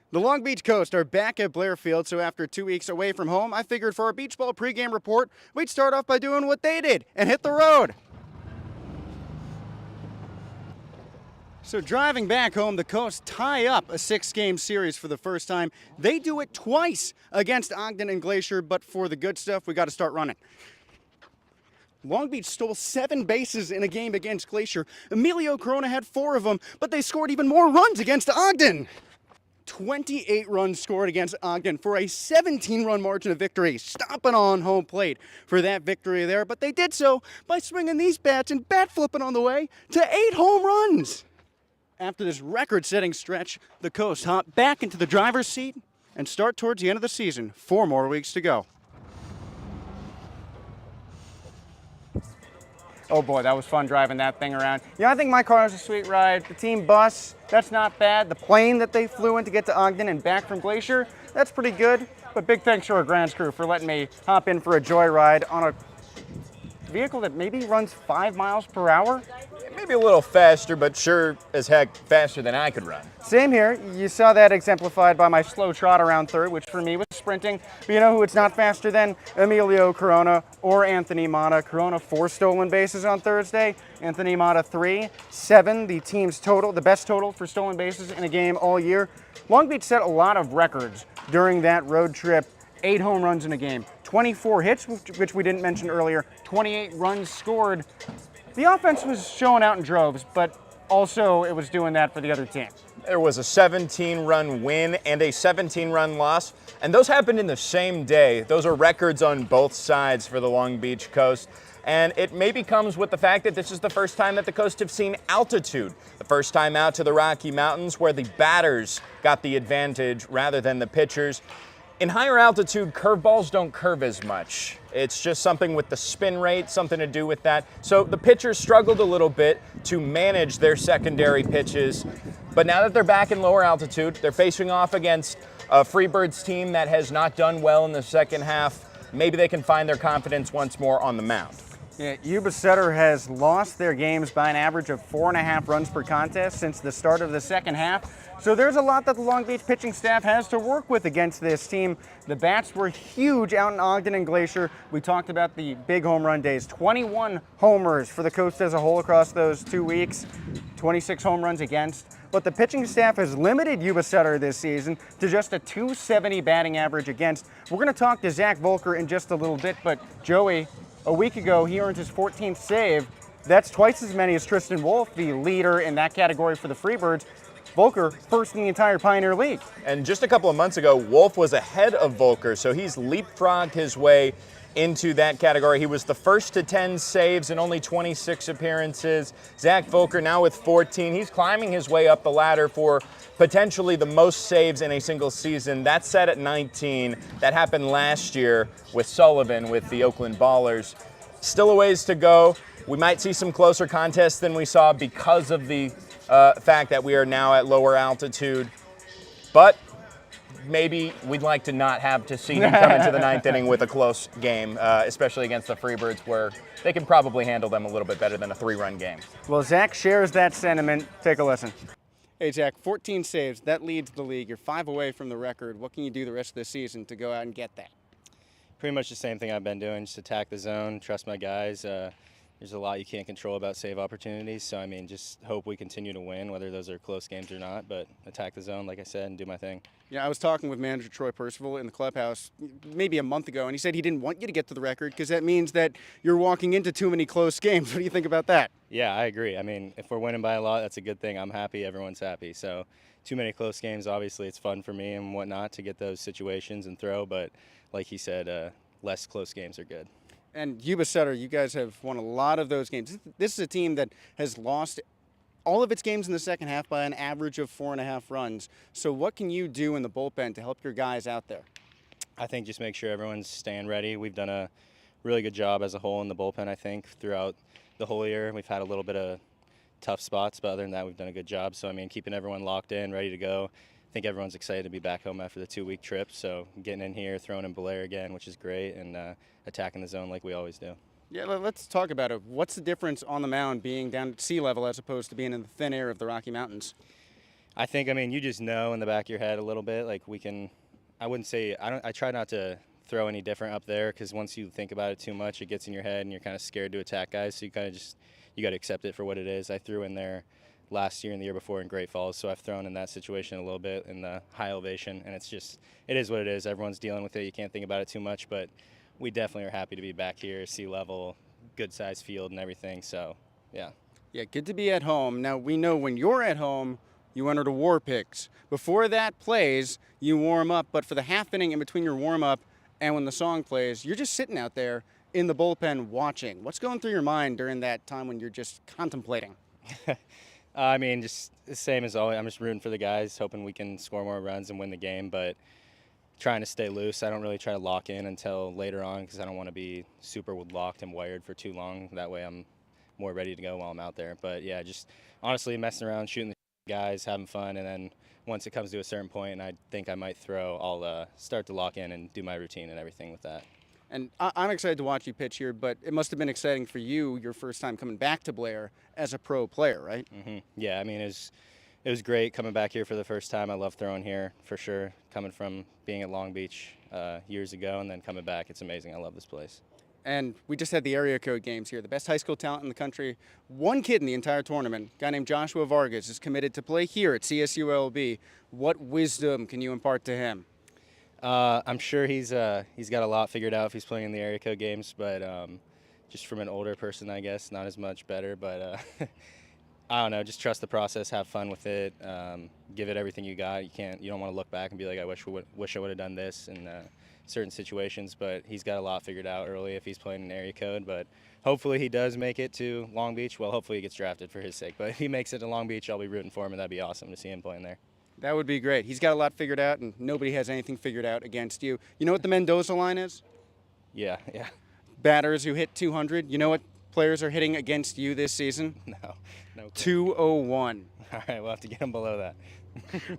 The Long Beach Coast are back at Blair Field, so after 2 weeks away from home, I figured for our beach ball pregame report, we'd start off by doing what they did and hit the road. So driving back home, the Coast tie up a 6-game series for the first time. They do it twice against Ogden and Glacier, but for the good stuff, we got to start running. Long Beach stole 7 bases in a game against Glacier. Emilio Corona had 4 of them, but they scored even more runs against Ogden. 28 runs scored against Ogden for a 17-run margin of victory, stomping on home plate for that victory there, but they did so by swinging these bats and bat flipping on the way to 8 home runs. After this record-setting stretch, the Coast hop back into the driver's seat and start towards the end of the season. 4 more weeks to go. Oh boy, that was fun driving that thing around. I think my car was a sweet ride. The team bus, that's not bad. The plane that they flew in to get to Ogden and back from Glacier, that's pretty good. But big thanks to our grounds crew for letting me hop in for a joyride on a vehicle that maybe runs 5 miles per hour. Maybe a little faster, but sure as heck faster than I could run. Same here. You saw that exemplified by my slow trot around third, which for me was sprinting. But you know who it's not faster than? Emilio Corona or Anthony Mata. Corona 4 stolen bases on Thursday. Anthony Mata 3. 7, the team's total, the best total for stolen bases in a game all year. Long Beach set a lot of records during that road trip. 8 home runs in a game. 24 hits, which we didn't mention earlier. 28 runs scored. The offense was showing out in droves, but also it was doing that for the other team. There was a 17-run win and a 17-run loss, and those happened in the same day. Those are records on both sides for the Long Beach Coast, and it maybe comes with the fact that this is the first time that the Coast have seen altitude, the first time out to the Rocky Mountains where the batters got the advantage rather than the pitchers. In higher altitude, curveballs don't curve as much. It's just something with the spin rate, something to do with that. So the pitchers struggled a little bit to manage their secondary pitches. But now that they're back in lower altitude, they're facing off against a Freebirds team that has not done well in the second half. Maybe they can find their confidence once more on the mound. Yeah, Yuba-Sutter has lost their games by an average of 4.5 runs per contest since the start of the second half. So there's a lot that the Long Beach pitching staff has to work with against this team. The bats were huge out in Ogden and Glacier. We talked about the big home run days. 21 homers for the Coast as a whole across those 2 weeks. 26 home runs against. But the pitching staff has limited Yuba-Sutter this season to just a .270 batting average against. We're going to talk to Zach Volker in just a little bit, but Joey, a week ago, he earned his 14th save. That's twice as many as Tristan Wolf, the leader in that category for the Freebirds. Volker, first in the entire Pioneer League. And just a couple of months ago, Wolf was ahead of Volker, so he's leapfrogged his way into that category. He was the first to 10 saves in only 26 appearances. Zach Volker now with 14. He's climbing his way up the ladder for potentially the most saves in a single season. That's set at 19. That happened last year with Sullivan with the Oakland Ballers. Still a ways to go. We might see some closer contests than we saw because of the fact that we are now at lower altitude. But maybe we'd like to not have to see them come into the 9th inning with a close game, especially against the Freebirds, where they can probably handle them a little bit better than a 3-run game. Well, Zach shares that sentiment. Take a listen. Hey, Zach, 14 saves. That leads the league. You're 5 away from the record. What can you do the rest of the season to go out and get that? Pretty much the same thing I've been doing, just attack the zone, trust my guys. There's a lot you can't control about save opportunities, so I mean, just hope we continue to win, whether those are close games or not, but attack the zone, like I said, and do my thing. Yeah, I was talking with manager Troy Percival in the clubhouse maybe a month ago, and he said he didn't want you to get to the record because that means that you're walking into too many close games. What do you think about that? Yeah, I agree. I mean, if we're winning by a lot, that's a good thing. I'm happy, everyone's happy. So too many close games, obviously it's fun for me and whatnot to get those situations and throw, but like he said, less close games are good. And Yuba-Sutter, you guys have won a lot of those games. This is a team that has lost all of its games in the second half by an average of 4.5 runs. So what can you do in the bullpen to help your guys out there? I think just make sure everyone's staying ready. We've done a really good job as a whole in the bullpen, I think, throughout the whole year. We've had a little bit of tough spots, but other than that, we've done a good job. So, I mean, keeping everyone locked in, ready to go. I think everyone's excited to be back home after the 2-week trip. So getting in here, throwing in Blair again, which is great, and attacking the zone like we always do. Yeah, let's talk about it. What's the difference on the mound being down at sea level as opposed to being in the thin air of the Rocky Mountains? I think, I mean, you just know in the back of your head a little bit. Like I wouldn't say, I try not to throw any different up there because once you think about it too much, it gets in your head and you're kind of scared to attack guys. So you kind of you got to accept it for what it is. I threw in there last year and the year before in Great Falls, so I've thrown in that situation a little bit in the high elevation, and it is what it is. Everyone's dealing with it. You can't think about it too much, but we definitely are happy to be back here, sea level, good sized field and everything. So, yeah. Yeah, good to be at home. Now, we know when you're at home, you enter to war picks. Before that plays, you warm up, but for the half inning in between your warm up and when the song plays, you're just sitting out there in the bullpen watching. What's going through your mind during that time when you're just contemplating? I mean, just the same as always. I'm just rooting for the guys, hoping we can score more runs and win the game, but trying to stay loose. I don't really try to lock in until later on because I don't want to be super locked and wired for too long. That way I'm more ready to go while I'm out there. But, yeah, just honestly messing around, shooting the guys, having fun, and then once it comes to a certain point and I think I might throw, I'll start to lock in and do my routine and everything with that. And I'm excited to watch you pitch here, but it must have been exciting for you your first time coming back to Blair as a pro player, right? Mm-hmm. Yeah, I mean, it was great coming back here for the first time. I love throwing here for sure. Coming from being at Long Beach years ago and then coming back, it's amazing. I love this place. And we just had the area code games here. The best high school talent in the country. One kid in the entire tournament, a guy named Joshua Vargas, is committed to play here at CSULB. What wisdom can you impart to him? I'm sure he's got a lot figured out if he's playing in the area code games, but just from an older person, I guess, not as much better. But I don't know, just trust the process, have fun with it, give it everything you got. You don't want to look back and be like, I wish I would have done this in certain situations. But he's got a lot figured out early if he's playing in area code. But hopefully he does make it to Long Beach. Well, hopefully he gets drafted for his sake. But if he makes it to Long Beach, I'll be rooting for him, and that'd be awesome to see him playing there. That would be great. He's got a lot figured out, and nobody has anything figured out against you. You know what the Mendoza line is? Yeah. Batters who hit 200. You know what players are hitting against you this season? No. 201. All right, we'll have to get him below that.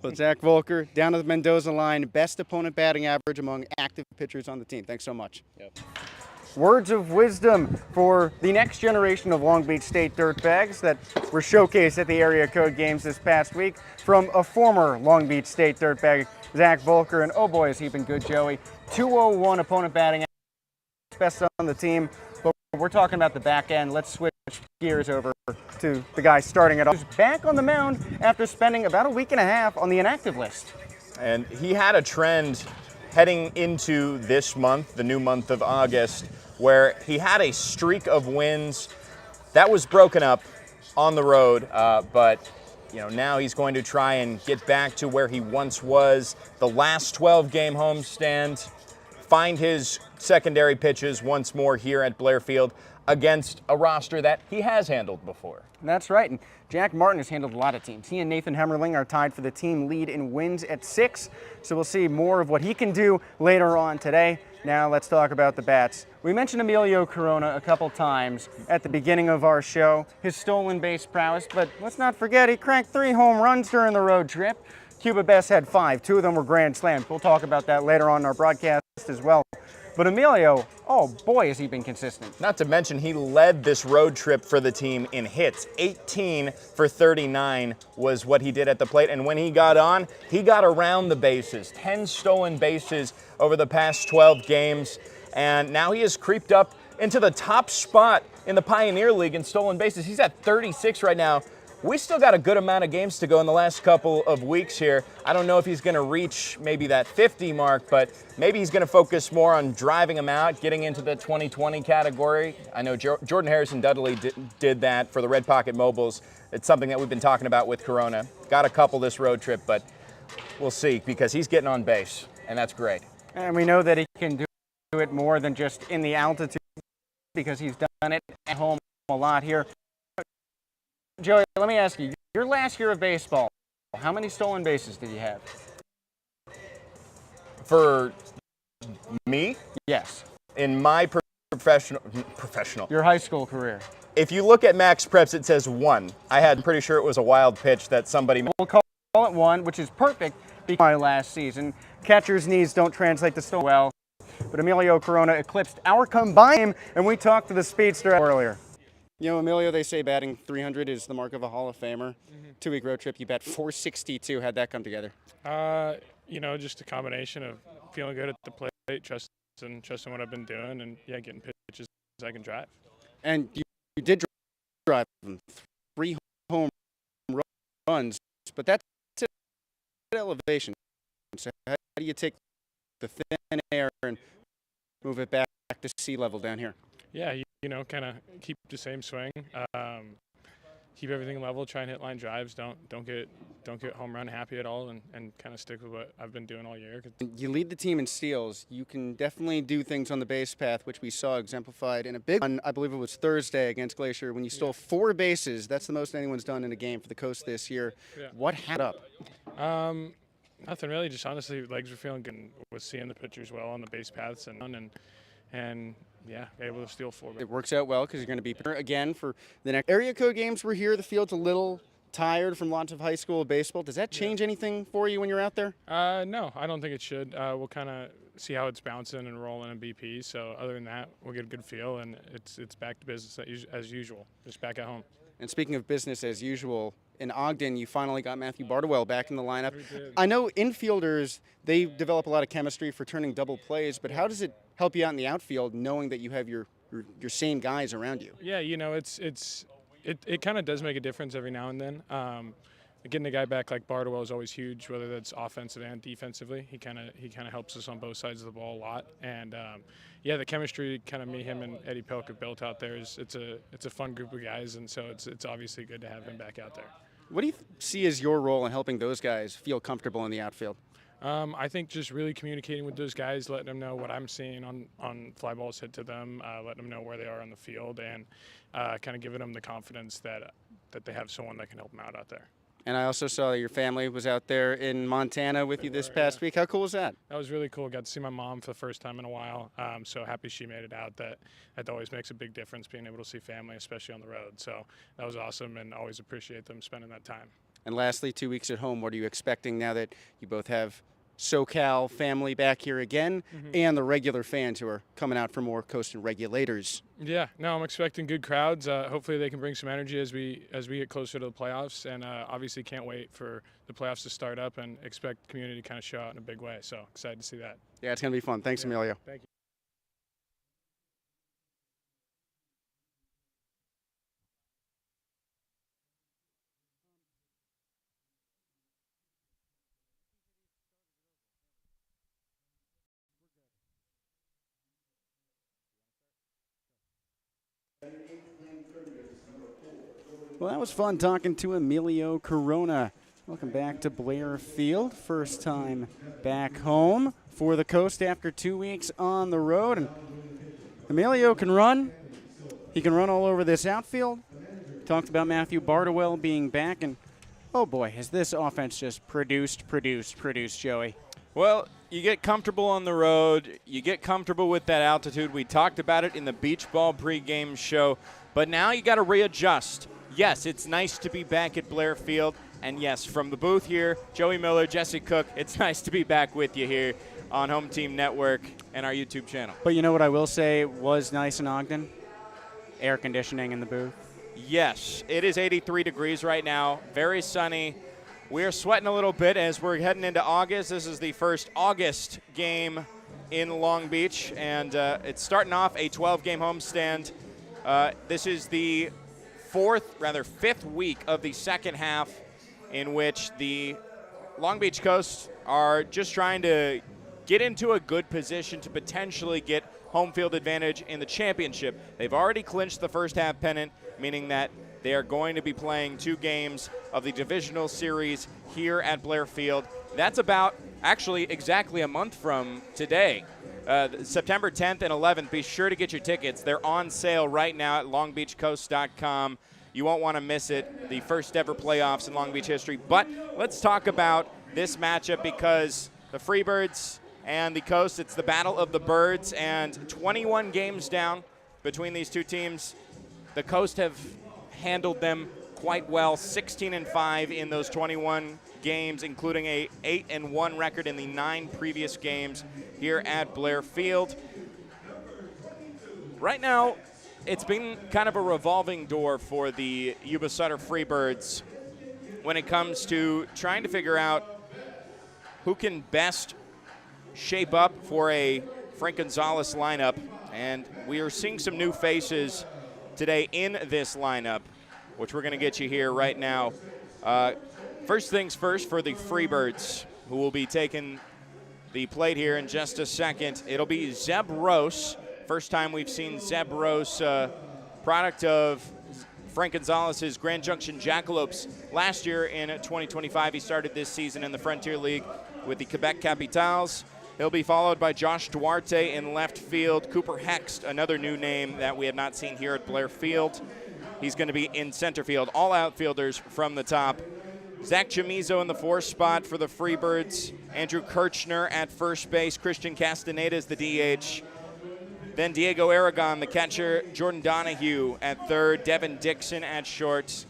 Well, Zach Volker, down to the Mendoza line, best opponent batting average among active pitchers on the team. Thanks so much. Yep. Words of wisdom for the next generation of Long Beach State dirtbags that were showcased at the area code games this past week from a former Long Beach State dirtbag, Zach Volker. And oh boy, has he been good, Joey. 201 opponent batting average, best on the team. But we're talking about the back end. Let's switch gears over to the guy starting it off. He's back on the mound after spending about a week and a half on the inactive list. And he had a trend heading into this month, the new month of August, where he had a streak of wins that was broken up on the road, but now he's going to try and get back to where he once was. The last 12-game homestand, find his secondary pitches once more here at Blair Field against a roster that he has handled before. That's right, and Jack Martin has handled a lot of teams. He and Nathan Hemmerling are tied for the team lead in wins at 6, so we'll see more of what he can do later on today. Now let's talk about the bats. We mentioned Emilio Corona a couple times at the beginning of our show, his stolen base prowess, but let's not forget he cracked 3 home runs during the road trip. Cuba Best had 5, 2 of them were grand slams. We'll talk about that later on in our broadcast as well. But Emilio, oh boy, has he been consistent. Not to mention he led this road trip for the team in hits. 18 for 39 was what he did at the plate. And when he got on, he got around the bases. 10 stolen bases over the past 12 games. And now he has creeped up into the top spot in the Pioneer League in stolen bases. He's at 36 right now. We still got a good amount of games to go in the last couple of weeks here. I don't know if he's going to reach maybe that 50 mark, but maybe he's going to focus more on driving them out, getting into the 2020 category. I know Jordan Harrison Dudley did that for the Red Pocket Mobiles. It's something that we've been talking about with Corona. Got a couple this road trip, but we'll see because he's getting on base, and that's great. And we know that he can do it more than just in the altitude because he's done it at home a lot here. Joey, let me ask you, your last year of baseball, how many stolen bases did you have? For me? Yes. In my professional. Your high school career. If you look at Max Preps, it says 1. I'm pretty sure it was a wild pitch that somebody... We'll call it 1, which is perfect because my last season. Catcher's knees don't translate to stolen well, but Emilio Corona eclipsed our combined, and we talked to the speedster earlier. You know, Emilio, they say batting 300 is the mark of a Hall of Famer. 2-week road trip, you bat 462. How'd that come together? You know, just a combination of feeling good at the plate, trusting what I've been doing, and yeah, getting pitches I can drive. And you did drive them 3 home runs, but that's at elevation. So how do you take the thin air and move it back to sea level down here? Yeah, you know, kind of keep the same swing, keep everything level, try and hit line drives. Don't get home run happy at all, and kind of stick with what I've been doing all year. You lead the team in steals. You can definitely do things on the base path, which we saw exemplified in a big one. I believe it was Thursday against Glacier when you stole 4 bases. That's the most anyone's done in a game for the Coast this year. Yeah. What had up? Nothing really. Just honestly, legs were feeling good. And was seeing the pitchers well on the base paths and yeah, able to steal 4. It works out well because you're going to be again for the next area code games. We're here. The field's a little tired from lots of high school baseball. Does that change anything for you when you're out there? No, I don't think it should. We'll kind of see how it's bouncing and rolling in BP. So other than that, we'll get a good feel, and it's back to business as usual, just back at home. And speaking of business as usual, in Ogden, you finally got Matthew Bardwell back in the lineup. We did. I know infielders, they develop a lot of chemistry for turning double plays, but how does it help you out in the outfield knowing that you have your same guys around you? Yeah, you know, it kind of does make a difference every now and then. Getting a guy back like Bardwell is always huge, whether that's offensive and defensively. He kind of helps us on both sides of the ball a lot. And yeah, the chemistry kind of him and Eddie Pelk have built out there it's a fun group of guys, and so it's obviously good to have him back out there. What do you see as your role in helping those guys feel comfortable in the outfield? I think just really communicating with those guys, letting them know what I'm seeing on fly balls hit to them, letting them know where they are on the field, and kind of giving them the confidence that they have someone that can help them out there. And I also saw that your family was out there in Montana with you this past week. How cool was that? That was really cool. Got to see my mom for the first time in a while. So happy she made it out. That always makes a big difference, being able to see family, especially on the road. So that was awesome, and always appreciate them spending that time. And lastly, 2 weeks at home, what are you expecting now that you both have SoCal family back here again and the regular fans who are coming out for more Coast and Regulators? Yeah, no, I'm expecting good crowds. Hopefully they can bring some energy as we get closer to the playoffs, and obviously can't wait for the playoffs to start up and expect the community to kind of show out in a big way. So excited to see that. Yeah, it's going to be fun. Thanks, Emilio. Thank you. Well, that was fun talking to Emilio Corona. Welcome back to Blair Field. First time back home for the Coast after 2 weeks on the road. And Emilio can run. He can run all over this outfield. Talked about Matthew Bardwell being back. And, oh, boy, has this offense just produced, Joey. Well, you get comfortable on the road. You get comfortable with that altitude. We talked about it in the beach ball pregame show. But now you got to readjust. Yes, it's nice to be back at Blair Field. And yes, from the booth here, Joey Miller, Jesse Cook, it's nice to be back with you here on Home Team Network and our YouTube channel. But you know what I will say was nice in Ogden? Air conditioning in the booth. Yes, it is 83 degrees right now, very sunny. We're sweating a little bit as we're heading into August. This is the first August game in Long Beach, and it's starting off a 12-game homestand. This is the fifth week of the second half, in which the Long Beach Coast are just trying to get into a good position to potentially get home field advantage in the championship. They've already clinched the first half pennant, meaning that they are going to be playing 2 games of the divisional series here at Blair Field. That's about actually exactly a month from today. September 10th and 11th, be sure to get your tickets. They're on sale right now at longbeachcoast.com. You won't want to miss it, the first ever playoffs in Long Beach history. But let's talk about this matchup, because the Freebirds and the Coast, it's the battle of the birds, and 21 games down between these two teams. The Coast have handled them quite well, 16-5 in those 21 games, including a 8-1 record in the 9 previous games here at Blair Field. Right now, it's been kind of a revolving door for the Yuba-Sutter Freebirds when it comes to trying to figure out who can best shape up for a Frank Gonzalez lineup. And we are seeing some new faces today in this lineup, which we're going to get you here right now. First things first for the Freebirds, who will be taking the plate here in just a second. It'll be Zeb Rose. First time we've seen Zeb Rose, product of Frank Gonzalez's Grand Junction Jackalopes. Last year in 2025, he started this season in the Frontier League with the Quebec Capitals. He'll be followed by Josh Duarte in left field. Cooper Hext, another new name that we have not seen here at Blair Field. He's going to be in center field. All outfielders from the top. Zach Chamizo in the fourth spot for the Freebirds. Andrew Kirchner at first base. Christian Castaneda is the DH. Then Diego Aragon, the catcher. Jordan Donahue at third. Devin Dixon at short.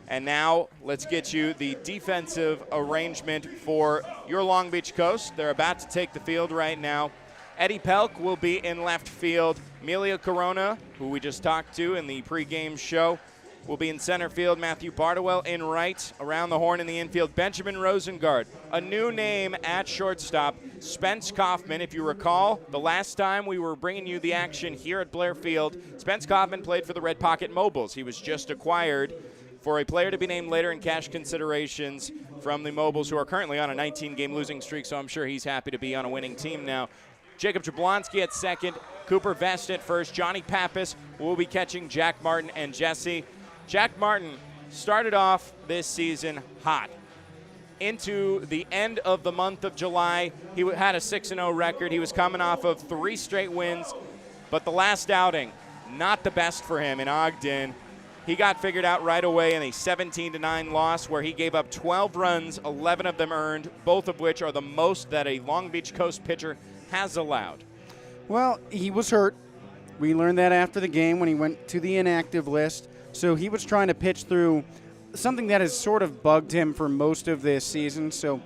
And now let's get you the defensive arrangement for your Long Beach Coast. They're about to take the field right now. Eddie Pelk will be in left field. Emilio Corona, who we just talked to in the pregame show, will be in center field. Matthew Bardowell in right. Around the horn in the infield, Benjamin Rosengard. A new name at shortstop, Spence Kaufman. If you recall, the last time we were bringing you the action here at Blair Field, Spence Kaufman played for the Red Pocket Mobiles. He was just acquired for a player to be named later in cash considerations from the Mobiles, who are currently on a 19-game losing streak, so I'm sure he's happy to be on a winning team now. Jacob Jablonski at second, Cooper Vest at first. Johnny Pappas will be catching Jack Martin and Jesse. Jack Martin started off this season hot. Into the end of the month of July, he had a 6-0 record. He was coming off of 3 straight wins, but the last outing, not the best for him in Ogden. He got figured out right away in a 17-9 loss where he gave up 12 runs, 11 of them earned, both of which are the most that a Long Beach Coast pitcher has allowed. Well, he was hurt. We learned that after the game when he went to the inactive list. So he was trying to pitch through something that has sort of bugged him for most of this season. So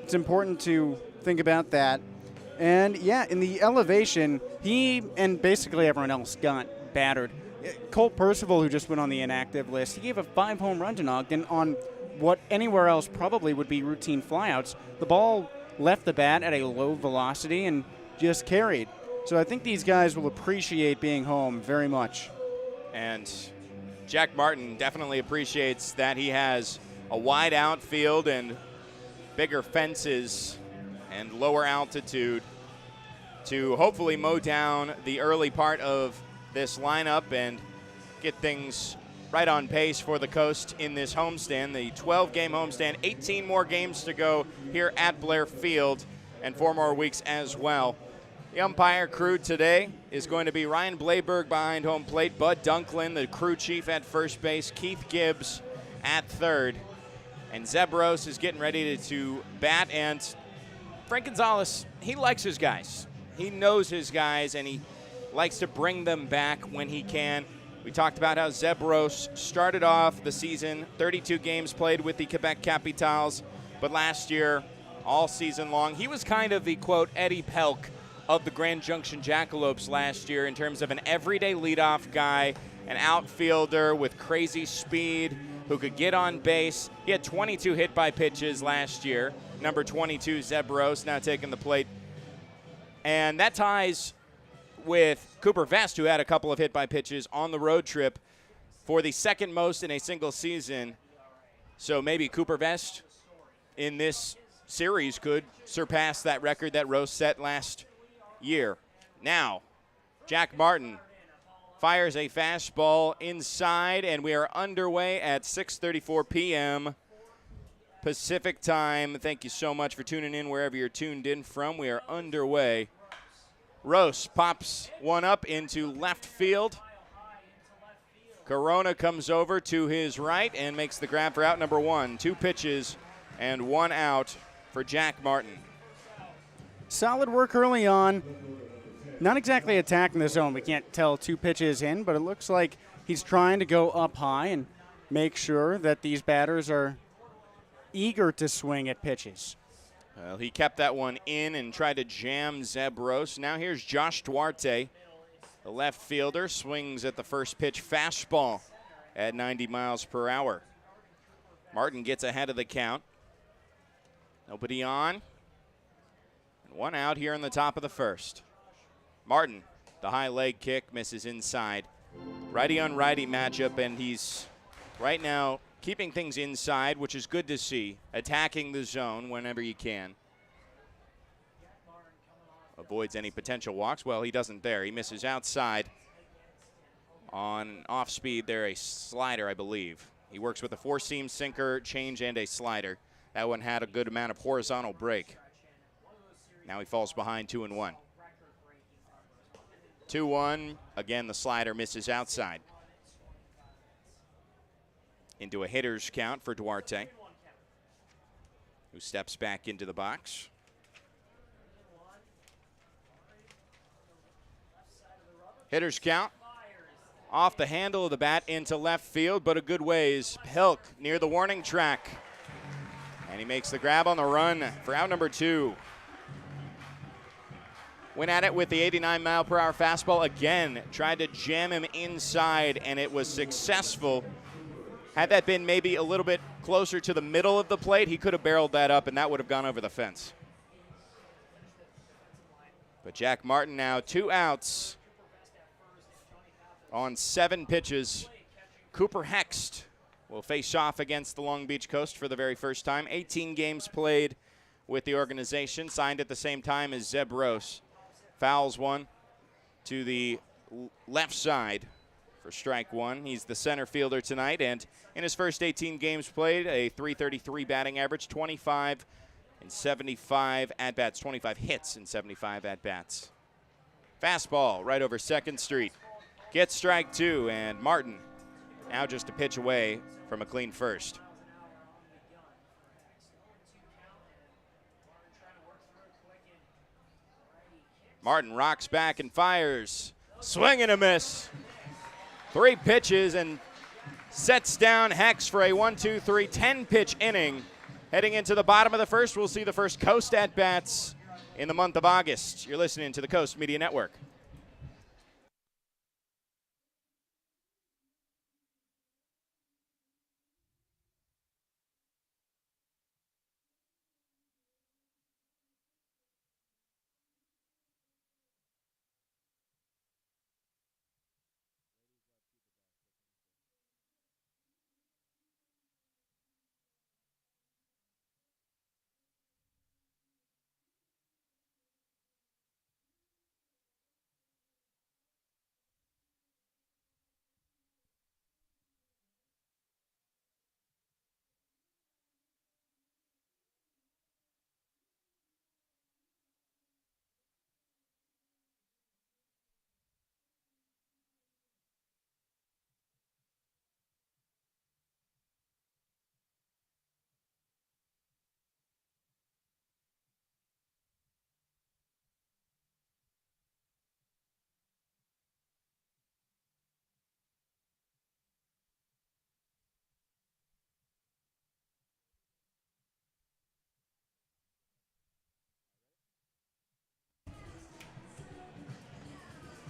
it's important to think about that. And, yeah, in the elevation, he and basically everyone else got battered. Colt Percival, who just went on the inactive list, he gave up 5 home runs in Ogden on what anywhere else probably would be routine flyouts. The ball left the bat at a low velocity and just carried. So I think these guys will appreciate being home very much. And Jack Martin definitely appreciates that he has a wide outfield and bigger fences and lower altitude to hopefully mow down the early part of this lineup and get things right on pace for the Coast in this homestand, the 12-game homestand. 18 more games to go here at Blair Field and 4 more weeks as well. The umpire crew today is going to be Ryan Blayberg behind home plate, Bud Dunklin, the crew chief at first base, Keith Gibbs at third, and Zeb Rose is getting ready to bat. And Frank Gonzalez, he likes his guys. He knows his guys, and he likes to bring them back when he can. We talked about how Zeb Rose started off the season, 32 games played with the Quebec Capitals, but last year, all season long, he was kind of the, quote, Eddie Pelk of the Grand Junction Jackalopes last year in terms of an everyday leadoff guy, an outfielder with crazy speed who could get on base. He had 22 hit by pitches last year. Number 22, Zeb Rose, now taking the plate. And that ties with Cooper Vest, who had a couple of hit by pitches on the road trip for the second most in a single season. So maybe Cooper Vest in this series could surpass that record that Rose set last year. Now, Jack Martin fires a fastball inside, and we are underway at 6:34 p.m. Pacific time. Thank you so much for tuning in wherever you're tuned in from. We are underway. Rose pops one up into left field. Corona comes over to his right and makes the grab for out number 1. 2 pitches and 1 out for Jack Martin. Solid work early on. Not exactly attacking the zone. We can't tell 2 pitches in, but it looks like he's trying to go up high and make sure that these batters are eager to swing at pitches. Well, he kept that one in and tried to jam Zeb Rose. Now here's Josh Duarte. The left fielder swings at the first pitch fastball at 90 miles per hour. Martin gets ahead of the count. Nobody on. And one out here in the top of the first. Martin, the high leg kick, misses inside. Righty on righty matchup, and he's right now keeping things inside, which is good to see. Attacking the zone whenever you can. Avoids any potential walks. Well, he doesn't there. He misses outside. On off speed there, a slider, I believe. He works with a four-seam sinker, change, and a slider. That one had a good amount of horizontal break. Now he falls behind 2-1. 2-1. Again, the slider misses outside. Into a hitter's count for Duarte, who steps back into the box. Hitter's count. Off the handle of the bat into left field, but a good ways. Pilk near the warning track. And he makes the grab on the run for out number 2. Went at it with the 89-mile-per-hour fastball again. Tried to jam him inside, and it was successful. Had that been maybe a little bit closer to the middle of the plate, he could have barreled that up, and that would have gone over the fence. But Jack Martin now 2 outs on 7 pitches. Cooper Hext will face off against the Long Beach Coast for the very first time. 18 games played with the organization, signed at the same time as Zeb Rose. Fouls one to the left side for strike one. He's the center fielder tonight, and in his first 18 games played, a .333 batting average, 25 and 75 at-bats, 25 hits and 75 at-bats. Fastball right over 2nd Street. Gets strike 2, and Martin now just a pitch away from a clean first. Martin rocks back and fires. Swing and a miss. 3 pitches and sets down Hex for a 1-2-3 10-pitch inning. Heading into the bottom of the first, we'll see the first Coast at-bats in the month of August. You're listening to the Coast Media Network.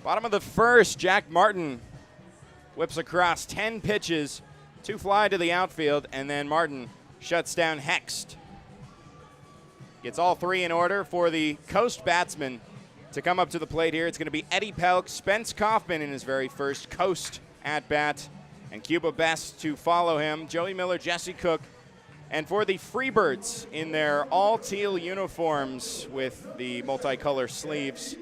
Bottom of the first, Jack Martin whips across 10 pitches, 2 fly to the outfield, and then Martin shuts down Hext. Gets all 3 in order for the Coast batsmen to come up to the plate here. It's going to be Eddie Pelk, Spence Kaufman in his very first Coast at-bat, and Cuba Best to follow him, Joey Miller, Jesse Cook, and for the Freebirds in their all-teal uniforms with the multicolor sleeves,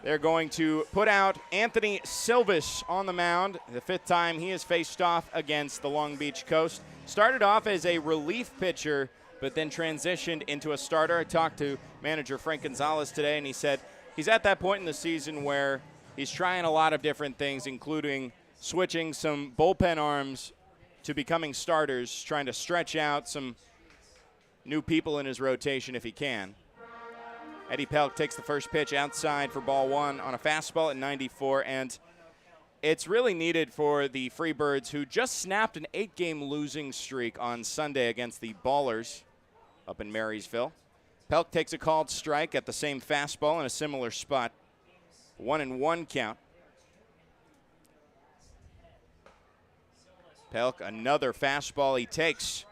they're going to put out Anthony Silvish on the mound. The 5th time he has faced off against the Long Beach Coast. Started off as a relief pitcher, but then transitioned into a starter. I talked to manager Frank Gonzalez today, and he said he's at that point in the season where he's trying a lot of different things, including switching some bullpen arms to becoming starters, trying to stretch out some new people in his rotation if he can. Eddie Pelk takes the first pitch outside for ball 1 on a fastball at 94, and it's really needed for the Freebirds, who just snapped an 8-game losing streak on Sunday against the Ballers up in Marysville. Pelk takes a called strike at the same fastball in a similar spot. 1-1 count. Pelk, another fastball he takes,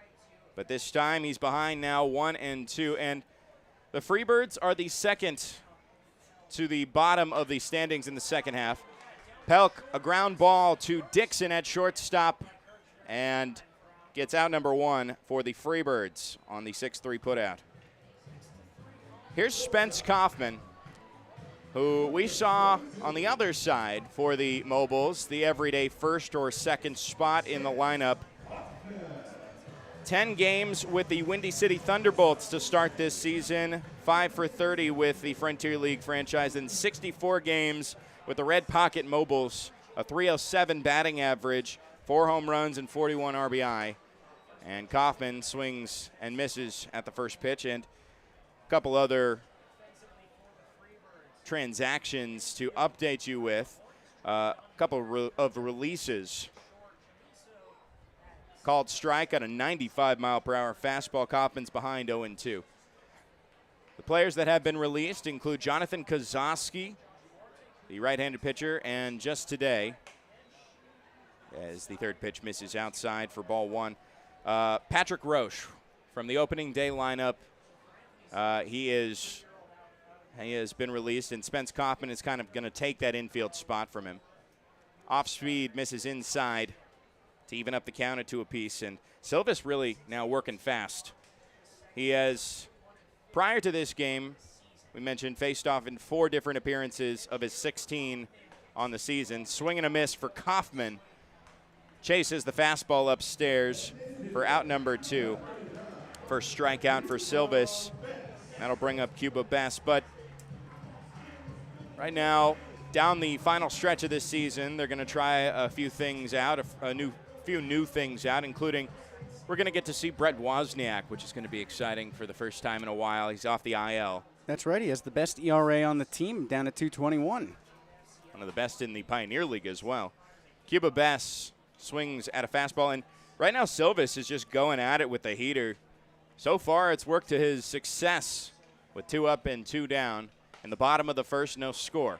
but this time he's behind now 1-2. And the Freebirds are the second to the bottom of the standings in the second half. Pelk, a ground ball to Dixon at shortstop, and gets out number 1 for the Freebirds on the 6-3 putout. Here's Spence Kaufman, who we saw on the other side for the Mobiles, the everyday first or second spot in the lineup. 10 games with the Windy City Thunderbolts to start this season, 5 for 30 with the Frontier League franchise, and 64 games with the Red Pocket Mobiles, a .307 batting average, 4 home runs and 41 RBI. And Kaufman swings and misses at the first pitch, and a couple other transactions to update you with. A couple of releases. Called strike on a 95-mile-per-hour fastball. Kaufman's behind 0-2. The players that have been released include Jonathan Kozowski, the right-handed pitcher, and just today, as the third pitch misses outside for ball 1, Patrick Roche from the opening day lineup. He has been released, and Spence Kaufman is kind of going to take that infield spot from him. Off speed, misses inside to even up the count at 2 apiece, and Silvis really now working fast. He has, prior to this game, we mentioned, faced off in 4 different appearances of his 16 on the season. Swing and a miss for Kaufman. Chases the fastball upstairs for out number 2. First strikeout for Silvis. That'll bring up Cuba Best, but right now, down the final stretch of this season, they're going to try a few things out, few new things out, including we're going to get to see Brett Wozniak, which is going to be exciting for the first time in a while. He's off the IL. That's right. He has the best ERA on the team, down at 2.21. One of the best in the Pioneer League as well. Cuba Best swings at a fastball, and right now Silvis is just going at it with the heater. So far, it's worked to his success with 2 up and 2 down. In the bottom of the first, no score.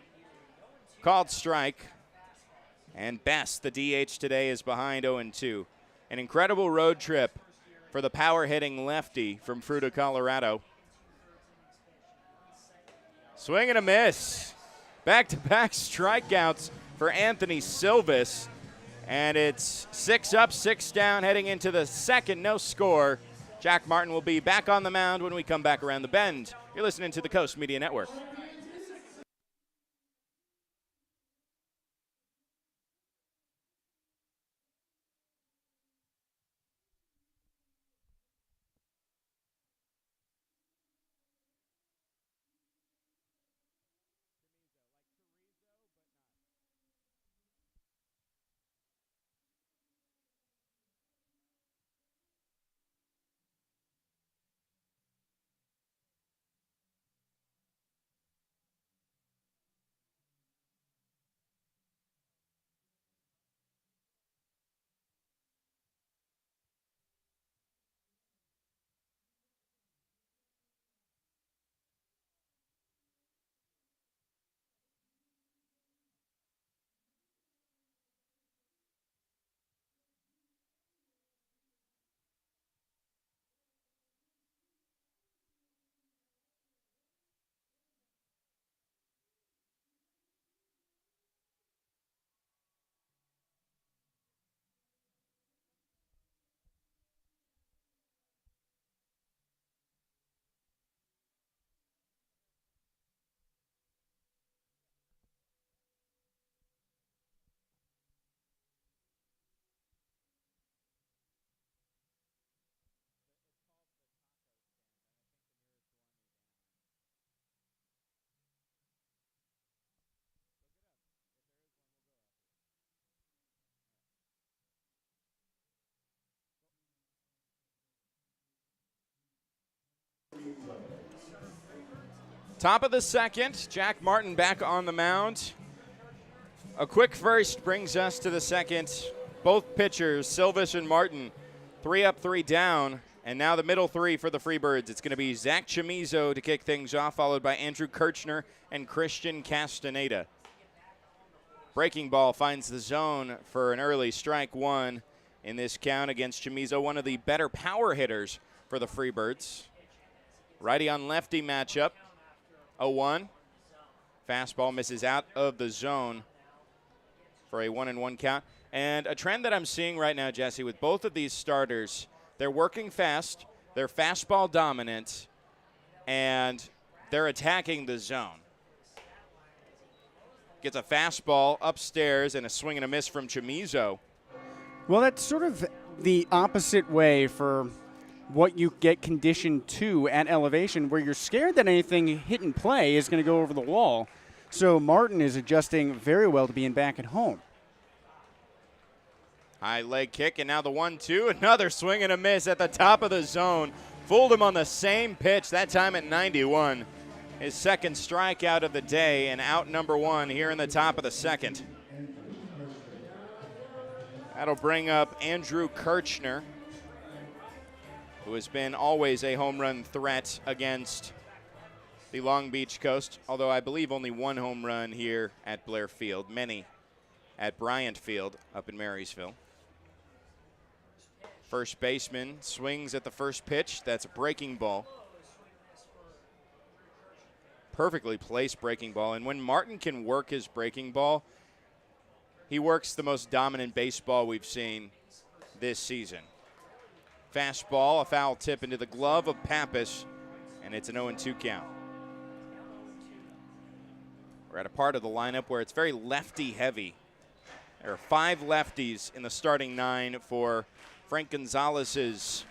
Called strike. And Best, the DH today, is behind 0-2. An incredible road trip for the power-hitting lefty from Fruita, Colorado. Swing and a miss. Back-to-back strikeouts for Anthony Silvis. And it's 6 up, 6 down, heading into the second, no score. Jack Martin will be back on the mound when we come back around the bend. You're listening to the Coast Media Network. Top of the second, Jack Martin back on the mound. A quick first brings us to the second. Both pitchers, Silvis and Martin, 3 up, 3 down. And now the middle 3 for the Freebirds. It's going to be Zach Chamizo to kick things off, followed by Andrew Kirchner and Christian Castaneda. Breaking ball finds the zone for an early strike 1 in this count against Chamizo, one of the better power hitters for the Freebirds. Righty on lefty matchup, 0-1. Fastball misses out of the zone for a 1-1 count. And a trend that I'm seeing right now, Jesse, with both of these starters, they're working fast, they're fastball dominant, and they're attacking the zone. Gets a fastball upstairs and a swing and a miss from Chamizo. Well, that's sort of the opposite way for what you get conditioned to at elevation, where you're scared that anything hit and play is going to go over the wall. So Martin is adjusting very well to being back at home. High leg kick, and now the 1-2. Another swing and a miss at the top of the zone. Fooled him on the same pitch, that time at 91. His second strikeout of the day, and out number 1 here in the top of the second. That'll bring up Andrew Kirchner, who has been always a home run threat against the Long Beach Coast, although I believe only 1 home run here at Blair Field, many at Bryant Field up in Marysville. First baseman swings at the first pitch. That's a breaking ball. Perfectly placed breaking ball. And when Martin can work his breaking ball, he works the most dominant baseball we've seen this season. Fastball, a foul tip into the glove of Pappas, and it's an 0-2 count. We're at a part of the lineup where it's very lefty heavy. There are 5 lefties in the starting 9 for Frank Gonzalez's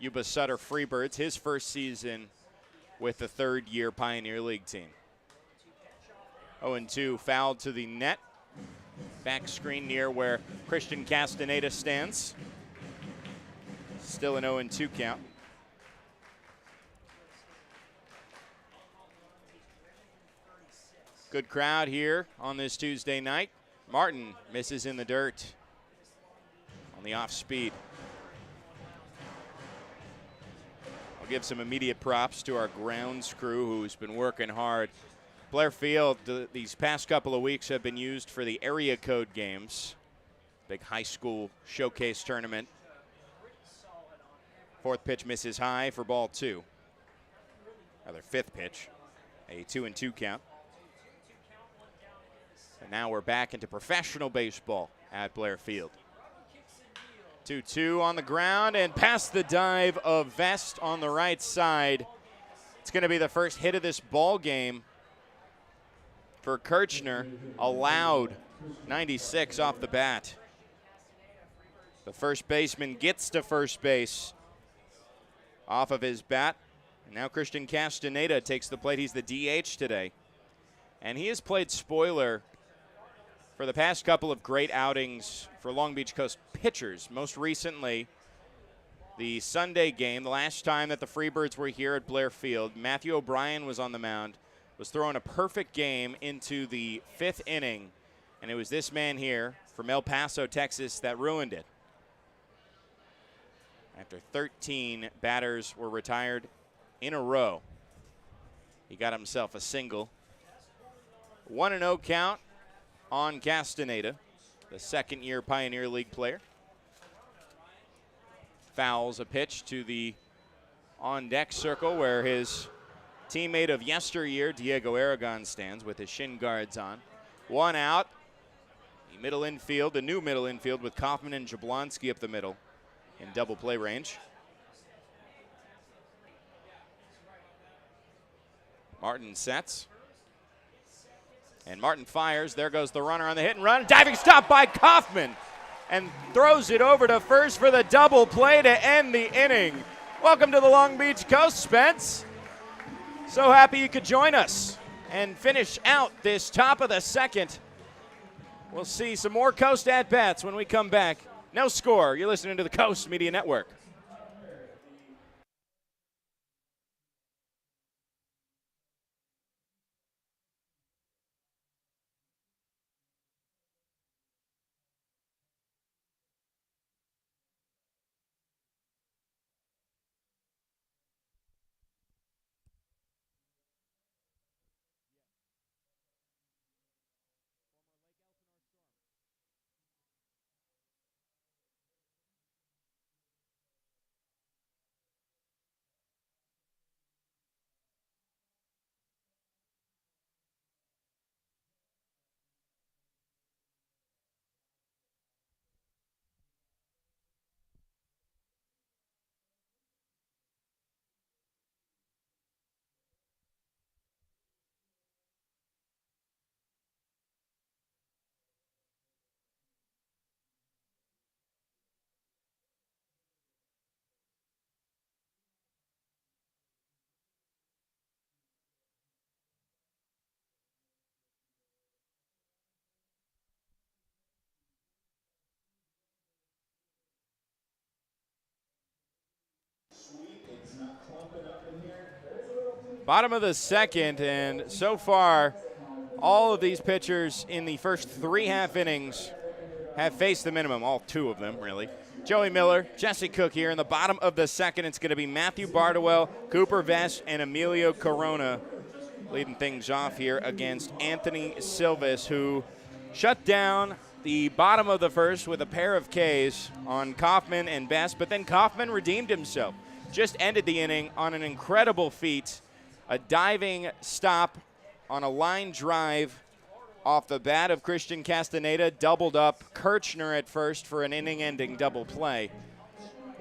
Yuba-Sutter Freebirds, his first season with the third-year Pioneer League team. 0-2, foul to the net. Back screen near where Christian Castaneda stands. Still an 0-2 count. Good crowd here on this Tuesday night. Martin misses in the dirt on the off speed. I'll give some immediate props to our grounds crew who's been working hard. Blair Field, these past couple of weeks have been used for the area code games. Big high school showcase tournament. Fourth pitch misses high for ball 2. Rather, fifth pitch, a 2-2 count. And now we're back into professional baseball at Blair Field. 2-2 on the ground and past the dive of Vest on the right side. It's going to be the first hit of this ball game for Kirchner. A loud 96 off the bat. The first baseman gets to first base off of his bat. And now Christian Castaneda takes the plate. He's the DH today. And he has played spoiler for the past couple of great outings for Long Beach Coast pitchers. Most recently, the Sunday game, the last time that the Freebirds were here at Blair Field, Matthew O'Brien was on the mound, was throwing a perfect game into the 5th inning, and it was this man here from El Paso, Texas, that ruined it. After 13 batters were retired in a row, he got himself a single. 1-0 count on Castaneda, the second-year Pioneer League player. Fouls a pitch to the on-deck circle where his teammate of yesteryear, Diego Aragon, stands with his shin guards on. 1 out. The middle infield, the new middle infield with Kaufman and Jablonski up the middle in double play range. Martin sets. And Martin fires. There goes the runner on the hit and run. Diving stop by Kaufman. And throws it over to first for the double play to end the inning. Welcome to the Long Beach Coast, Spence. So happy you could join us and finish out this top of the second. We'll see some more Coast at-bats when we come back. No score. You're listening to the Coast Media Network. Bottom of the second, and so far, all of these pitchers in the first 3 half innings have faced the minimum, all 2 of them, really. Joey Miller, Jesse Cook here in the bottom of the second. It's going to be Matthew Bardowell, Cooper Vest, and Emilio Corona leading things off here against Anthony Silvis, who shut down the bottom of the first with a pair of Ks on Kaufman and Best, but then Kaufman redeemed himself. Just ended the inning on an incredible feat, a diving stop on a line drive off the bat of Christian Castaneda, doubled up Kirchner at first for an inning-ending double play.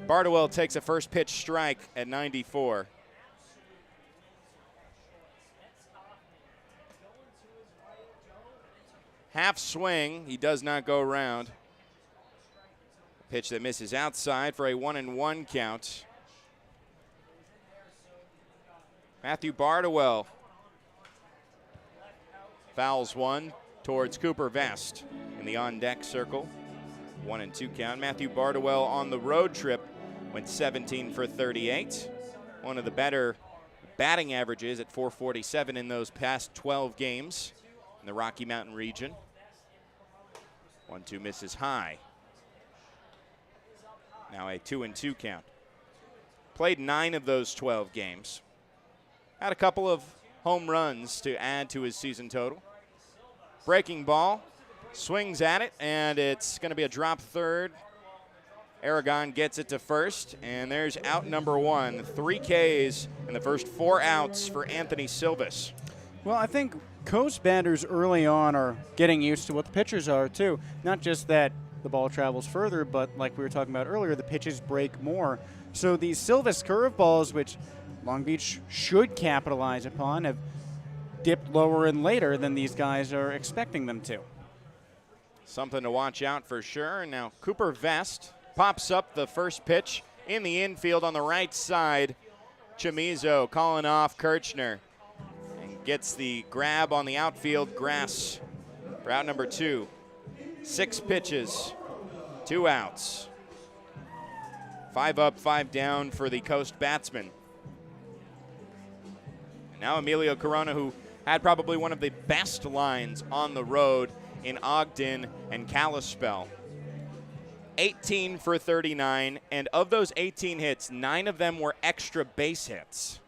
Bardowell takes a first pitch strike at 94. Half swing, he does not go around. Pitch that misses outside for a 1-1 count. Matthew Bardowell fouls one towards Cooper Vest in the on-deck circle. 1-2 count. Matthew Bardowell on the road trip went 17 for 38. One of the better batting averages at .447 in those past 12 games in the Rocky Mountain region. 1-2 misses high. Now a 2-2 count. Played 9 of those 12 games. Had a couple of home runs to add to his season total. Breaking ball, swings at it, and it's going to be a drop third. Aragon gets it to first, and there's out number 1. 3 Ks in the first 4 outs for Anthony Silvis. Well, I think Coast batters early on are getting used to what the pitchers are, too. Not just that the ball travels further, but like we were talking about earlier, the pitches break more. So these Silvis curveballs, which Long Beach should capitalize upon, have dipped lower and later than these guys are expecting them to. Something to watch out for sure. Now Cooper Vest pops up the first pitch in the infield on the right side. Chamizo calling off Kirchner and gets the grab on the outfield grass for out number 2. 6 pitches, 2 outs. 5 up, 5 down for the Coast batsman. And now Emilio Corona, who had probably one of the best lines on the road in Ogden and Kalispell. 18 for 39, and of those 18 hits, 9 of them were extra base hits.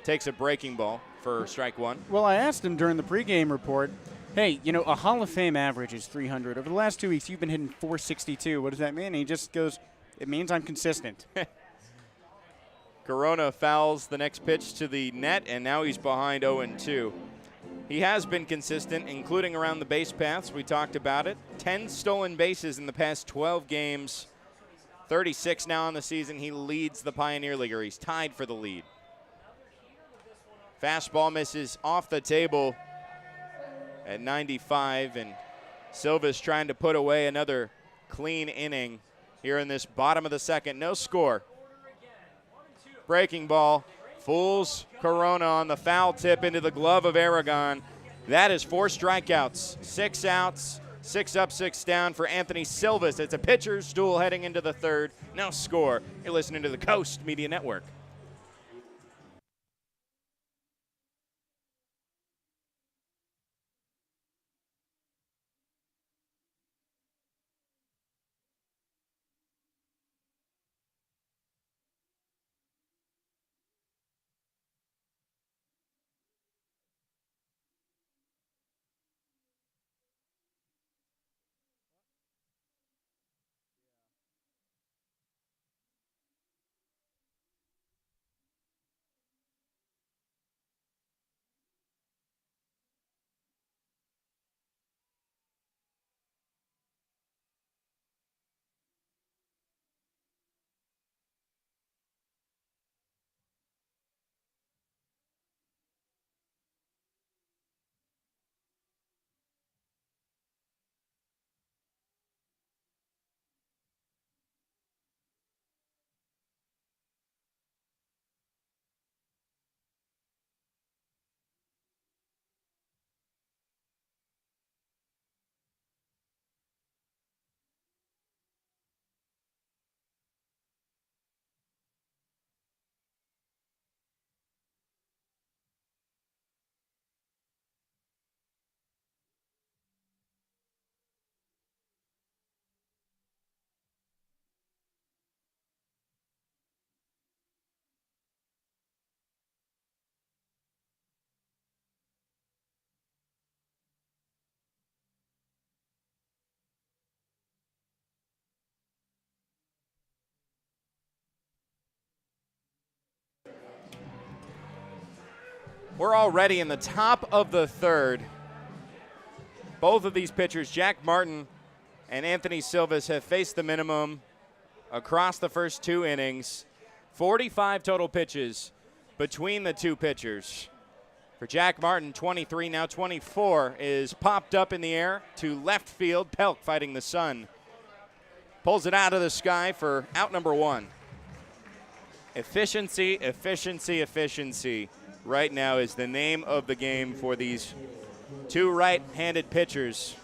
Takes a breaking ball for strike 1. Well, I asked him during the pregame report, hey, you know, a Hall of Fame average is 300. Over the last 2 weeks, you've been hitting 462. What does that mean? And he just goes, it means I'm consistent. Corona fouls the next pitch to the net, and now he's behind 0-2. He has been consistent, including around the base paths. We talked about it. 10 stolen bases in the past 12 games. 36 now on the season. He leads the Pioneer League, or he's tied for the lead. Fastball misses off the table at 95, and Silva's trying to put away another clean inning here in this bottom of the second. No score. Breaking ball fools Corona on the foul tip into the glove of Aragon. That is 4 strikeouts, 6 outs, 6 up, 6 down for Anthony Silvis. It's a pitcher's duel heading into the third. No score. You're listening to the Coast Media Network. We're already in the top of the third. Both of these pitchers, Jack Martin and Anthony Silvas, have faced the minimum across the first 2 innings. 45 total pitches between the two pitchers. For Jack Martin, 23, now 24, is popped up in the air to left field. Pelk fighting the sun. Pulls it out of the sky for out number 1. Efficiency, efficiency, efficiency right now is the name of the game for these two right-handed pitchers.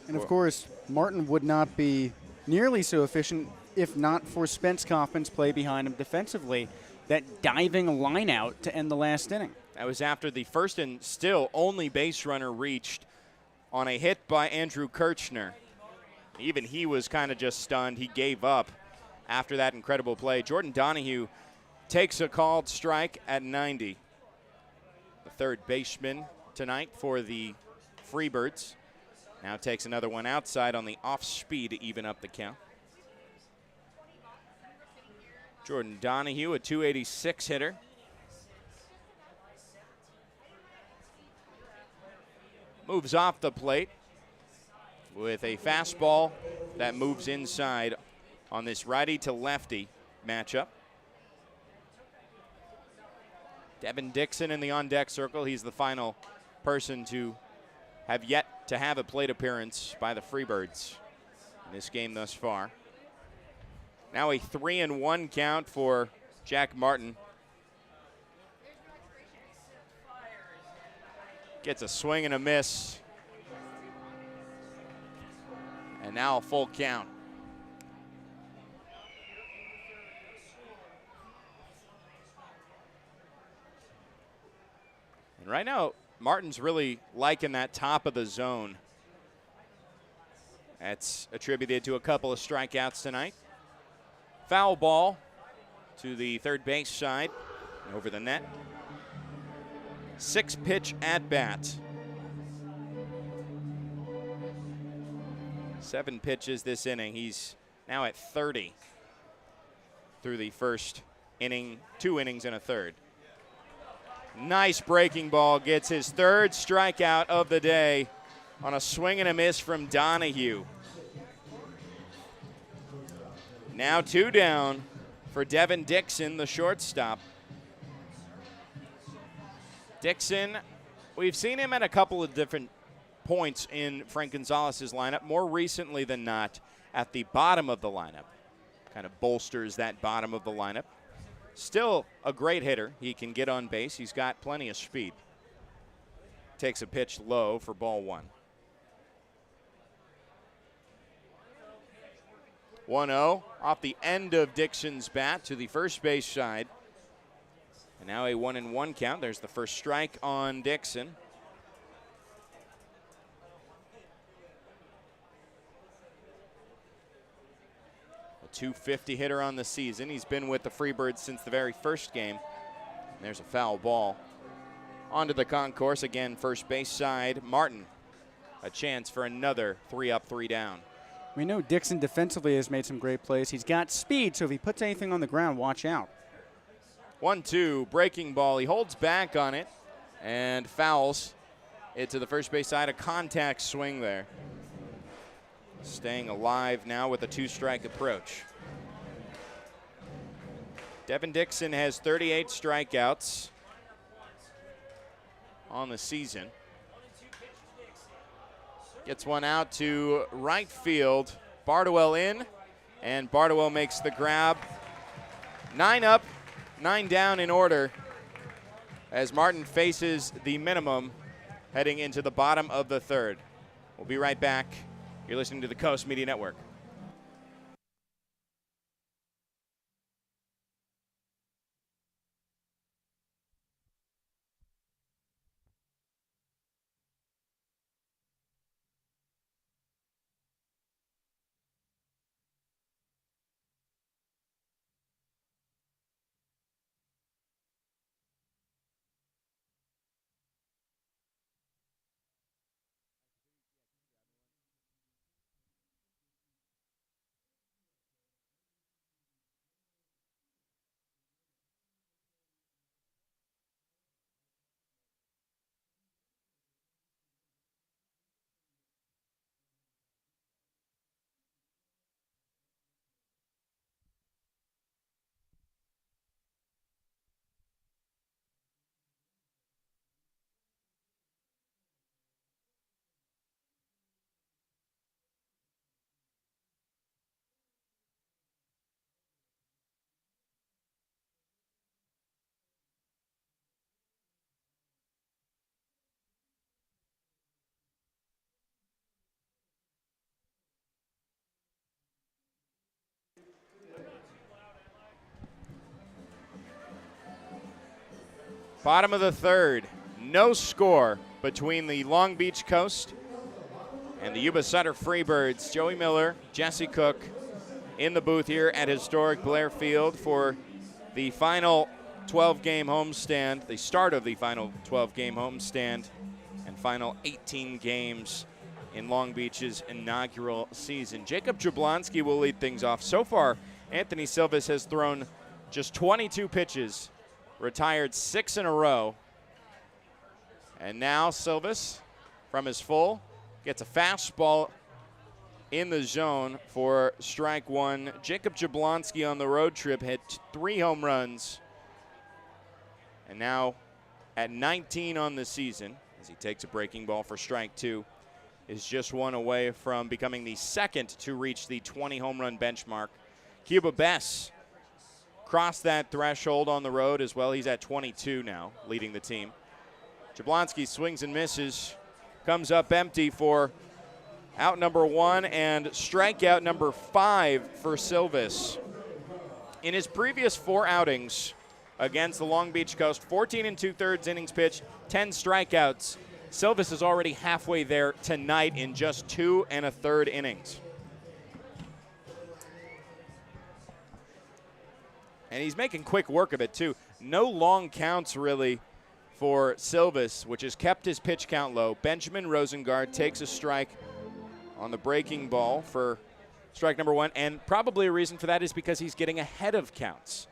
And of course, Martin would not be nearly so efficient if not for Spence Kaufman's play behind him defensively. That diving line out to end the last inning. That was after the first and still only base runner reached on a hit by Andrew Kirchner. Even he was kind of just stunned. He gave up after that incredible play. Jordan Donahue takes a called strike at 90. The third baseman tonight for the Freebirds. Now takes another one outside on the off speed to even up the count. Jordan Donahue, a 286 hitter. Moves off the plate with a fastball that moves inside on this righty to lefty matchup. Devin Dixon in the on-deck circle. He's the final person to have yet to have a plate appearance by the Freebirds in this game thus far. Now a 3-1 count for Jack Martin. Gets a swing and a miss. And now a full count. And right now, Martin's really liking that top of the zone. That's attributed to a couple of strikeouts tonight. Foul ball to the third base side, over the net. 6-pitch at bat. 7 pitches this inning. He's now at 30 through the first inning, 2 innings and a third. Nice breaking ball, gets his third strikeout of the day on a swing and a miss from Donahue. Now 2 down for Devin Dixon, the shortstop. Dixon, we've seen him at a couple of different points in Frank Gonzalez's lineup, more recently than not at the bottom of the lineup. Kind of bolsters that bottom of the lineup. Still a great hitter. He can get on base. He's got plenty of speed. Takes a pitch low for ball 1. 1-0 off the end of Dixon's bat to the first base side. And now a 1-1 count. There's the first strike on Dixon. A .250 hitter on the season. He's been with the Freebirds since the very first game. And there's a foul ball. Onto the concourse again, first base side. Martin, a chance for another 3 up, 3 down. We know Dixon defensively has made some great plays. He's got speed, so if he puts anything on the ground, watch out. 1-2, breaking ball. He holds back on it and fouls it to the first base side. A contact swing there. Staying alive now with a 2-strike approach. Devin Dixon has 38 strikeouts on the season. Gets one out to right field. Bardwell in, and Bardwell makes the grab. 9 up, 9 down in order as Martin faces the minimum heading into the bottom of the third. We'll be right back. You're listening to the Coast Media Network. Bottom of the third. No score between the Long Beach Coast and the Yuba-Sutter Freebirds. Joey Miller, Jesse Cook in the booth here at historic Blair Field for the final 12-game homestand, the start of the final 12-game homestand, and final 18 games in Long Beach's inaugural season. Jacob Jablonski will lead things off. So far, Anthony Silvas has thrown just 22 pitches, retired 6 in a row. And now Silvas, from his full, gets a fastball in the zone for strike one. Jacob Jablonski on the road trip hit 3 home runs. And now at 19 on the season, as he takes a breaking ball for strike 2, is just one away from becoming the second to reach the 20 home run benchmark. Cuba Bess crossed that threshold on the road as well. He's at 22 now, leading the team. Jablonski swings and misses, comes up empty for out number 1 and strikeout number 5 for Silvas. In his previous 4 outings against the Long Beach Coast, 14 2/3 innings pitched, 10 strikeouts. Silvas is already halfway there tonight in just 2 1/3 innings. And he's making quick work of it, too. No long counts, really, for Silvas, which has kept his pitch count low. Benjamin Rosengard takes a strike on the breaking ball for strike number 1, and probably a reason for that is because he's getting ahead of counts.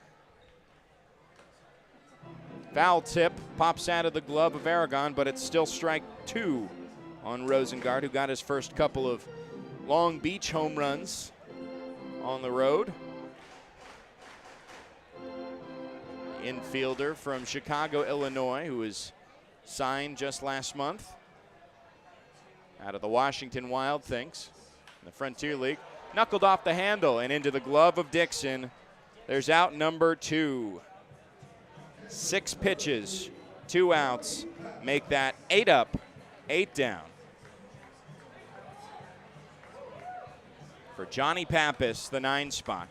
Foul tip pops out of the glove of Aragon, but it's still strike 2 on Rosengard, who got his first couple of Long Beach home runs on the road. Infielder from Chicago, Illinois, who was signed just last month out of the Washington Wild Things in the Frontier League. Knuckled off the handle and into the glove of Dixon. There's out number 2. 6 pitches, 2 outs, make that 8 up, 8 down. For Johnny Pappas, the 9 spot.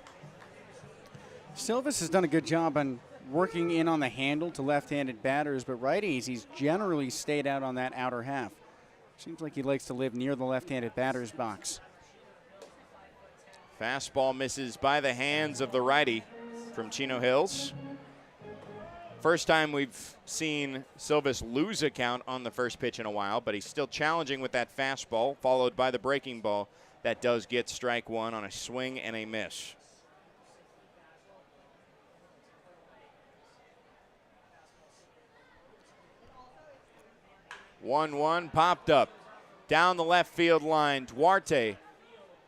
Silvas has done a good job on working in on the handle to left-handed batters, but righties, he's generally stayed out on that outer half. Seems like he likes to live near the left-handed batter's box. Fastball misses by the hands of the righty from Chino Hills. First time we've seen Silvas lose a count on the first pitch in a while, but he's still challenging with that fastball, followed by the breaking ball. That does get strike 1 on a swing and a miss. One popped up down the left field line. Duarte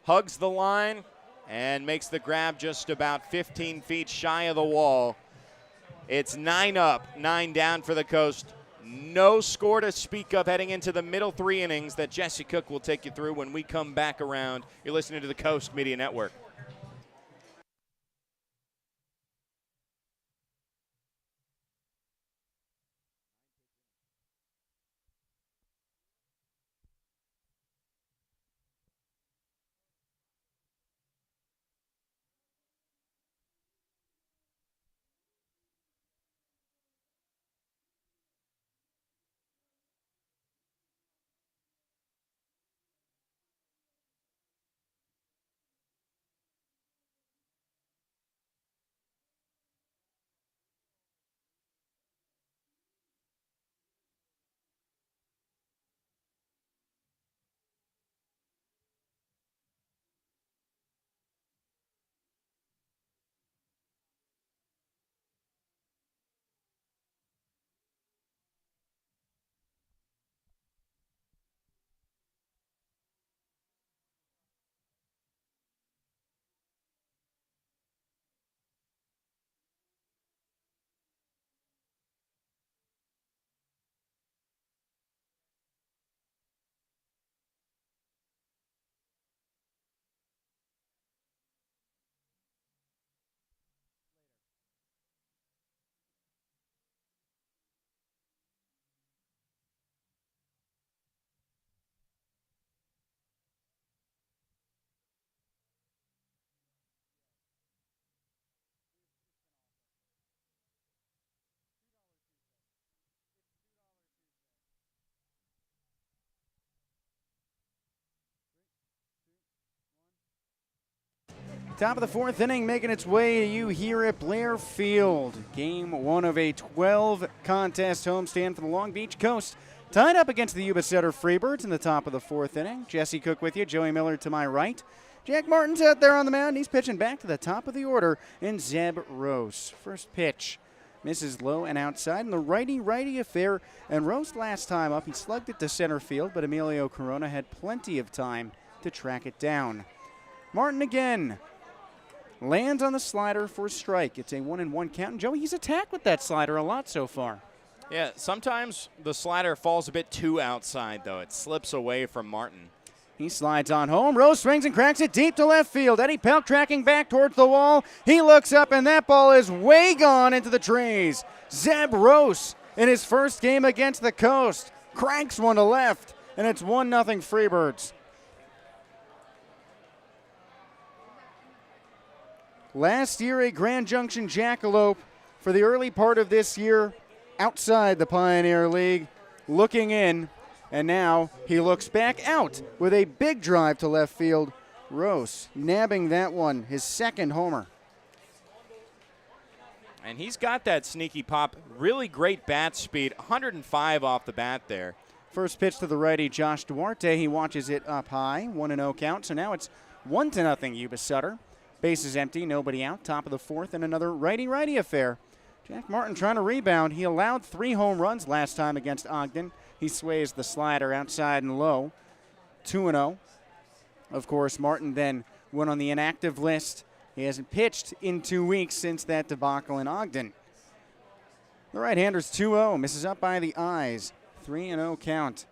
hugs the line and makes the grab just about 15 feet shy of the wall. It's 9 up, 9 down for the Coast. No score to speak of heading into the middle 3 innings that Jesse Cook will take you through when we come back around. You're listening to the Coast Media Network. Top of the fourth inning, making its way to you here at Blair Field. Game one of a 12-contest homestand for the Long Beach Coast. Tied up against the Yuba-Sutter Freebirds in the top of the fourth inning. Jesse Cook with you, Joey Miller to my right. Jack Martin's out there on the mound. He's pitching back to the top of the order in Zeb Rose. First pitch misses low and outside in the righty-righty affair. And Rose last time up, he slugged it to center field, but Emilio Corona had plenty of time to track it down. Martin again. Lands on the slider for a strike. It's a 1-1 count. And Joey, he's attacked with that slider a lot so far. Yeah, sometimes the slider falls a bit too outside, though. It slips away from Martin. He slides on home. Rose swings and cracks it deep to left field. Eddie Pelk tracking back towards the wall. He looks up, and that ball is way gone into the trees. Zeb Rose, in his first game against the Coast, cranks one to left, and it's 1-0 Freebirds. Last year, a Grand Junction Jackalope for the early part of this year outside the Pioneer League, looking in, and now he looks back out with a big drive to left field. Rose nabbing that one, his second homer. And he's got that sneaky pop, really great bat speed, 105 off the bat there. First pitch to the righty, Josh Duarte. He watches it up high, 1-0 count, so now it's 1-0 Yuba-Sutter. Bases empty, nobody out. Top of the fourth, and another righty-righty affair. Jack Martin trying to rebound. He allowed 3 home runs last time against Ogden. He sways the slider outside and low. 2-0. Of course, Martin then went on the inactive list. He hasn't pitched in 2 weeks since that debacle in Ogden. The right-hander's 2-0. Misses up by the eyes. 3-0 count.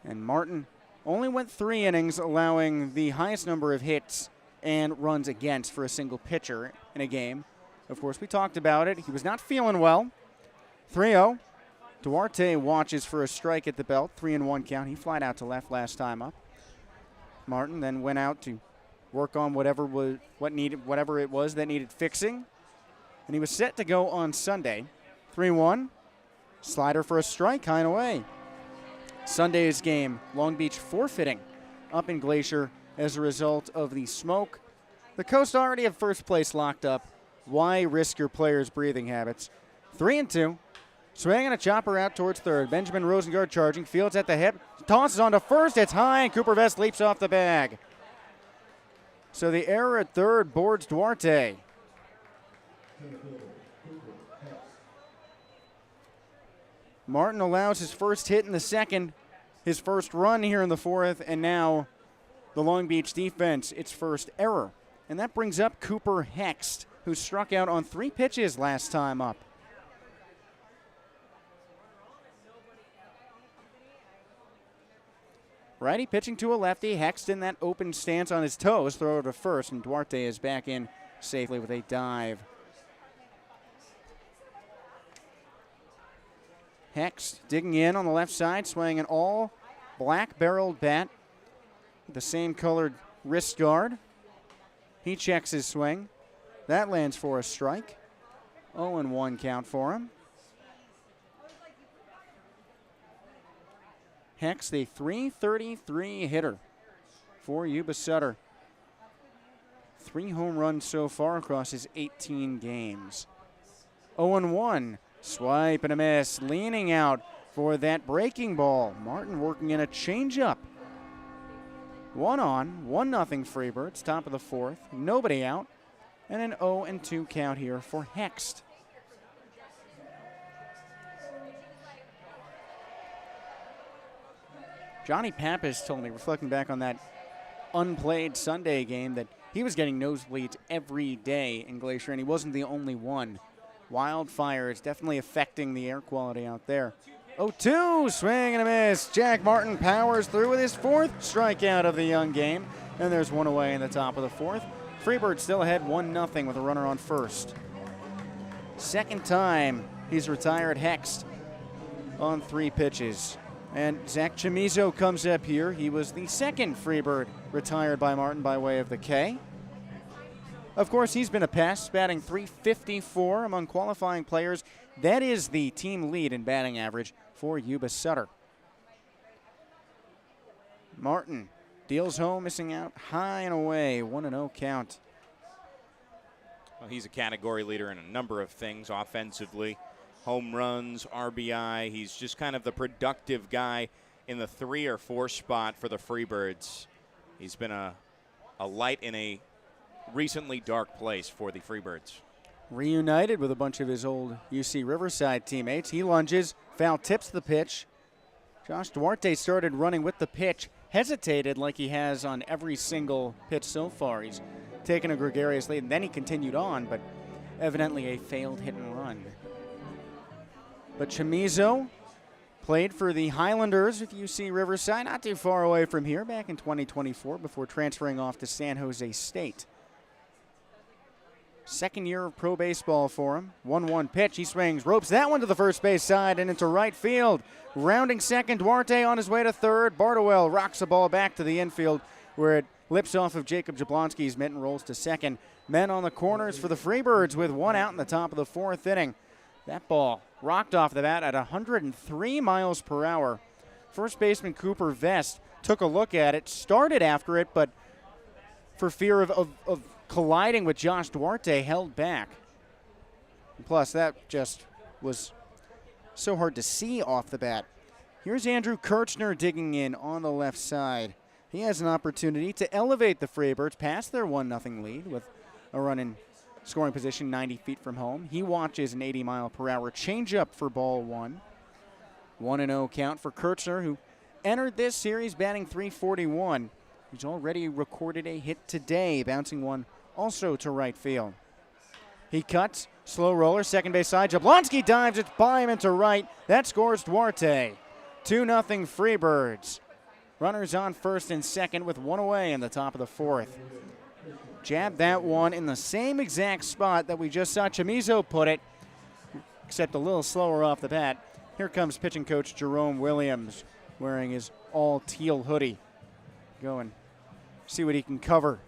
And Martin only went 3 innings, allowing the highest number of hits and runs against for a single pitcher in a game. Of course, we talked about it. He was not feeling well. 3-0. Duarte watches for a strike at the belt. 3-1 count. He flied out to left last time up. Martin then went out to work on whatever it was that needed fixing. And he was set to go on Sunday. 3-1. Slider for a strike, high and away. Sunday's game, Long Beach forfeiting up in Glacier as a result of the smoke. The Coast already have first place locked up. Why risk your players' breathing habits? 3-2. Swinging a chopper out towards third. Benjamin Rosengard charging. Fields at the hip. Tosses on to first. It's high, and Cooper Vest leaps off the bag. So the error at third boards Duarte. Martin allows his first hit in the second, his first run here in the fourth, and now the Long Beach defense, its first error. And that brings up Cooper Hext, who struck out on 3 pitches last time up. Righty pitching to a lefty. Hext in that open stance on his toes. Throw to first, and Duarte is back in safely with a dive. Hext digging in on the left side, swinging an all black-barreled bat. The same colored wrist guard. He checks his swing. That lands for a strike. 0-1 count for him. Hex, the .333 hitter for Yuba-Sutter. 3 home runs so far across his 18 games. 0-1. Swipe and a miss. Leaning out for that breaking ball. Martin working in a changeup. 1-0 Freebirds, top of the fourth. Nobody out. And an 0-2 count here for Hext. Johnny Pappas told me, reflecting back on that unplayed Sunday game, that he was getting nosebleeds every day in Glacier, and he wasn't the only one. Wildfire is definitely affecting the air quality out there. 0-2, swing and a miss. Jack Martin powers through with his 4th strikeout of the young game. And there's one away in the top of the 4th. Freebird still ahead 1-0 with a runner on first. Second time he's retired Hext on 3 pitches. And Zach Chamizo comes up here. He was the second Freebird retired by Martin by way of the K. Of course, he's been a pest, batting .354 among qualifying players. That is the team lead in batting average for Yuba-Sutter. Martin Deals home, missing out high and away. 1-0 count. Well, he's a category leader in a number of things offensively. Home runs, RBI. He's just kind of the productive guy in the 3 or 4 spot for the Freebirds. He's been a light in a recently dark place for the Freebirds. Reunited with a bunch of his old UC Riverside teammates. He lunges, foul tips the pitch. Josh Duarte started running with the pitch, hesitated like he has on every single pitch so far. He's taken a gregarious lead, and then he continued on, but evidently a failed hit and run. But Chamizo played for the Highlanders with UC Riverside, not too far away from here, back in 2024 before transferring off to San Jose State. Second year of pro baseball for him. 1-1 pitch. He swings, ropes that one to the first base side and into right field. Rounding second, Duarte on his way to third. Bardowell rocks the ball back to the infield where it lips off of Jacob Jablonski's mitt and rolls to second. Men on the corners for the Freebirds with 1 out in the top of the 4th inning. That ball rocked off the bat at 103 miles per hour. First baseman Cooper Vest took a look at it, started after it, but for fear of colliding with Josh Duarte, held back. Plus, that just was so hard to see off the bat. Here's Andrew Kirchner digging in on the left side. He has an opportunity to elevate the Freebirds past their 1-0 lead with a run in scoring position 90 feet from home. He watches an 80-mile-per-hour changeup for ball 1. 1-0 count for Kirchner, who entered this series batting .341. He's already recorded a hit today, bouncing one also to right field. He cuts, slow roller, second base side. Jablonski dives, it's by him into right. That scores Duarte. 2-0 Freebirds. Runners on first and second with 1 away in the top of the 4th. Jabbed that one in the same exact spot that we just saw Chamizo put it, except a little slower off the bat. Here comes pitching coach Jerome Williams wearing his all-teal hoodie. Go and see what he can cover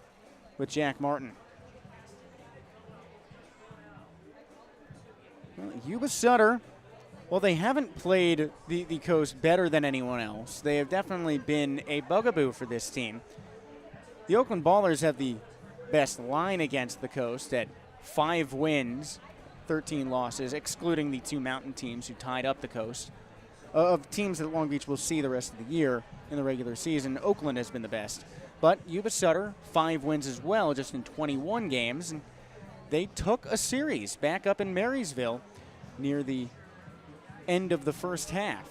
with Jack Martin. Well, Yuba-Sutter, well, they haven't played the coast better than anyone else. They have definitely been a bugaboo for this team. The Oakland Ballers have the best line against the coast at 5 wins, 13 losses, excluding the 2 mountain teams who tied up the coast. Of teams that Long Beach will see the rest of the year in the regular season, Oakland has been the best. But Yuba-Sutter, 5 wins as well, just in 21 games. And they took a series back up in Marysville near the end of the first half.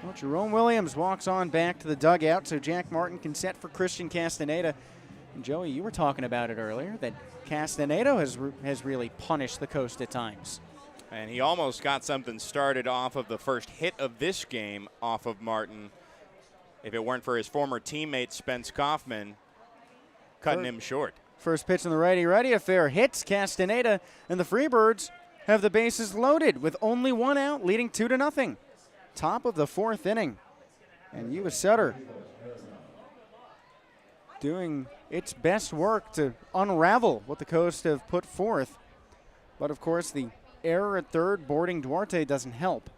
Well, Jerome Williams walks on back to the dugout so Jack Martin can set for Christian Castaneda. And Joey, you were talking about it earlier, that Castaneda has really punished the coast at times. And he almost got something started off of the first hit of this game off of Martin. If it weren't for his former teammate Spence Kaufman cutting him short. First pitch in the righty-righty affair hits Castaneda, and the Freebirds have the bases loaded with only 1 out, leading 2-0. Top of the 4th inning. And Yuba-Sutter doing its best work to unravel what the Coast have put forth. But, of course, the error at third boarding Duarte doesn't help.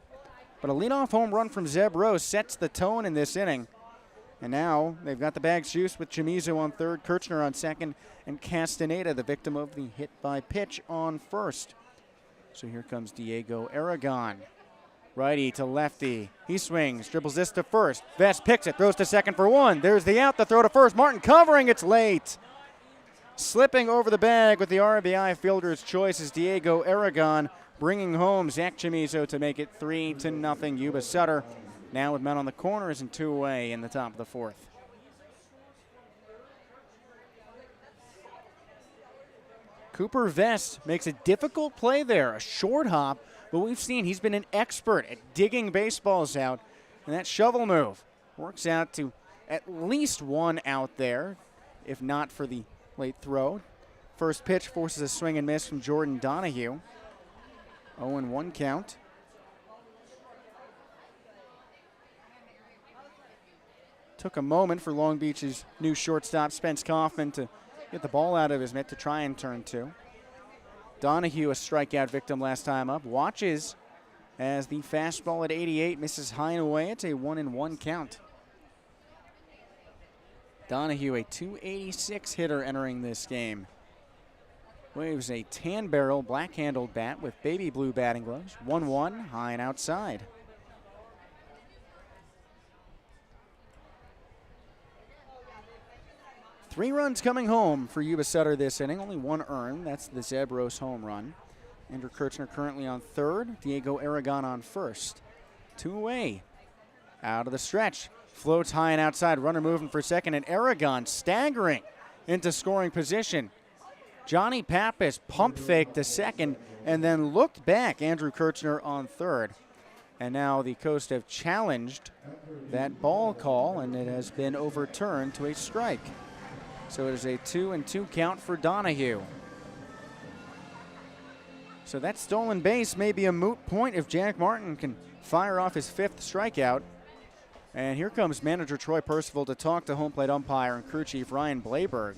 But a leadoff home run from Zeb Rose sets the tone in this inning. And now they've got the bags juiced with Chamizo on third, Kirchner on second, and Castaneda, the victim of the hit by pitch, on first. So here comes Diego Aragon. Righty to lefty. He swings, dribbles this to first. Vest picks it, throws to second for 1. There's the out, the throw to first. Martin covering, it's late. Slipping over the bag with the RBI fielder's choice is Diego Aragon, bringing home Zach Chamizo to make it 3-0 Yuba-Sutter. Now with men on the corners and 2 away in the top of the 4th. Cooper Vest makes a difficult play there, a short hop, but we've seen he's been an expert at digging baseballs out, and that shovel move works out to at least 1 out there, if not for the late throw. First pitch forces a swing and miss from Jordan Donahue. 0-1 count. Took a moment for Long Beach's new shortstop, Spence Kaufman, to get the ball out of his mitt to try and turn 2. Donahue, a strikeout victim last time up, watches as the fastball at 88 misses high and away. It's a 1-1 count. Donahue, a 286 hitter entering this game. Waves a tan barrel, black handled bat with baby blue batting gloves. 1-1, high and outside. Three runs coming home for Yuba-Sutter this inning. Only one earned. That's the Zebros home run. Andrew Kirchner currently on third. Diego Aragon on first. 2 away. Out of the stretch. Floats high and outside. Runner moving for second. And Aragon staggering into scoring position. Johnny Pappas pump faked to second and then looked back. Andrew Kirchner on third. And now the Coast have challenged that ball call, and it has been overturned to a strike. So it is a 2-2 count for Donahue. So that stolen base may be a moot point if Jack Martin can fire off his 5th strikeout. And here comes manager Troy Percival to talk to home plate umpire and crew chief Ryan Blayberg.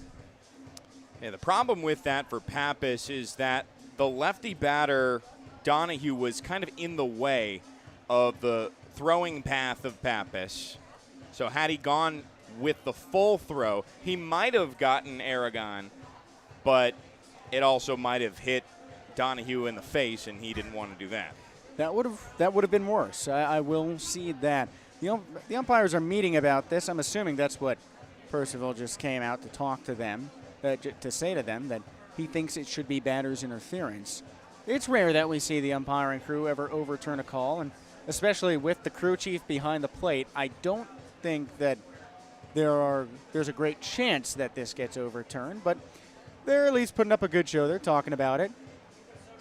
Yeah, the problem with that for Pappas is that the lefty batter, Donahue, was kind of in the way of the throwing path of Pappas. So had he gone with the full throw, he might have gotten Aragon, but it also might have hit Donahue in the face, and he didn't want to do that. That would have been worse. I will cede that. The umpires are meeting about this. I'm assuming that's what Percival just came out to talk to them, to say to them that he thinks it should be batter's interference. It's rare that we see the umpiring crew ever overturn a call, and especially with the crew chief behind the plate, I don't think that there's a great chance that this gets overturned, but they're at least putting up a good show. They're talking about it.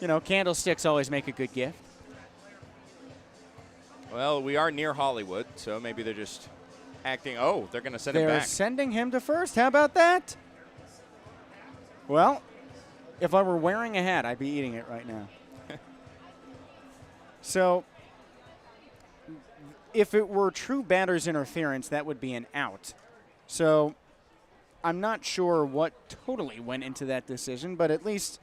You know, candlesticks always make a good gift. Well, we are near Hollywood, so maybe they're just acting. Oh, they're going to send him back. They're sending him to first. How about that? Well, if I were wearing a hat, I'd be eating it right now. So, if it were true batter's interference, that would be an out. So, I'm not sure what totally went into that decision, but at least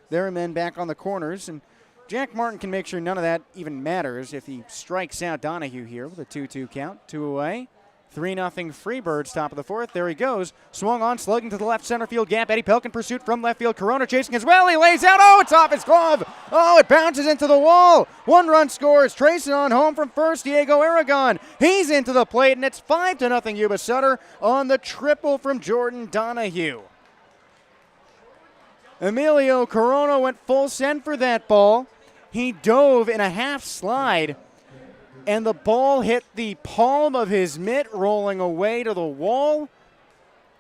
there are men back on the corners, and Jack Martin can make sure none of that even matters if he strikes out Donahue here with a 2-2 count, 2 away. 3-0 Freebirds, top of the 4th. There he goes. Swung on, slugging to the left center field gap. Eddie Pelk in pursuit from left field. Corona chasing as well. He lays out. Oh, it's off his glove. Oh, it bounces into the wall. 1 run scores. Tracing on home from first, Diego Aragon. He's into the plate, and it's 5-0 Yuba-Sutter on the triple from Jordan Donahue. Emilio Corona went full send for that ball. He dove in a half slide, and the ball hit the palm of his mitt, rolling away to the wall.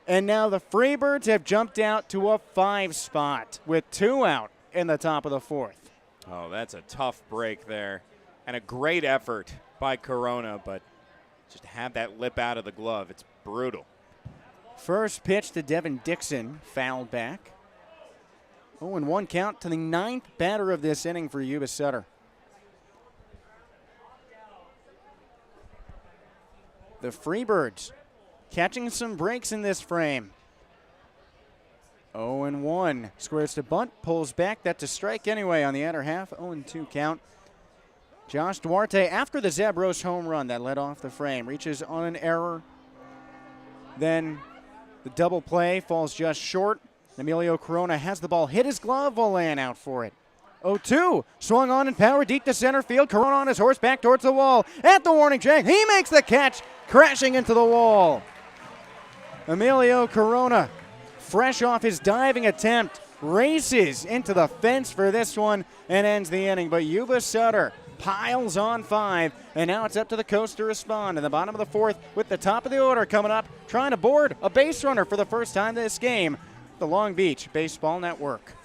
And now the Freebirds have jumped out to a 5 spot with 2 out in the top of the 4th. Oh, that's a tough break there. And a great effort by Corona, but just to have that lip out of the glove, it's brutal. First pitch to Devin Dixon, fouled back. 0-1 count to the 9th batter of this inning for Yuba-Sutter. The Freebirds catching some breaks in this frame. 0-1. Squares to bunt, pulls back. That's a strike anyway on the outer half. 0-2 count. Josh Duarte, after the Zebros home run that led off the frame, reaches on an error. Then the double play falls just short. Emilio Corona has the ball, hit his glove while laying out for it. 0-2, swung on and power deep to center field. Corona on his horse back towards the wall. At the warning track, he makes the catch, crashing into the wall. Emilio Corona, fresh off his diving attempt, races into the fence for this one and ends the inning. But Yuba-Sutter piles on 5, and now it's up to the Coast to respond in the bottom of the 4th with the top of the order coming up, trying to board a base runner for the first time this game. The Long Beach Baseball Network.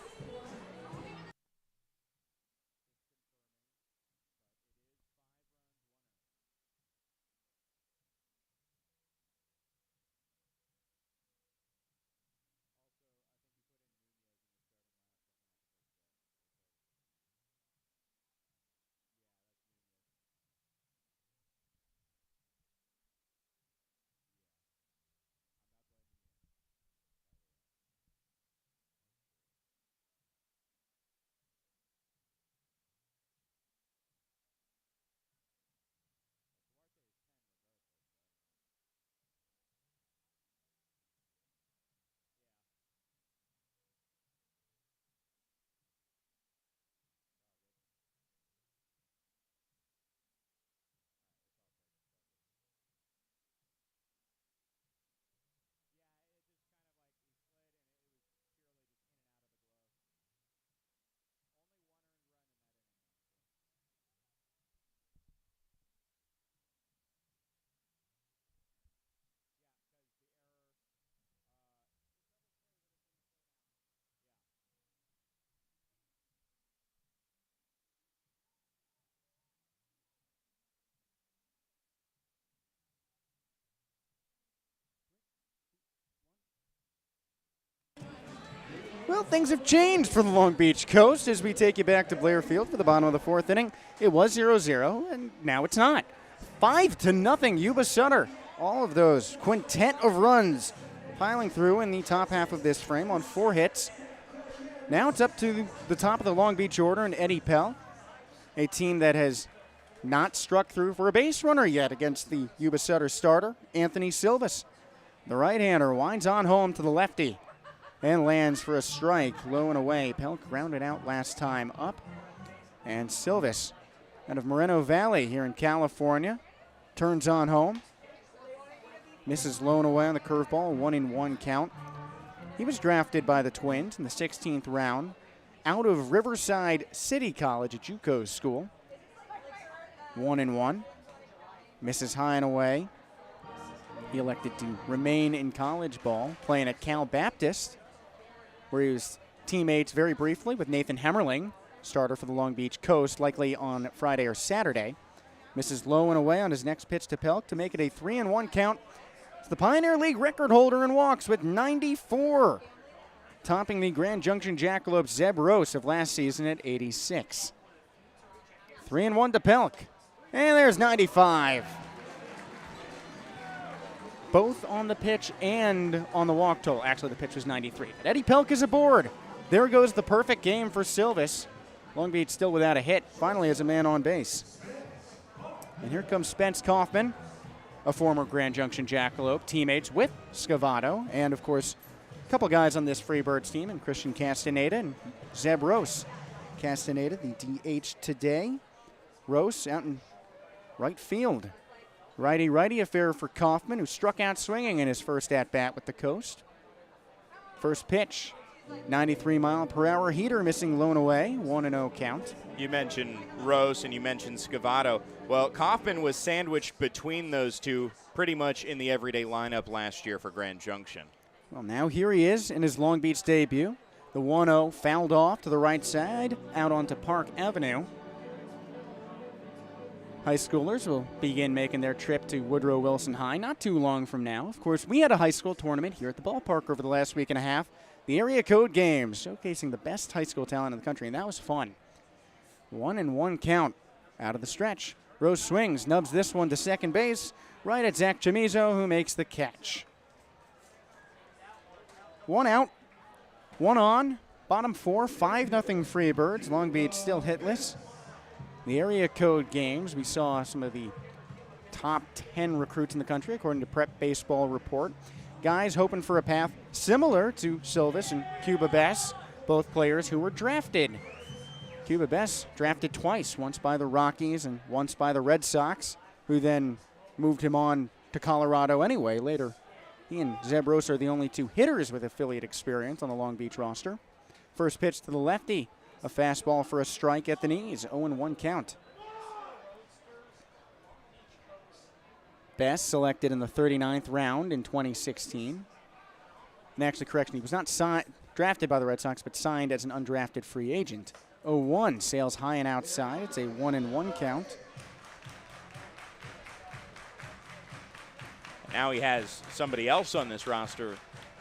Well, things have changed for the Long Beach Coast as we take you back to Blair Field for the bottom of the fourth inning. It was 0-0, and now it's not. 5-0 Yuba-Sutter. All of those quintet of runs piling through in the top half of this frame on 4 hits. Now it's up to the top of the Long Beach order and Eddie Pell, a team that has not struck through for a base runner yet against the Yuba-Sutter starter, Anthony Silvis. The right-hander winds on home to the lefty and lands for a strike, low and away. Pell grounded out last time up. And Silvis, out of Moreno Valley here in California, turns on home. Misses low and away on the curveball, 1-1 count. He was drafted by the Twins in the 16th round out of Riverside City College, a JUCO school. 1-1. Misses high and away. He elected to remain in college ball, playing at Cal Baptist, where he was teammates very briefly with Nathan Hemmerling, starter for the Long Beach Coast, likely on Friday or Saturday. Misses low and away on his next pitch to Pelk to make it a 3-1 count. It's the Pioneer League record holder in walks with 94, topping the Grand Junction Jackalopes Zeb Rose of last season at 86. 3-1 to Pelk. And there's 95. Both on the pitch and on the walk total. Actually, the pitch was 93. But Eddie Pelk is aboard. There goes the perfect game for Silvis. Long Beach still without a hit. Finally has a man on base. And here comes Spence Kaufman, a former Grand Junction Jackalope, teammates with Scavato. And, of course, a couple guys on this Freebirds team, and Christian Castaneda and Zeb Rose. Castaneda, the DH today. Rose out in right field. Righty-righty affair for Kaufman, who struck out swinging in his first at-bat with the Coast. First pitch, 93-mile-per-hour heater missing low and away, 1-0 count. You mentioned Rose and you mentioned Scavato. Well, Kaufman was sandwiched between those two pretty much in the everyday lineup last year for Grand Junction. Well, now here he is in his Long Beach debut. The 1-0 fouled off to the right side, out onto Park Avenue. High schoolers will begin making their trip to Woodrow Wilson High not too long from now. Of course, we had a high school tournament here at the ballpark over the last week and a half. The Area Code Games, showcasing the best high school talent in the country, and that was fun. 1-1 count out of the stretch. Rose swings, nubs this one to second base, right at Zach Chamizo, who makes the catch. 1 out, 1 on, bottom 4, 5-0 Freebirds. Long Beach still hitless. The Area Code Games, we saw some of the top 10 recruits in the country, according to Prep Baseball Report. Guys hoping for a path similar to Silvis and Cuba Bess, both players who were drafted. Cuba Bess drafted twice, once by the Rockies and once by the Red Sox, who then moved him on to Colorado anyway. Later, he and Zeb Rose are the only 2 hitters with affiliate experience on the Long Beach roster. First pitch to the lefty. A fastball for a strike at the knees, 0-1 count. Bess selected in the 39th round in 2016. And actually, correction, he was not drafted by the Red Sox, but signed as an undrafted free agent. 0-1, sails high and outside. It's a 1-1 count. Now he has somebody else on this roster,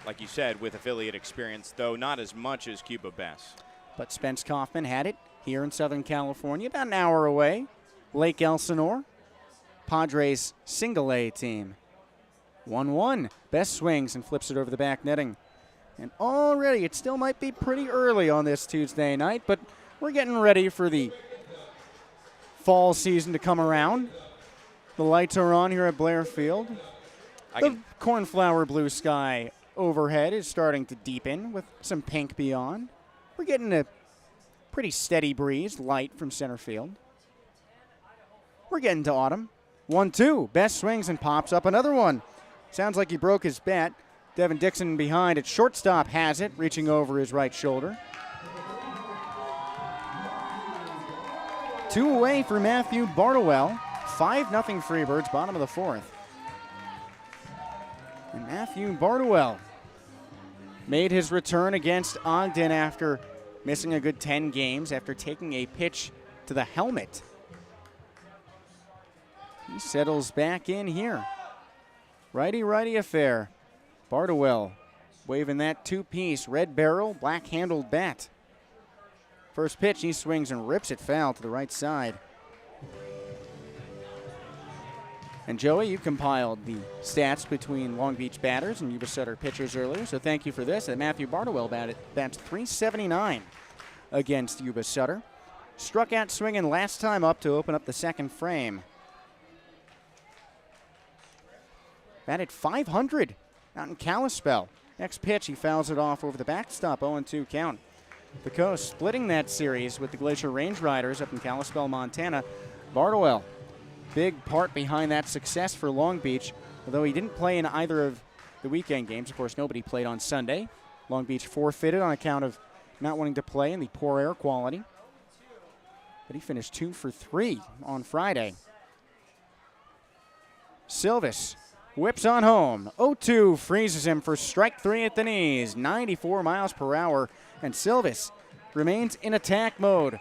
like you said, with affiliate experience, though not as much as Cuba Bess. But Spence Kaufman had it here in Southern California, about an hour away. Lake Elsinore, Padres single A team. 1-1. Bess swings and flips it over the back netting. And already, it still might be pretty early on this Tuesday night, but we're getting ready for the fall season to come around. The lights are on here at Blair Field. The cornflower blue sky overhead is starting to deepen with some pink beyond. We're getting a pretty steady breeze, light from center field. We're getting to autumn. 1-2. Bess swings and pops up another one. Sounds like he broke his bat. Devin Dixon behind at shortstop has it, reaching over his right shoulder. 2 away for Matthew Bartowell. 5-0 Freebirds, bottom of the 4th. And Matthew Bartowell made his return against Ogden after missing a good 10 games after taking a pitch to the helmet. He settles back in here. Righty-righty affair. Bartowell waving that two-piece red barrel, black-handled bat. First pitch, he swings and rips it foul to the right side. And Joey, you compiled the stats between Long Beach batters and Yuba-Sutter pitchers earlier, so thank you for this. And Matthew Bardowell bats .379 against Yuba-Sutter. Struck out swinging last time up to open up the second frame. Batted .500 out in Kalispell. Next pitch, he fouls it off over the backstop, 0-2 count. The Coast splitting that series with the Glacier Range Riders up in Kalispell, Montana. Bardowell, big part behind that success for Long Beach, although he didn't play in either of the weekend games. Of course, nobody played on Sunday. Long Beach forfeited on account of not wanting to play in the poor air quality. But he finished 2 for 3 on Friday. Silvis whips on home. 0-2 freezes him for strike 3 at the knees. 94 miles per hour. And Silvis remains in attack mode.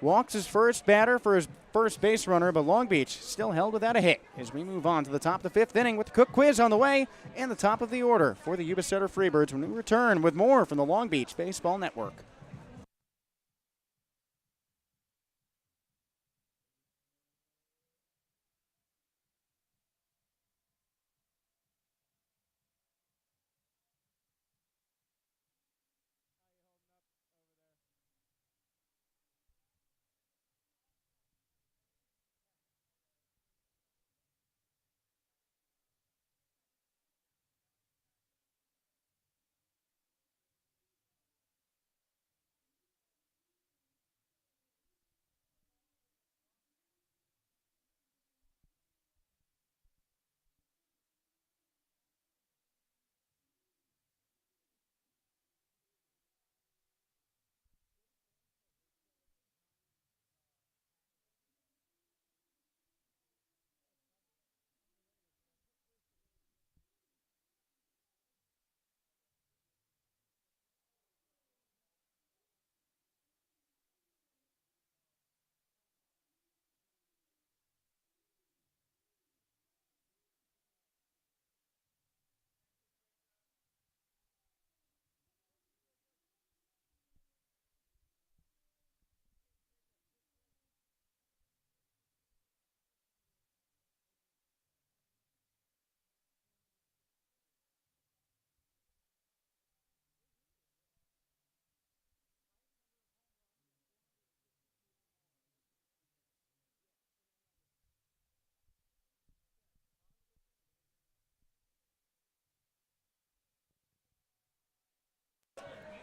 Walks his first batter for his first base runner, but Long Beach still held without a hit as we move on to the top of the 5th inning with the Cook Quiz on the way and the top of the order for the Yuba-Sutter Freebirds when we return with more from the Long Beach Baseball Network.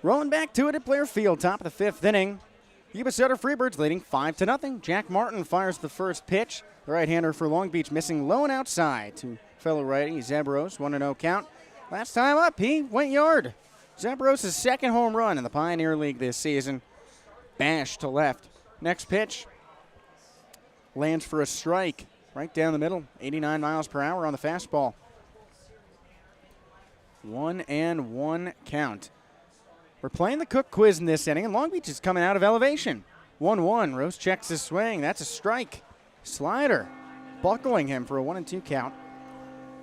Rolling back to it at Blair Field, top of the 5th inning. Yuba-Sutter Freebirds leading 5-0. Jack Martin fires the first pitch. The right-hander for Long Beach missing low and outside to fellow righty Zabros, 1-0 count. Last time up, he went yard. Zabros' second home run in the Pioneer League this season. Bash to left. Next pitch lands for a strike right down the middle. 89 miles per hour on the fastball. 1-1 count. We're playing the Cook Quiz in this inning, and Long Beach is coming out of elevation. 1-1. Rose checks his swing. That's a strike. Slider buckling him for a 1-2 count.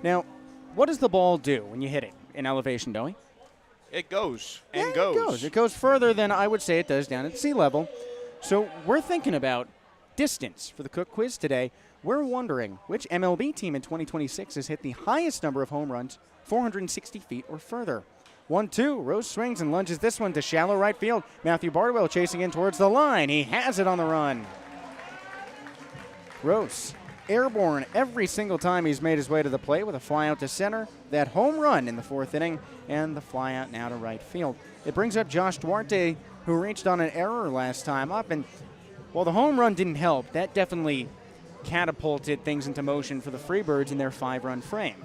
Now, what does the ball do when you hit it in elevation, Doey? It goes and Yeah, goes. It goes further than I would say it does down at sea level. So we're thinking about distance for the Cook Quiz today. We're wondering which MLB team in 2026 has hit the highest number of home runs, 460 feet or further. 1-2. Rose swings and lunges this one to shallow right field. Matthew Bardowell chasing in towards the line. He has it on the run. Rose airborne every single time he's made his way to the plate with a fly out to center. That home run in the 4th inning and the fly out now to right field. It brings up Josh Duarte, who reached on an error last time up. And while the home run didn't help, that definitely catapulted things into motion for the Freebirds in their 5-run frame.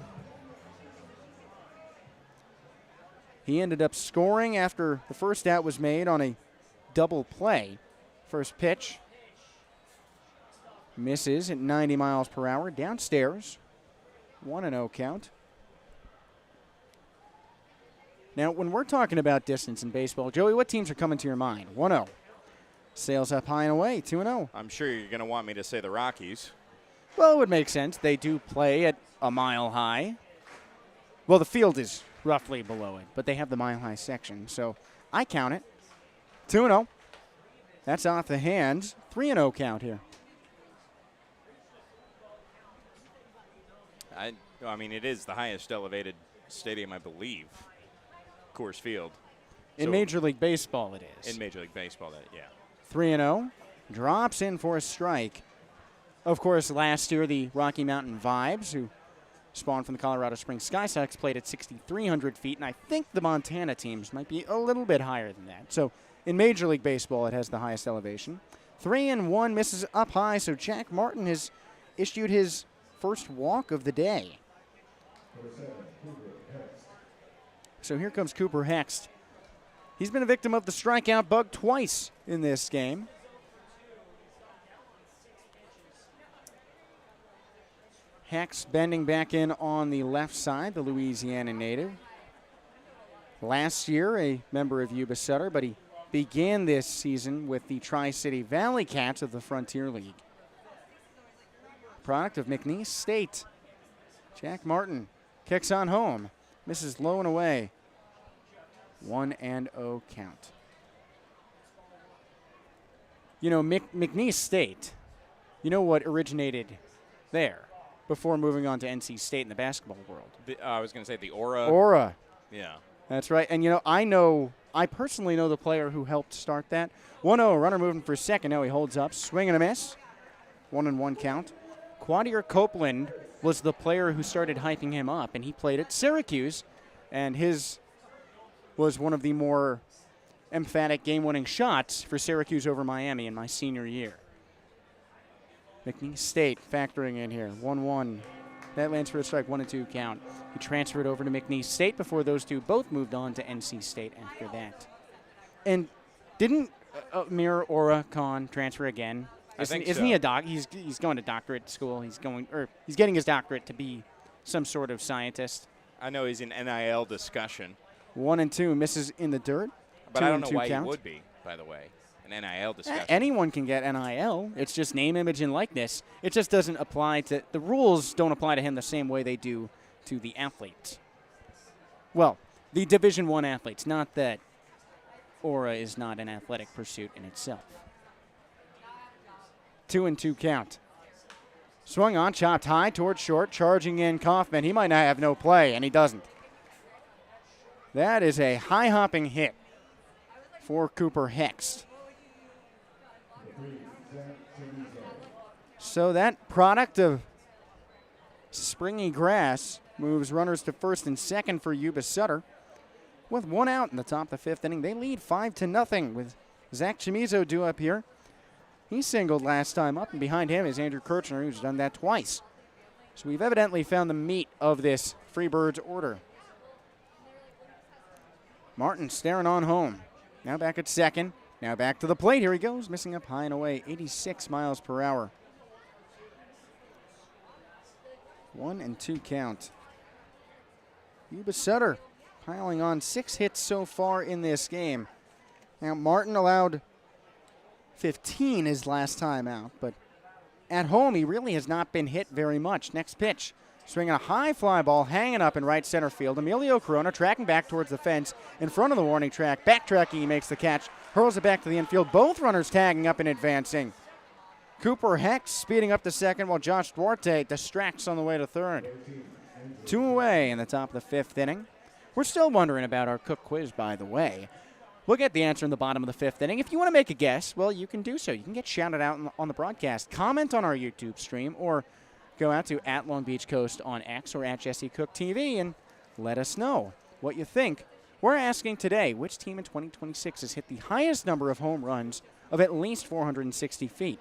He ended up scoring after the first out was made on a double play. First pitch misses at 90 miles per hour downstairs. 1-0 count. Now, when we're talking about distance in baseball, Joey, what teams are coming to your mind? 1-0. Sails up high and away, 2-0. I'm sure you're going to want me to say the Rockies. Well, it would make sense. They do play at a mile high. Well, the field is roughly below it, but they have the mile-high section. So I count it. 2-0. That's off the hands. 3-0 count here. I mean, it is the highest elevated stadium, I believe, Coors Field. In So Major League Baseball, it is. in Major League Baseball, yeah. 3-0. Drops in for a strike. Of course, last year, the Rocky Mountain Vibes, who spawned from the Colorado Springs Sky Sox, played at 6,300 feet, and I think the Montana teams might be a little bit higher than that. So in Major League Baseball, it has the highest elevation. 3-1 misses up high, so Jack Martin has issued his first walk of the day. So here comes Cooper Hext. He's been a victim of the strikeout bug twice in this game. Hext bending back in on the left side, the Louisiana native. Last year, a member of Yuba-Sutter, but he began this season with the Tri-City Valley Cats of the Frontier League. Product of McNeese State. Jack Martin kicks on home, misses low and away. 1-0 count. You know, McNeese State, you know what originated there before moving on to NC State in the basketball world? I was going to say the Aura. Aura. Yeah. That's right. And, you know, I personally know the player who helped start that. 1-0, runner moving for second. Now he holds up, swing and a miss. 1-1 count. Quadier Copeland was the player who started hyping him up, and he played at Syracuse, and his was one of the more emphatic game-winning shots for Syracuse over Miami in my senior year. McNeese State factoring in here. 1-1. That lands for a strike, 1-2 count. He transferred over to McNeese State before those two both moved on to NC State after that. And didn't Amir Aura Khan transfer again? Isn't he a doc? He's going to doctorate school. He's getting his doctorate to be some sort of scientist. I know he's in NIL discussion. 1-2 misses in the dirt. But I don't know why count. he would be, by the way. An NIL discussion. Anyone can get NIL. It's just name, image, and likeness. It just doesn't apply to – the rules don't apply to him the same way they do to the athletes. Well, the Division I athletes, not that Aura is not an athletic pursuit in itself. 2-2 count. Swung on, chopped high towards short, charging in Kaufman. He might not have no play, and he doesn't. That is a high-hopping hit for Cooper Hext. So that product of springy grass moves runners to first and second for Yuba-Sutter. With one out in the top of the fifth inning, they lead 5-0 with Zach Chamizo due up here. He singled last time up, and behind him is Andrew Kirchner, who's done that twice. So we've evidently found the meat of this Freebirds order. Martin staring on home. Now back at second. Now back to the plate. Here he goes, missing up high and away, 86 miles per hour. 1-2 count. Yuba-Sutter piling on 6 hits so far in this game. Now Martin allowed 15 his last time out, but at home he really has not been hit very much. Next pitch, swinging a high fly ball, hanging up in right center field. Emilio Corona tracking back towards the fence in front of the warning track. Backtracking, he makes the catch, hurls it back to the infield. Both runners tagging up and advancing. Cooper Hext speeding up to second while Josh Duarte distracts on the way to third. 2 away in the top of the fifth inning. We're still wondering about our Cook quiz, by the way. We'll get the answer in the bottom of the fifth inning. If you want to make a guess, well, you can do so. You can get shouted out on the broadcast. Comment on our YouTube stream or go out to @LongBeachCoast on X or @JesseCookTV and let us know what you think. We're asking today, which team in 2026 has hit the highest number of home runs of at least 460 feet?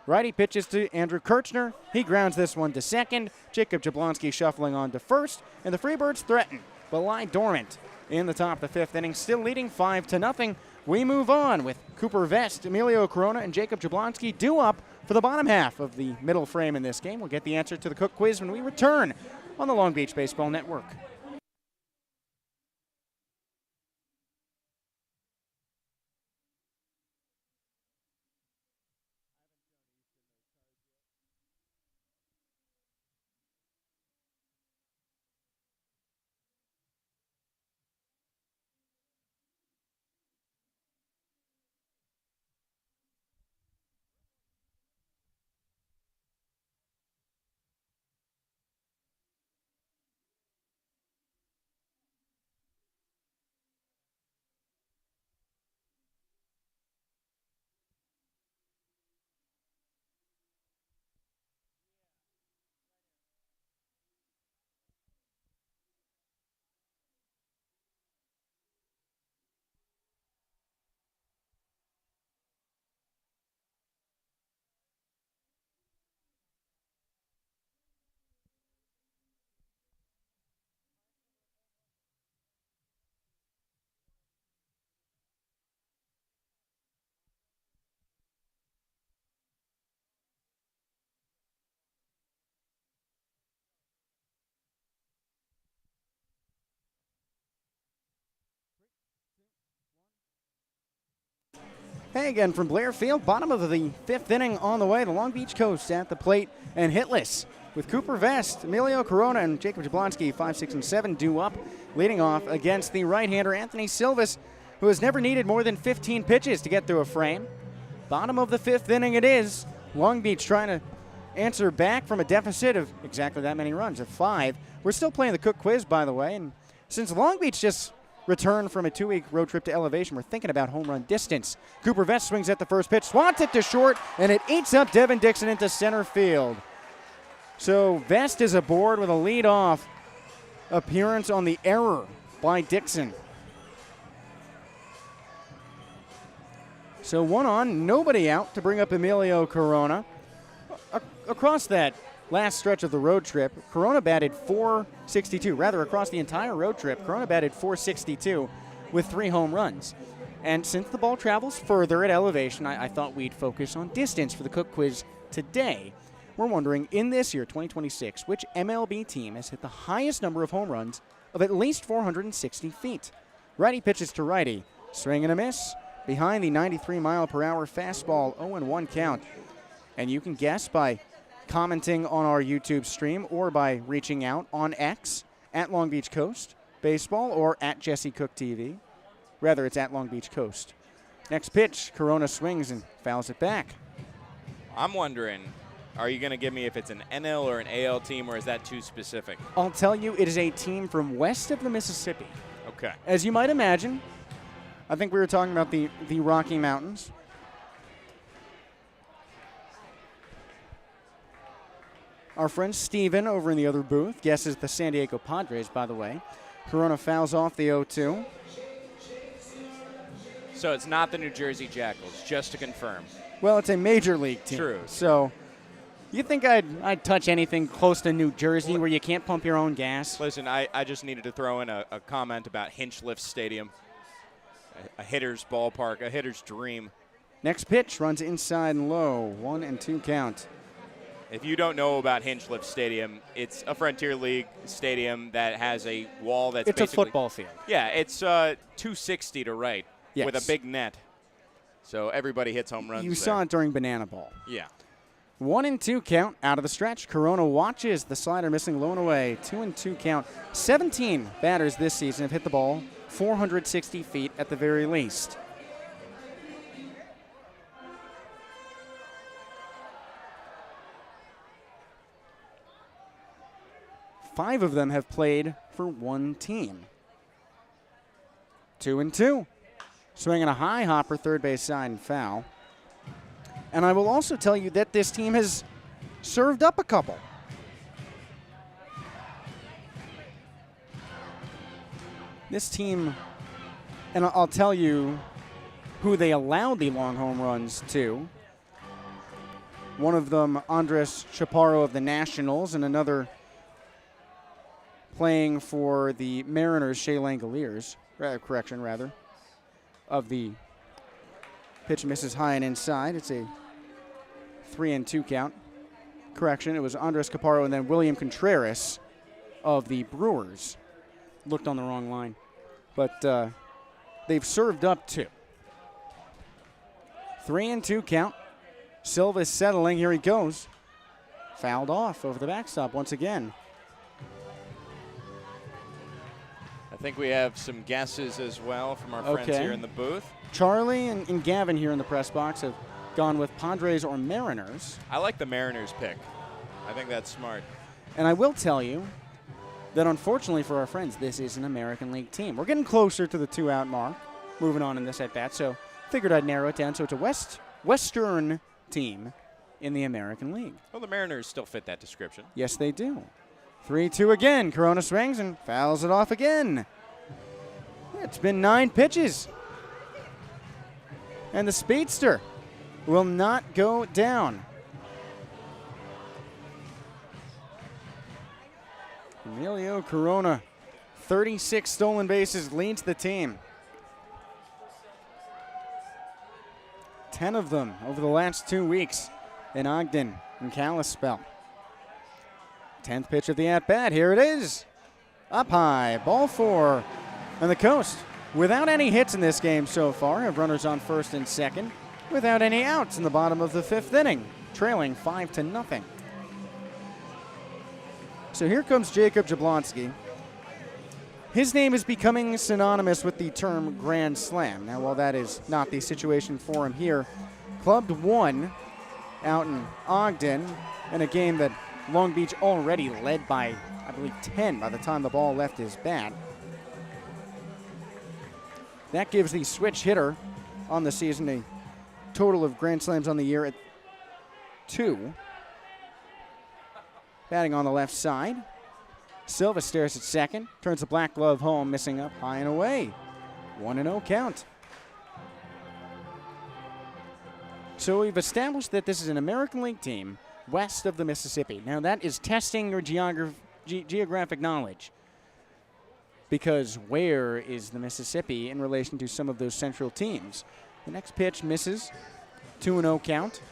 Righty pitches to Andrew Kirchner. He grounds this one to second. Jacob Jablonski shuffling on to first. And the Freebirds threaten, but lie dormant in the top of the fifth inning, still leading 5-0. We move on with Cooper Vest, Emilio Corona, and Jacob Jablonski due up for the bottom half of the middle frame in this game. We'll get the answer to the Cook quiz when we return on the Long Beach Baseball Network. Hey again from Blair Field, bottom of the 5th inning on the way. The Long Beach Coast at the plate and hitless with Cooper Vest, Emilio Corona, and Jacob Jablonski, 5, 6, and 7 due up, leading off against the right-hander Anthony Silvas, who has never needed more than 15 pitches to get through a frame. Bottom of the 5th inning it is. Long Beach trying to answer back from a deficit of exactly that many runs, of 5. We're still playing the Cook Quiz, by the way, and since Long Beach just returned from a 2-week road trip to Elevation, we're thinking about home run distance. Cooper Vest swings at the first pitch, swats it to short, and it eats up Devin Dixon into center field. So Vest is aboard with a leadoff appearance on the error by Dixon. So 1 on, nobody out to bring up Emilio Corona. Across that last stretch of the road trip, Corona batted .462. Rather, across the entire road trip, Corona batted .462 with 3 home runs. And since the ball travels further at Elevation, I thought we'd focus on distance for the Cook Quiz today. We're wondering, in this year, 2026, which MLB team has hit the highest number of home runs of at least 460 feet? Righty pitches to righty. Swing and a miss. Behind the 93-mile-per-hour fastball, 0-1 count. And you can guess by commenting on our YouTube stream or by reaching out on X at Long Beach Coast Baseball or at Jesse Cook TV. Rather, it's at Long Beach Coast. Next pitch, Corona swings and fouls it back. I'm wondering, are you going to give me if it's an NL or an AL team, or is that too specific? I'll tell you, it is a team from west of the Mississippi. Okay. As you might imagine, I think we were talking about the Rocky Mountains. Our friend Steven over in the other booth guesses the San Diego Padres, by the way. Corona fouls off the 0-2. So it's not the New Jersey Jackals, just to confirm. Well, it's a major league team. True. So you think I'd touch anything close to New Jersey where you can't pump your own gas? Listen, I just needed to throw in a comment about Hinchliffe Stadium, a hitter's ballpark, a hitter's dream. Next pitch runs inside and low, 1-2 count. If you don't know about Hinchliffe Stadium, it's a Frontier League stadium that has a wall that's It's a basically football field. Yeah, it's 260 to right Yes. with a big net. So everybody hits home runs You there. saw it during Banana Ball. Yeah. 1-2 count out of the stretch. Corona watches the slider missing low and away. 2-2 count. 17 batters this season have hit the ball 460 feet at the very least. Five of them have played for one team. 2-2. Swinging a high hopper, third base side and foul. And I will also tell you that this team has served up a couple. This team, and I'll tell you who they allowed the long home runs to. One of them, Andres Chaparro of the Nationals, and another playing for the Mariners, Shea Langoliers, rather, of the pitch misses high and inside. It's a 3-2 count. Correction, it was Andres Chaparro and then William Contreras of the Brewers. Looked on the wrong line. But they've served up two. 3-2 count. Silva's settling. Here he goes. Fouled off over the backstop once again. I think we have some guesses as well from our friends here in the booth. Charlie and Gavin here in the press box have gone with Padres or Mariners. I like the Mariners pick. I think that's smart. And I will tell you that unfortunately for our friends, this is an American League team. We're getting closer to the 2-out mark, moving on in this at-bat, so figured I'd narrow it down. So it's a Western team in the American League. Well, the Mariners still fit that description. Yes, they do. 3-2 again. Corona swings and fouls it off again. It's been 9 pitches. And the speedster will not go down. Emilio Corona, 36 stolen bases, leads the team. 10 of them over the last 2 weeks in Ogden and Kalispell. 10th pitch of the at-bat. Here it is. Up high, ball 4. And the Coast without any hits in this game so far, have runners on first and second, without any outs in the bottom of the 5th inning, trailing 5-0. So here comes Jacob Jablonski. His name is becoming synonymous with the term Grand Slam. Now, while that is not the situation for him here, clubbed 1 out in Ogden in a game that Long Beach already led by, I believe, 10 by the time the ball left his bat. That gives the switch hitter on the season a total of Grand Slams on the year at 2. Batting on the left side. Silva stares at second, turns the black glove home, missing up high and away. 1-0 count. So we've established that this is an American League team west of the Mississippi. Now that is testing your geographic knowledge, because where is the Mississippi in relation to some of those central teams? The next pitch misses. 2-0 count.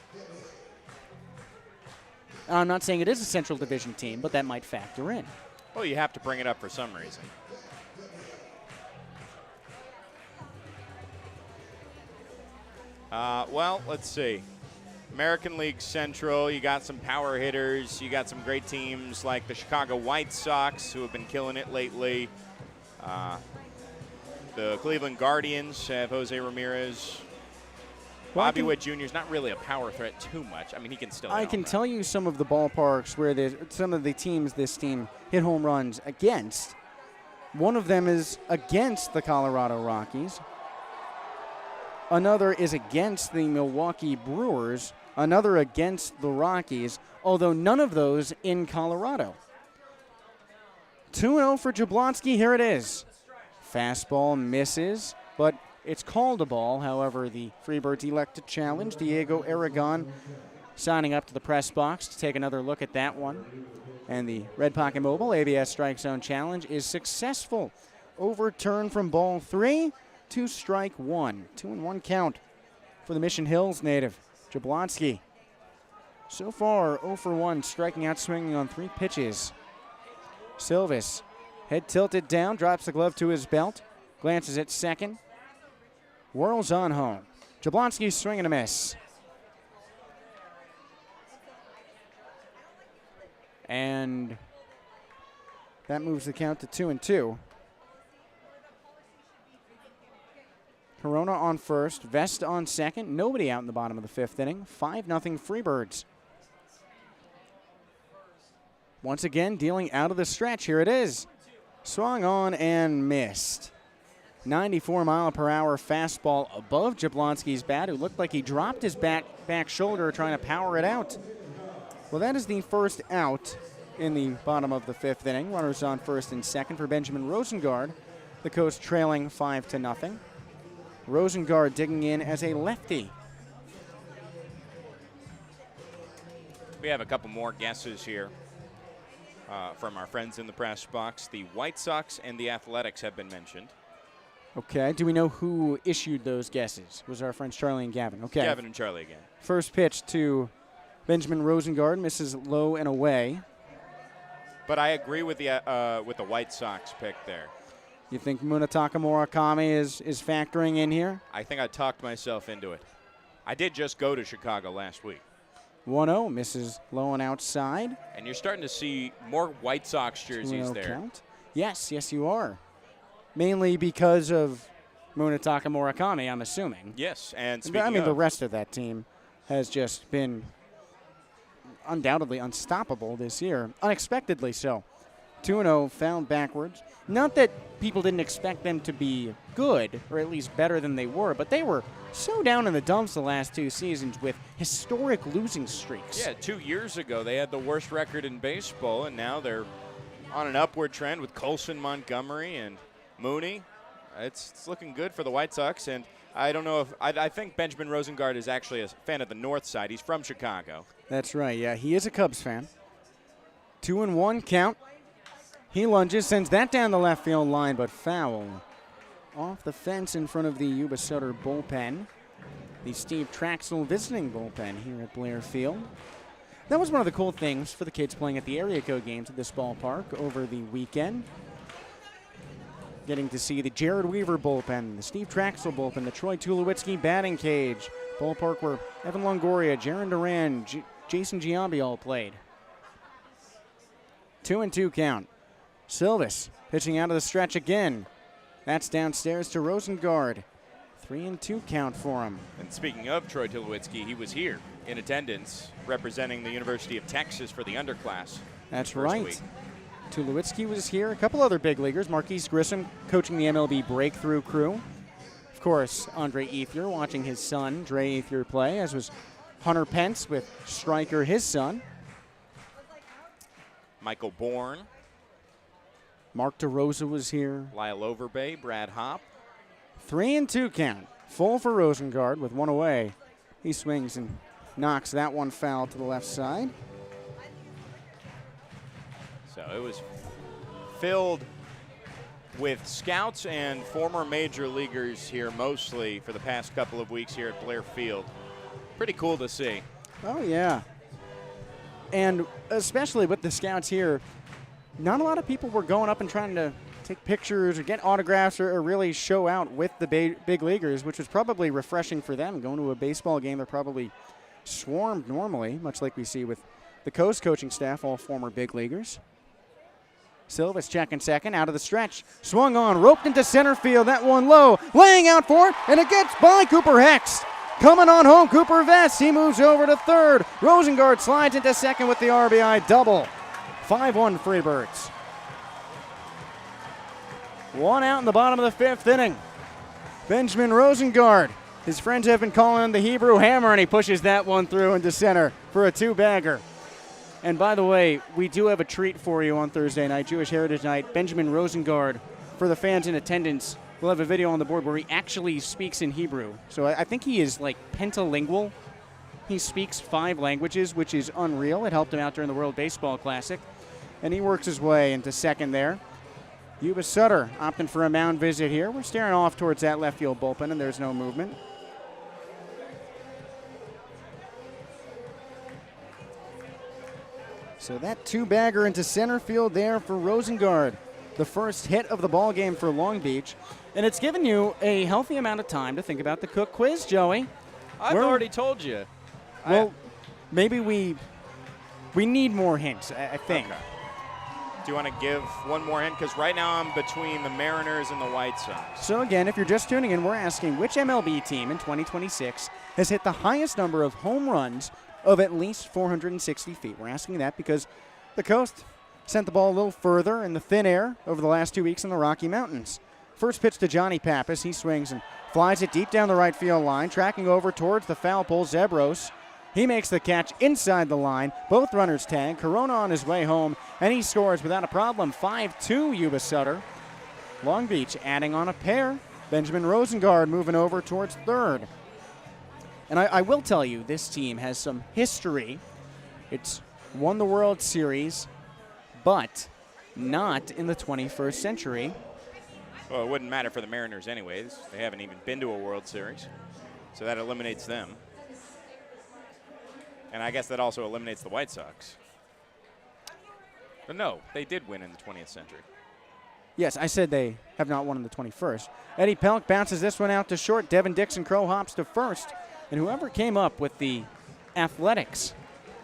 I'm not saying it is a Central Division team, but that might factor in. Well, you have to bring it up for some reason. Well, let's see. American League Central, you got some power hitters. You got some great teams like the Chicago White Sox, who have been killing it lately. The Cleveland Guardians have Jose Ramirez. Bobby Witt Jr. is not really a power threat too much. I mean, he can still. I can tell you some of the ballparks where there's some of the teams this team hit home runs against. One of them is against the Colorado Rockies. Another is against the Milwaukee Brewers. Another against the Rockies, although none of those in Colorado. 2-0 for Jablonski. Here it is. Fastball misses, but it's called a ball. However, the Freebirds elect to challenge. Diego Aragon signing up to the press box to take another look at that one. And the Red Pocket Mobile ABS Strike Zone Challenge is successful. Overturned from ball 3 to strike 1. 2-1 count for the Mission Hills native, Jablonski. So far, 0 for 1, striking out swinging on 3 pitches. Silvis, head tilted down, drops the glove to his belt, glances at second. Whirls on home. Jablonski swing and a miss. And that moves the count to 2-2. Corona on first, Vest on second. Nobody out in the bottom of the 5th inning. 5-0 Freebirds. Once again, dealing out of the stretch. Here it is. Swung on and missed. 94-mile-per-hour fastball above Jablonski's bat, who looked like he dropped his back shoulder trying to power it out. Well, that is the first out in the bottom of the 5th inning. Runners on first and second for Benjamin Rosengard. The Coast trailing 5-0. Rosengard digging in as a lefty. We have a couple more guesses here from our friends in the press box. The White Sox and the Athletics have been mentioned. Okay. Do we know who issued those guesses? Was our friends Charlie and Gavin? Okay. Gavin and Charlie again. First pitch to Benjamin Rosengard, misses low and away. But I agree with the White Sox pick there. You think Munetaka Murakami is factoring in here? I think I talked myself into it. I did just go to Chicago last week. 1-0, misses low and outside. And you're starting to see more White Sox jerseys there. Count. Yes, you are. Mainly because of Munetaka Murakami, I'm assuming. Yes, and the rest of that team has just been undoubtedly unstoppable this year. Unexpectedly so. 2-0, found backwards. Not that people didn't expect them to be good, or at least better than they were, but they were so down in the dumps the last 2 seasons with historic losing streaks. Yeah, 2 years ago they had the worst record in baseball, and now they're on an upward trend with Colson, Montgomery, and Mooney. It's looking good for the White Sox, and I don't know if I think Benjamin Rosengard is actually a fan of the North Side. He's from Chicago. That's right, yeah. He is a Cubs fan. 2-1 count. He lunges, sends that down the left field line, but foul. Off the fence in front of the Yuba-Sutter bullpen. The Steve Traxel visiting bullpen here at Blair Field. That was one of the cool things for the kids playing at the area code games at this ballpark over the weekend. getting to see the Jared Weaver bullpen, the Steve Traxel bullpen, the Troy Tulowitzki batting cage, ballpark where Evan Longoria, Jaron Duran, Jason Giambi all played. 2-2 count. Silvis pitching out of the stretch again. That's downstairs to Rosengard. 3-2 count for him. And speaking of Troy Tulowitzki, he was here in attendance representing the University of Texas for the underclass. That's first right. week. Tulowitzki was here. A couple other big leaguers. Marquise Grissom coaching the MLB breakthrough crew. Of course, Andre Ethier watching his son, Dre Ethier, play, as was Hunter Pence with Stryker, his son. Michael Bourne, Mark DeRosa was here. Lyle Overbay, Brad Hopp. 3-2 count. Full for Rosengard with one away. He swings and knocks that one foul to the left side. So it was filled with scouts and former major leaguers here mostly for the past couple of weeks here at Blair Field. Pretty cool to see. Oh, yeah. And especially with the scouts here, not a lot of people were going up and trying to take pictures or get autographs or really show out with the big leaguers, which was probably refreshing for them. Going to a baseball game, they're probably swarmed normally, much like we see with the Coast coaching staff, all former big leaguers. Silva's checking second, out of the stretch. Swung on, roped into center field. That one low, laying out for it, and it gets by Cooper Hext. Coming on home, Cooper Vest. He moves over to third. Rosengard slides into second with the RBI double. 5-1 Freebirds. One out in the bottom of the fifth inning. Benjamin Rosengard. His friends have been calling him the Hebrew Hammer, and he pushes that one through into center for a two-bagger. And by the way, we do have a treat for you on Thursday night, Jewish Heritage Night. Benjamin Rosengard, for the fans in attendance, we'll have a video on the board where he actually speaks in Hebrew. So I think he is like pentalingual. He speaks 5 languages, which is unreal. It helped him out during the World Baseball Classic. And he works his way into second there. Yuba-Sutter opting for a mound visit here. We're staring off towards that left field bullpen, and there's no movement. So that two-bagger into center field there for Rosengard. The first hit of the ball game for Long Beach. And it's given you a healthy amount of time to think about the Cook quiz, Joey. I've already told you. Well, maybe we need more hints, I think. Okay. Do you want to give one more hint? Because right now I'm between the Mariners and the White Sox. So again, if you're just tuning in, we're asking which MLB team in 2026 has hit the highest number of home runs of at least 460 feet. We're asking that because the Coast sent the ball a little further in the thin air over the last 2 weeks in the Rocky Mountains. First pitch to Johnny Pappas. He swings and flies it deep down the right field line, tracking over towards the foul pole, Zebros. He makes the catch inside the line. Both runners tag. Corona on his way home, and he scores without a problem. 5-2 Yuba-Sutter. Long Beach adding on a pair. Benjamin Rosengard moving over towards third. And I will tell you, this team has some history. It's won the World Series, but not in the 21st century. Well, it wouldn't matter for the Mariners anyways. They haven't even been to a World Series. So that eliminates them. And I guess that also eliminates the White Sox. But no, they did win in the 20th century. Yes, I said they have not won in the 21st. Eddie Pelk bounces this one out to short. Devin Dixon Crow hops to first. And whoever came up with the athletics,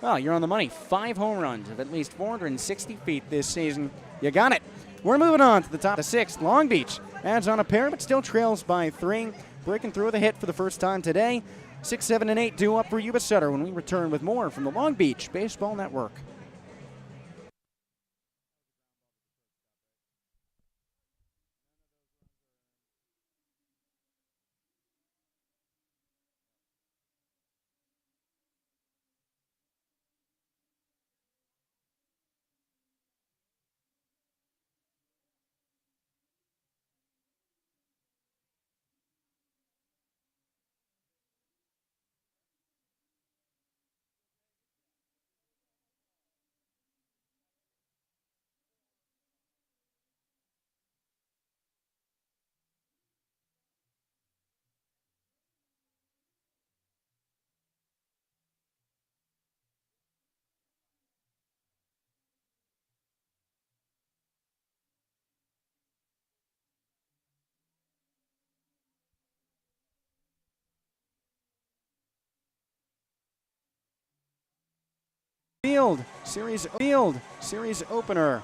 well, you're on the money. 5 home runs of at least 460 feet this season. You got it. We're moving on to the top of the 6th. Long Beach adds on a pair, but still trails by 3. Breaking through with a hit for the first time today. 6, 7, and 8 due up for Yuba-Sutter when we return with more from the Long Beach Baseball Network. Field series opener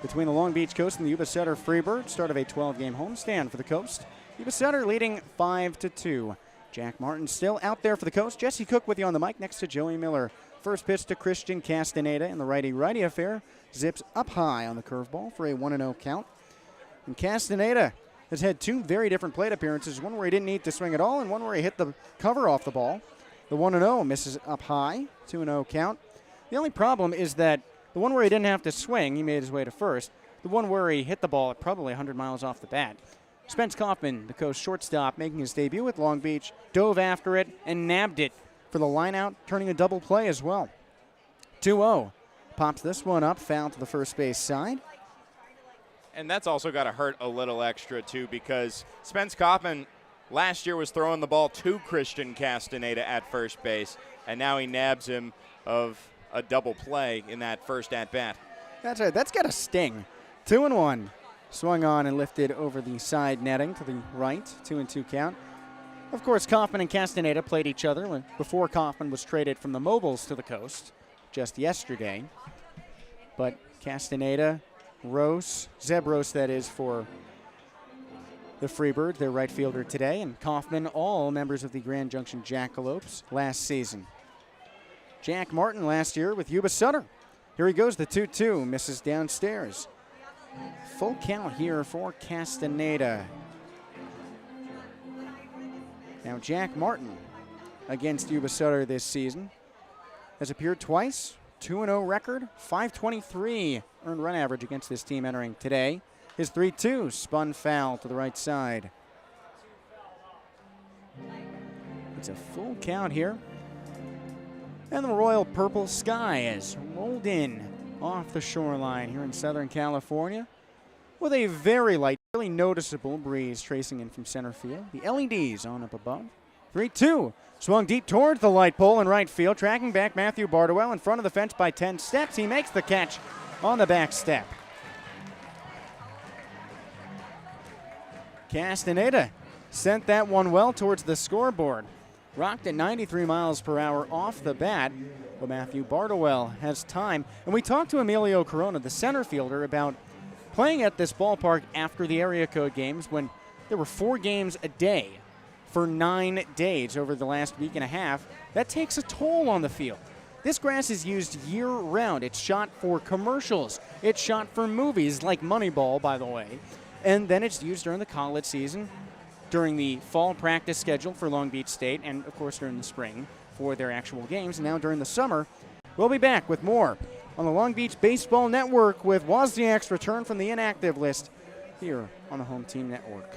between the Long Beach Coast and the Yuba-Sutter Freebirds. Start of a 12-game homestand for the Coast. Yuba-Sutter leading 5-2. Jack Martin still out there for the Coast. Jesse Cook with you on the mic next to Joey Miller. First pitch to Christian Castaneda, and the righty-righty affair zips up high on the curveball for a 1-0 count. And Castaneda has had two very different plate appearances, one where he didn't need to swing at all and one where he hit the cover off the ball. The 1-0 misses up high, 2-0 count. The only problem is that the one where he didn't have to swing, he made his way to first. The one where he hit the ball at probably 100 miles off the bat. Spence Kaufman, the Coast shortstop, making his debut with Long Beach, dove after it and nabbed it for the lineout, turning a double play as well. 2-0. Pops this one up, foul to the first base side. And that's also got to hurt a little extra, too, because Spence Kaufman last year was throwing the ball to Christian Castaneda at first base, and now he nabs him of a double play in that first at-bat. That's right. That's got a sting. 2-1. Swung on and lifted over the side netting to the right. 2-2 count. Of course, Kaufman and Castaneda played each other before Kaufman was traded from the Mobiles to the Coast just yesterday. But Castaneda, Zeb Rose, that is, for the Freebirds, their right fielder today, and Kaufman, all members of the Grand Junction Jackalopes last season. Jack Martin last year with Yuba-Sutter. Here he goes, the 2-2, misses downstairs. Full count here for Castaneda. Now Jack Martin against Yuba-Sutter this season has appeared twice, 2-0 record, 523 earned run average against this team entering today. His 3-2 spun foul to the right side. It's a full count here. And the royal purple sky has rolled in off the shoreline here in Southern California with a very light, really noticeable breeze tracing in from center field. The LEDs on up above. 3-2. Swung deep towards the light pole in right field. Tracking back Matthew Bardwell in front of the fence by 10 steps. He makes the catch on the back step. Castaneda sent that one well towards the scoreboard. Rocked at 93 miles per hour off the bat, but Matthew Bardwell has time. And we talked to Emilio Corona, the center fielder, about playing at this ballpark after the area code games when there were 4 games a day for 9 days over the last week and a half. That takes a toll on the field. This grass is used year-round. It's shot for commercials. It's shot for movies like Moneyball, by the way. And then it's used during the college season, during the fall practice schedule for Long Beach State, and, of course, during the spring for their actual games. And now during the summer, we'll be back with more on the Long Beach Baseball Network with Wozniak's return from the inactive list here on the Home Team Network.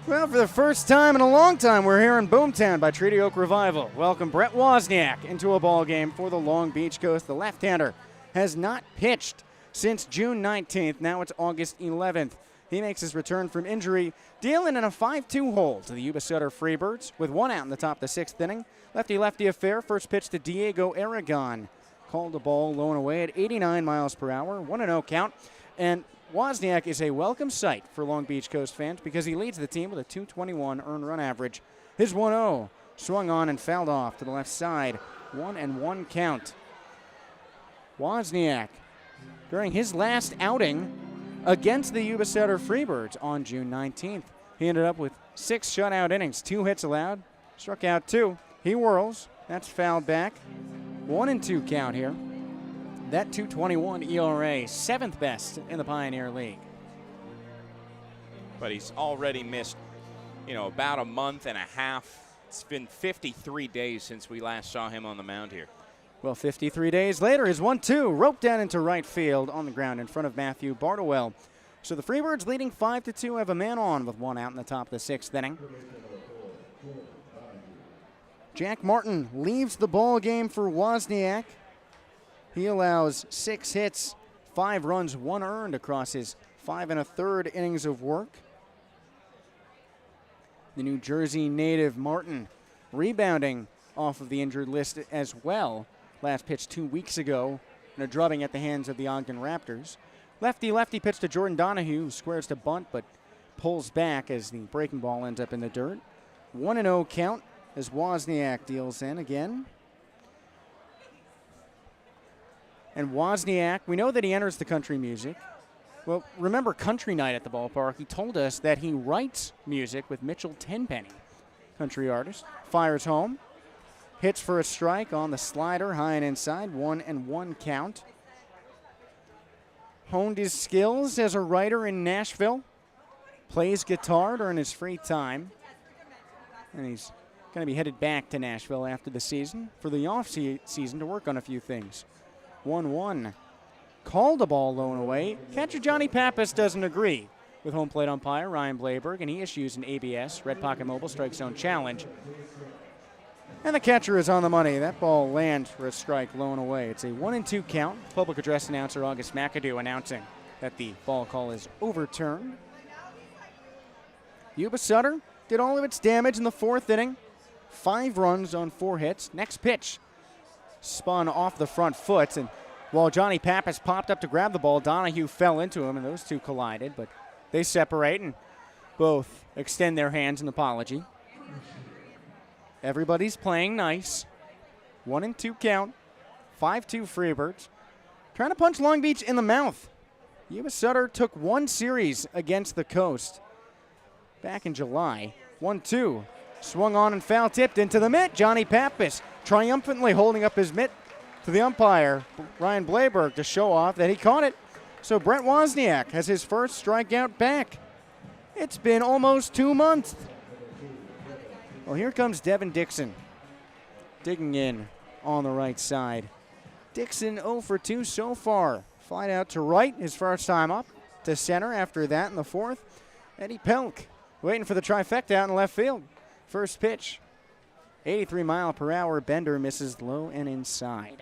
Well, for the first time in a long time, we're here in Boomtown by Treaty Oak Revival. Welcome Brett Wozniak into a ball game for the Long Beach Coast. The left-hander has not pitched since June 19th. Now it's August 11th. He makes his return from injury, dealing in a 5-2 hole to the Yuba-Sutter Freebirds with one out in the top of the sixth inning. Lefty-lefty affair. First pitch to Diego Aragon. Called the ball low and away at 89 miles per hour. 1-0 count. And Wozniak is a welcome sight for Long Beach Coast fans because he leads the team with a .221 earned run average. His 1-0 swung on and fouled off to the left side. 1-1 count. Wozniak, during his last outing against the Yuba-Sutter Freebirds on June 19th, he ended up with 6 shutout innings, 2 hits allowed, struck out 2. He whirls. That's fouled back. 1-2 count here. That .221 ERA, 7th best in the Pioneer League. But he's already missed, about a month and a half. It's been 53 days since we last saw him on the mound here. Well, 53 days later, his 1-2 roped down into right field on the ground in front of Matthew Bartlewell. So the Freebirds leading 5-2 have a man on with one out in the top of the sixth inning. Jack Martin leaves the ball game for Wozniak. He allows 6 hits, 5 runs, 1 earned across his 5 1/3 innings of work. The New Jersey native Martin rebounding off of the injured list as well. Last pitch 2 weeks ago in a drubbing at the hands of the Ogden Raptors. Lefty pitch to Jordan Donahue, who squares to bunt but pulls back as the breaking ball ends up in the dirt. 1-0 count as Wozniak deals in again. And Wozniak, we know that he enters the country music. Well, remember Country Night at the ballpark. He told us that he writes music with Mitchell Tenpenny, country artist. Fires home. Hits for a strike on the slider, high and inside. 1-1 count. Honed his skills as a writer in Nashville. Plays guitar during his free time. And he's going to be headed back to Nashville after the season for the off-season to work on a few things. 1-1. Called the ball low and away. Catcher Johnny Pappas doesn't agree with home plate umpire Ryan Blayberg, and he issues an ABS, Red Pocket Mobile Strike Zone challenge. And the catcher is on the money. That ball lands for a strike low and away. It's a 1-2 count. Public address announcer August McAdoo announcing that the ball call is overturned. Yuba-Sutter did all of its damage in the 4th inning. 5 runs on 4 hits. Next pitch spun off the front foot, and while Johnny Pappas popped up to grab the ball, Donahue fell into him, and those two collided, but they separate and both extend their hands in apology. Everybody's playing nice. 1-2 count. 5-2 Freebirds. Trying to punch Long Beach in the mouth. Yuba-Sutter took 1 series against the Coast back in July. 1-2. Swung on and foul tipped into the mitt. Johnny Pappas triumphantly holding up his mitt to the umpire, Ryan Blayberg, to show off that he caught it. So Brett Wozniak has his first strikeout back. It's been almost 2 months. Well, here comes Devin Dixon digging in on the right side. Dixon 0 for 2 so far. Flied out to right his first time up, to center after that in the 4th. Eddie Pelk waiting for the trifecta out in left field. First pitch, 83-mile-per-hour bender, misses low and inside.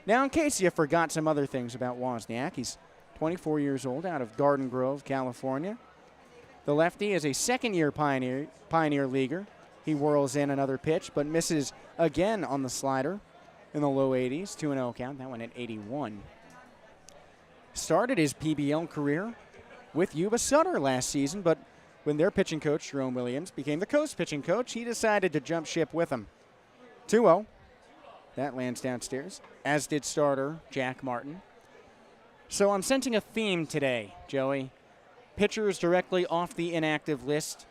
Now, in case you forgot some other things about Wozniak, he's 24 years old, out of Garden Grove, California. The lefty is a second-year Pioneer Leaguer. He whirls in another pitch, but misses again on the slider in the low 80s. 2-0 count. That one at 81. Started his PBL career with Yuba-Sutter last season, but when their pitching coach, Jerome Williams, became the Coast pitching coach, he decided to jump ship with him. 2-0. That lands downstairs, as did starter Jack Martin. So I'm sensing a theme today, Joey. Pitchers directly off the inactive list,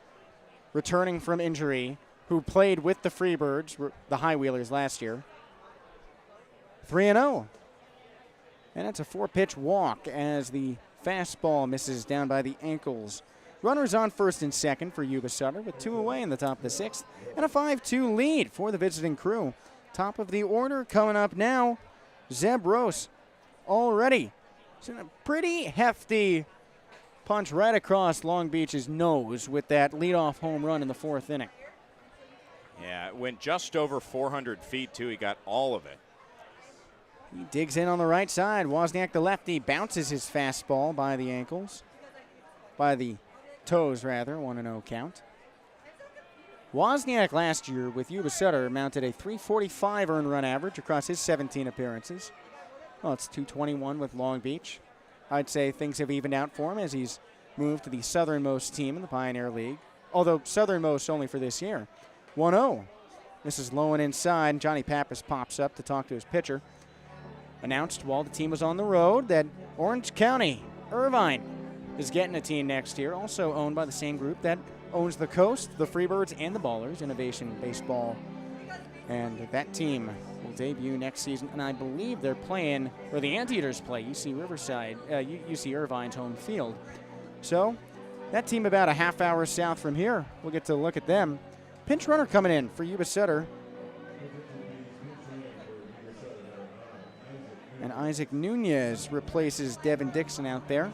returning from injury, who played with the Freebirds, the High Wheelers, last year. 3-0. And it's a 4-pitch walk as the fastball misses down by the ankles. Runners on first and second for Yuba-Sutter with 2 away in the top of the 6th, and a 5-2 lead for the visiting crew. Top of the order coming up now, Zeb Rose already. It's in a pretty hefty punch right across Long Beach's nose with that leadoff home run in the 4th inning. Yeah, it went just over 400 feet, too. He got all of it. He digs in on the right side. Wozniak, the lefty, bounces his fastball by the ankles. By the toes, rather. 1-0 count. Wozniak last year with Yuba-Sutter mounted a .345 earned run average across his 17 appearances. Well, it's .221 with Long Beach. I'd say things have evened out for him as he's moved to the southernmost team in the Pioneer League, although southernmost only for this year. 1-0. This is low and inside. Johnny Pappas pops up to talk to his pitcher. Announced while the team was on the road that Orange County, Irvine, is getting a team next year, also owned by the same group that owns the Coast, the Freebirds, and the Ballers, Innovation Baseball. And that team will debut next season, and I believe they're playing, or the Anteaters play, UC Irvine's home field. So that team about a half hour south from here. We'll get to look at them. Pinch runner coming in for Yuba-Sutter. And Isaac Nunez replaces Devin Dixon out there.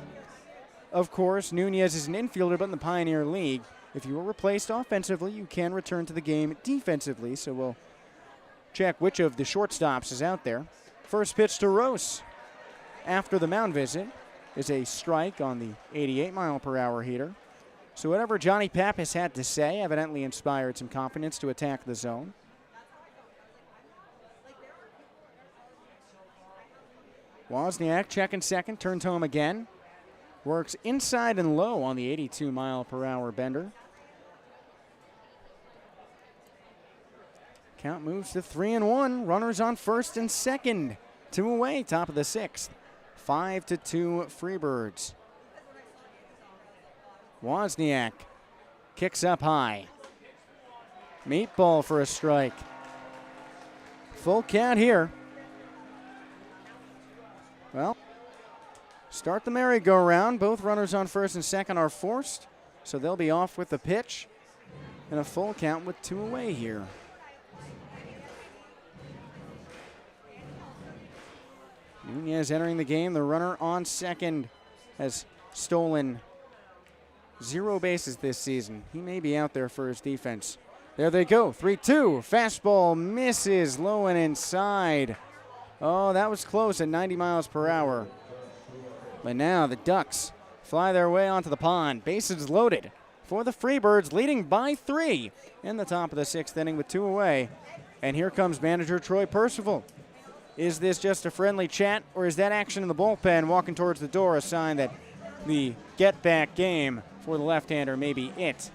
Of course, Nunez is an infielder, but in the Pioneer League, if you were replaced offensively, you can return to the game defensively. So we'll check which of the shortstops is out there. First pitch to Rose after the mound visit is a strike on the 88-mile-per-hour heater. So whatever Johnny Pappas had to say evidently inspired some confidence to attack the zone. Wozniak checking second, turns home again. Works inside and low on the 82-mile-per-hour bender. Count moves to 3-1. Runners on first and second. 2 away, top of the 6th. 5-2 Freebirds. Wozniak kicks up high. Meatball for a strike. Full count here. Well, start the merry-go-round. Both runners on first and second are forced, so they'll be off with the pitch. And a full count with 2 away here. Nunez entering the game. The runner on second has stolen 0 bases this season. He may be out there for his defense. There they go, 3-2. Fastball misses low and inside. Oh, that was close at 90 miles per hour. But now the Ducks fly their way onto the pond. Bases loaded for the Freebirds, leading by 3 in the top of the 6th inning with 2 away. And here comes manager Troy Percival. Is this just a friendly chat, or is that action in the bullpen walking towards the door a sign that the get-back game for the left-hander may be it?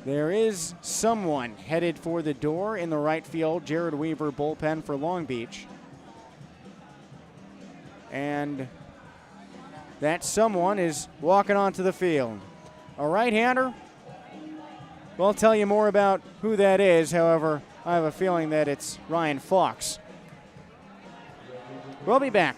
There is someone headed for the door in the right field, Jared Weaver bullpen for Long Beach. And that someone is walking onto the field. A right-hander? We'll tell you more about who that is. However, I have a feeling that it's Ryan Fox. We'll be back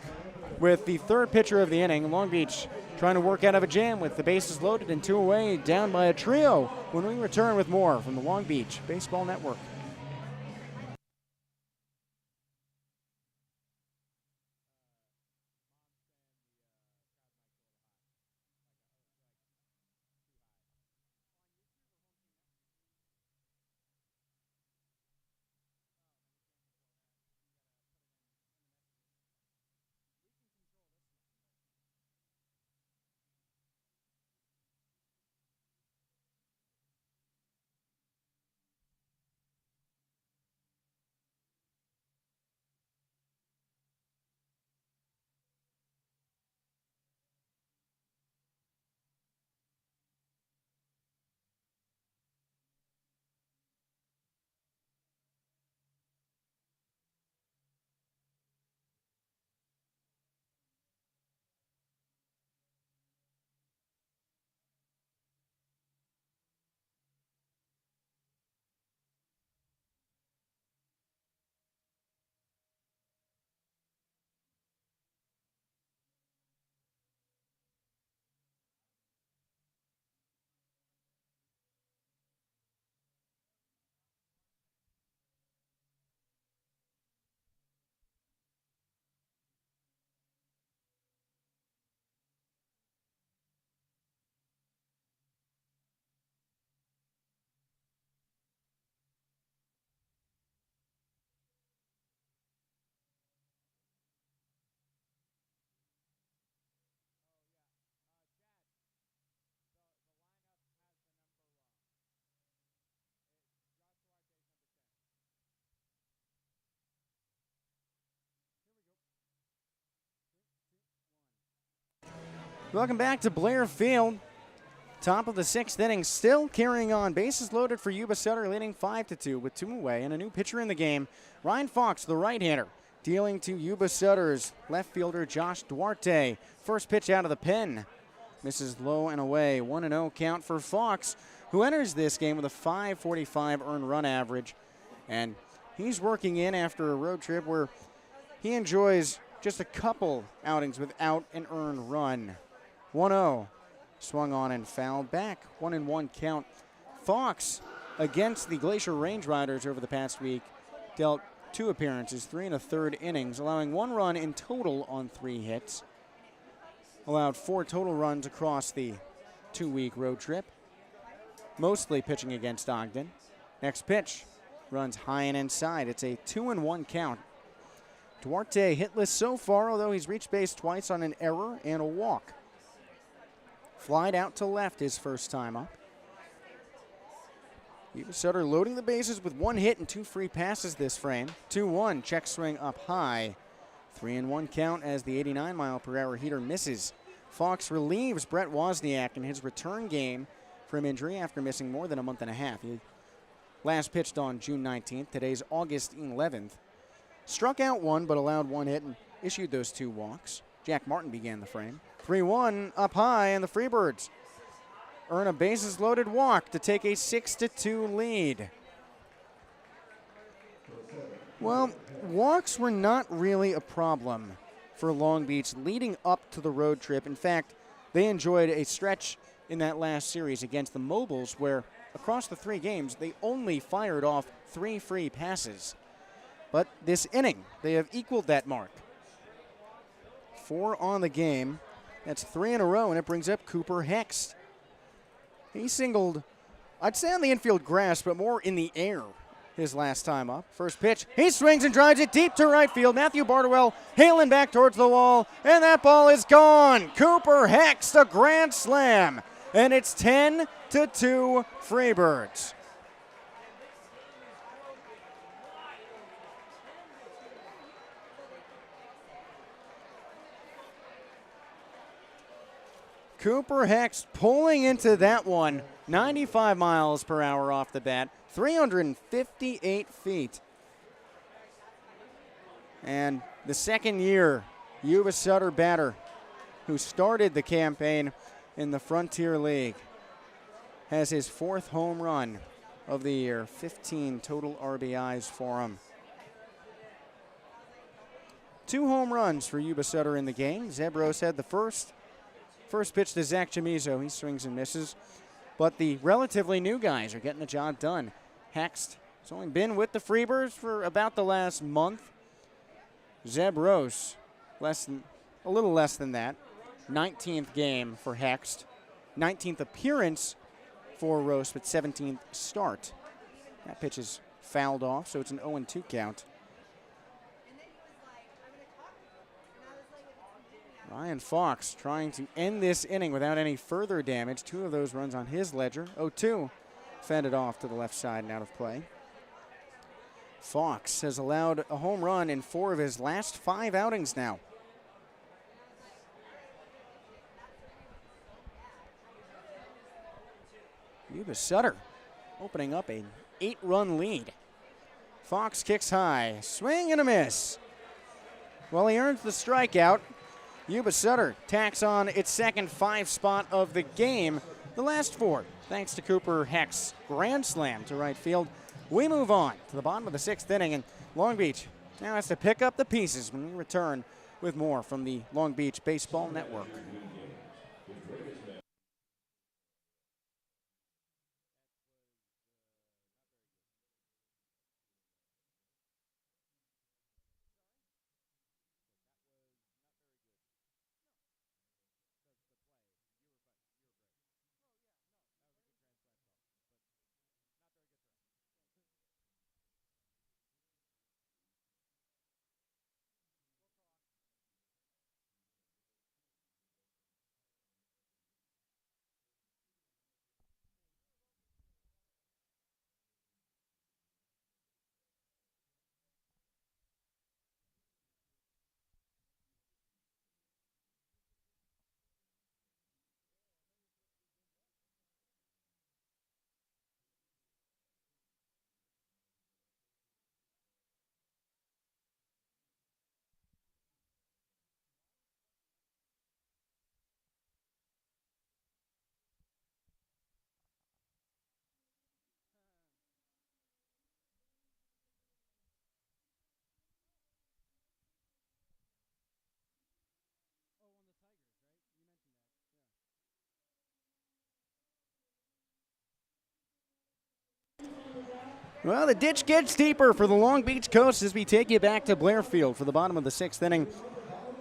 with the third pitcher of the inning. Long Beach trying to work out of a jam with the bases loaded and 2 away, down by a trio, when we return with more from the Long Beach Baseball Network. Welcome back to Blair Field. Top of the 6th inning, still carrying on. Bases loaded for Yuba-Sutter, leading 5-2 with 2 away, and a new pitcher in the game. Ryan Fox, the right-hander, dealing to Yuba-Sutter's left fielder Josh Duarte. First pitch out of the pen. Misses low and away. 1-0 count for Fox, who enters this game with a .545 earned run average. And he's working in after a road trip where he enjoys just a couple outings without an earned run. 1-0. Swung on and fouled back. 1-1 count. Fox, against the Glacier Range Riders over the past week, dealt 2 appearances, 3 1/3 innings, allowing 1 run in total on 3 hits. Allowed 4 total runs across the 2-week road trip, mostly pitching against Ogden. Next pitch runs high and inside. It's a 2-1 count. Duarte hitless so far, although he's reached base twice on an error and a walk. Flied out to left his first time up. Yuba-Sutter loading the bases with 1 hit and 2 free passes this frame. 2-1, check swing up high. 3-1 count as the 89-mile-per-hour heater misses. Fox relieves Brett Wozniak in his return game from injury after missing more than a month and a half. He last pitched on June 19th. Today's August 11th. Struck out 1, but allowed 1 hit and issued those 2 walks. Jack Martin began the frame. 3-1 up high, and the Freebirds earn a bases-loaded walk to take a 6-2 lead. Well, walks were not really a problem for Long Beach leading up to the road trip. In fact, they enjoyed a stretch in that last series against the Mobiles where across the 3 games they only fired off 3 free passes. But this inning, they have equaled that mark. 4 on the game. That's 3 in a row, and it brings up Cooper Hext. He singled, I'd say on the infield grass, but more in the air his last time up. First pitch, he swings and drives it deep to right field. Matthew Bardwell hailing back towards the wall, and that ball is gone. Cooper Hext, a grand slam, and it's 10-2 Freebirds. Cooper Hext pulling into that one, 95 miles per hour off the bat, 358 feet. And the second-year Yuba-Sutter batter who started the campaign in the Frontier League has his 4th home run of the year, 15 total RBIs for him. 2 home runs for Yuba-Sutter in the game. Zebros had the first pitch to Zach Chamizo. He swings and misses. But the relatively new guys are getting the job done. Hext has only been with the Freebirds for about the last month. Zeb Rose, a little less than that. 19th game for Hext. 19th appearance for Rose, but 17th start. That pitch is fouled off, so it's an 0-2 count. Ryan Fox trying to end this inning without any further damage. 2 of those runs on his ledger. 0-2, fended off to the left side and out of play. Fox has allowed a home run in 4 of his last 5 outings now. Yuba-Sutter opening up an 8-run lead. Fox kicks high, swing and a miss. Well, he earns the strikeout. Yuba-Sutter tacks on its second 5 spot of the game, the last 4, thanks to Cooper Hext's grand slam to right field. We move on to the bottom of the 6th inning, and Long Beach now has to pick up the pieces when we return with more from the Long Beach Baseball Network. Well, the ditch gets deeper for the Long Beach Coast as we take you back to Blair Field for the bottom of the 6th inning.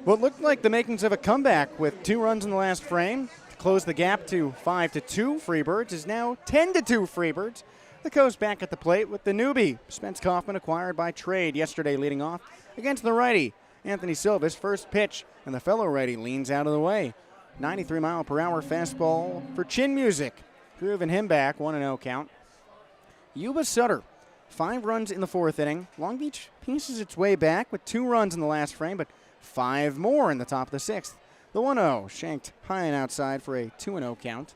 What looked like the makings of a comeback with 2 runs in the last frame to close the gap to 5-2 Freebirds is now 10-2 Freebirds. The Coast back at the plate with the newbie, Spence Kaufman, acquired by trade yesterday, leading off against the righty, Anthony Silva's first pitch, and the fellow righty leans out of the way. 93-mile-per-hour fastball for chin music, grooving him back, 1-0 count. Yuba-Sutter, 5 runs in the 4th inning. Long Beach pieces its way back with 2 runs in the last frame, but 5 more in the top of the 6th. The 1-0 shanked high and outside for a 2-0 count.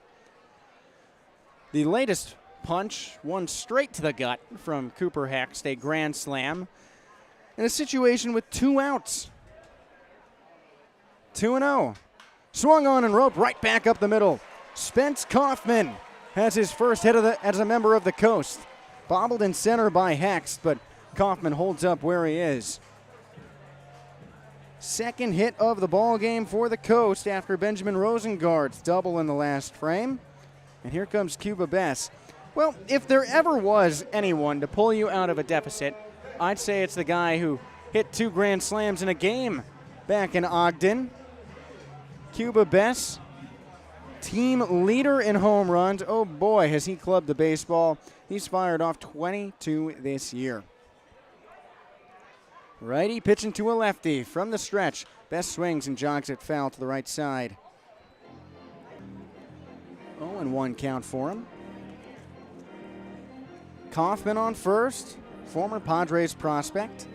The latest punch, one straight to the gut from Cooper Hext, a grand slam. In a situation with 2 outs. 2-0. Swung on and roped right back up the middle. Spence Kaufman has his first hit as a member of the Coast. Bobbled in center by Hext, but Kaufman holds up where he is. Second hit of the ball game for the Coast after Benjamin Rosengard's double in the last frame. And here comes Cuba Bess. Well, if there ever was anyone to pull you out of a deficit, I'd say it's the guy who hit 2 grand slams in a game back in Ogden. Cuba Bess, team leader in home runs. Oh boy, has he clubbed the baseball. He's fired off 22 this year. Righty pitching to a lefty from the stretch. Bess swings and jogs it foul to the right side. 0-1 count for him. Kaufman on first, former Padres prospect.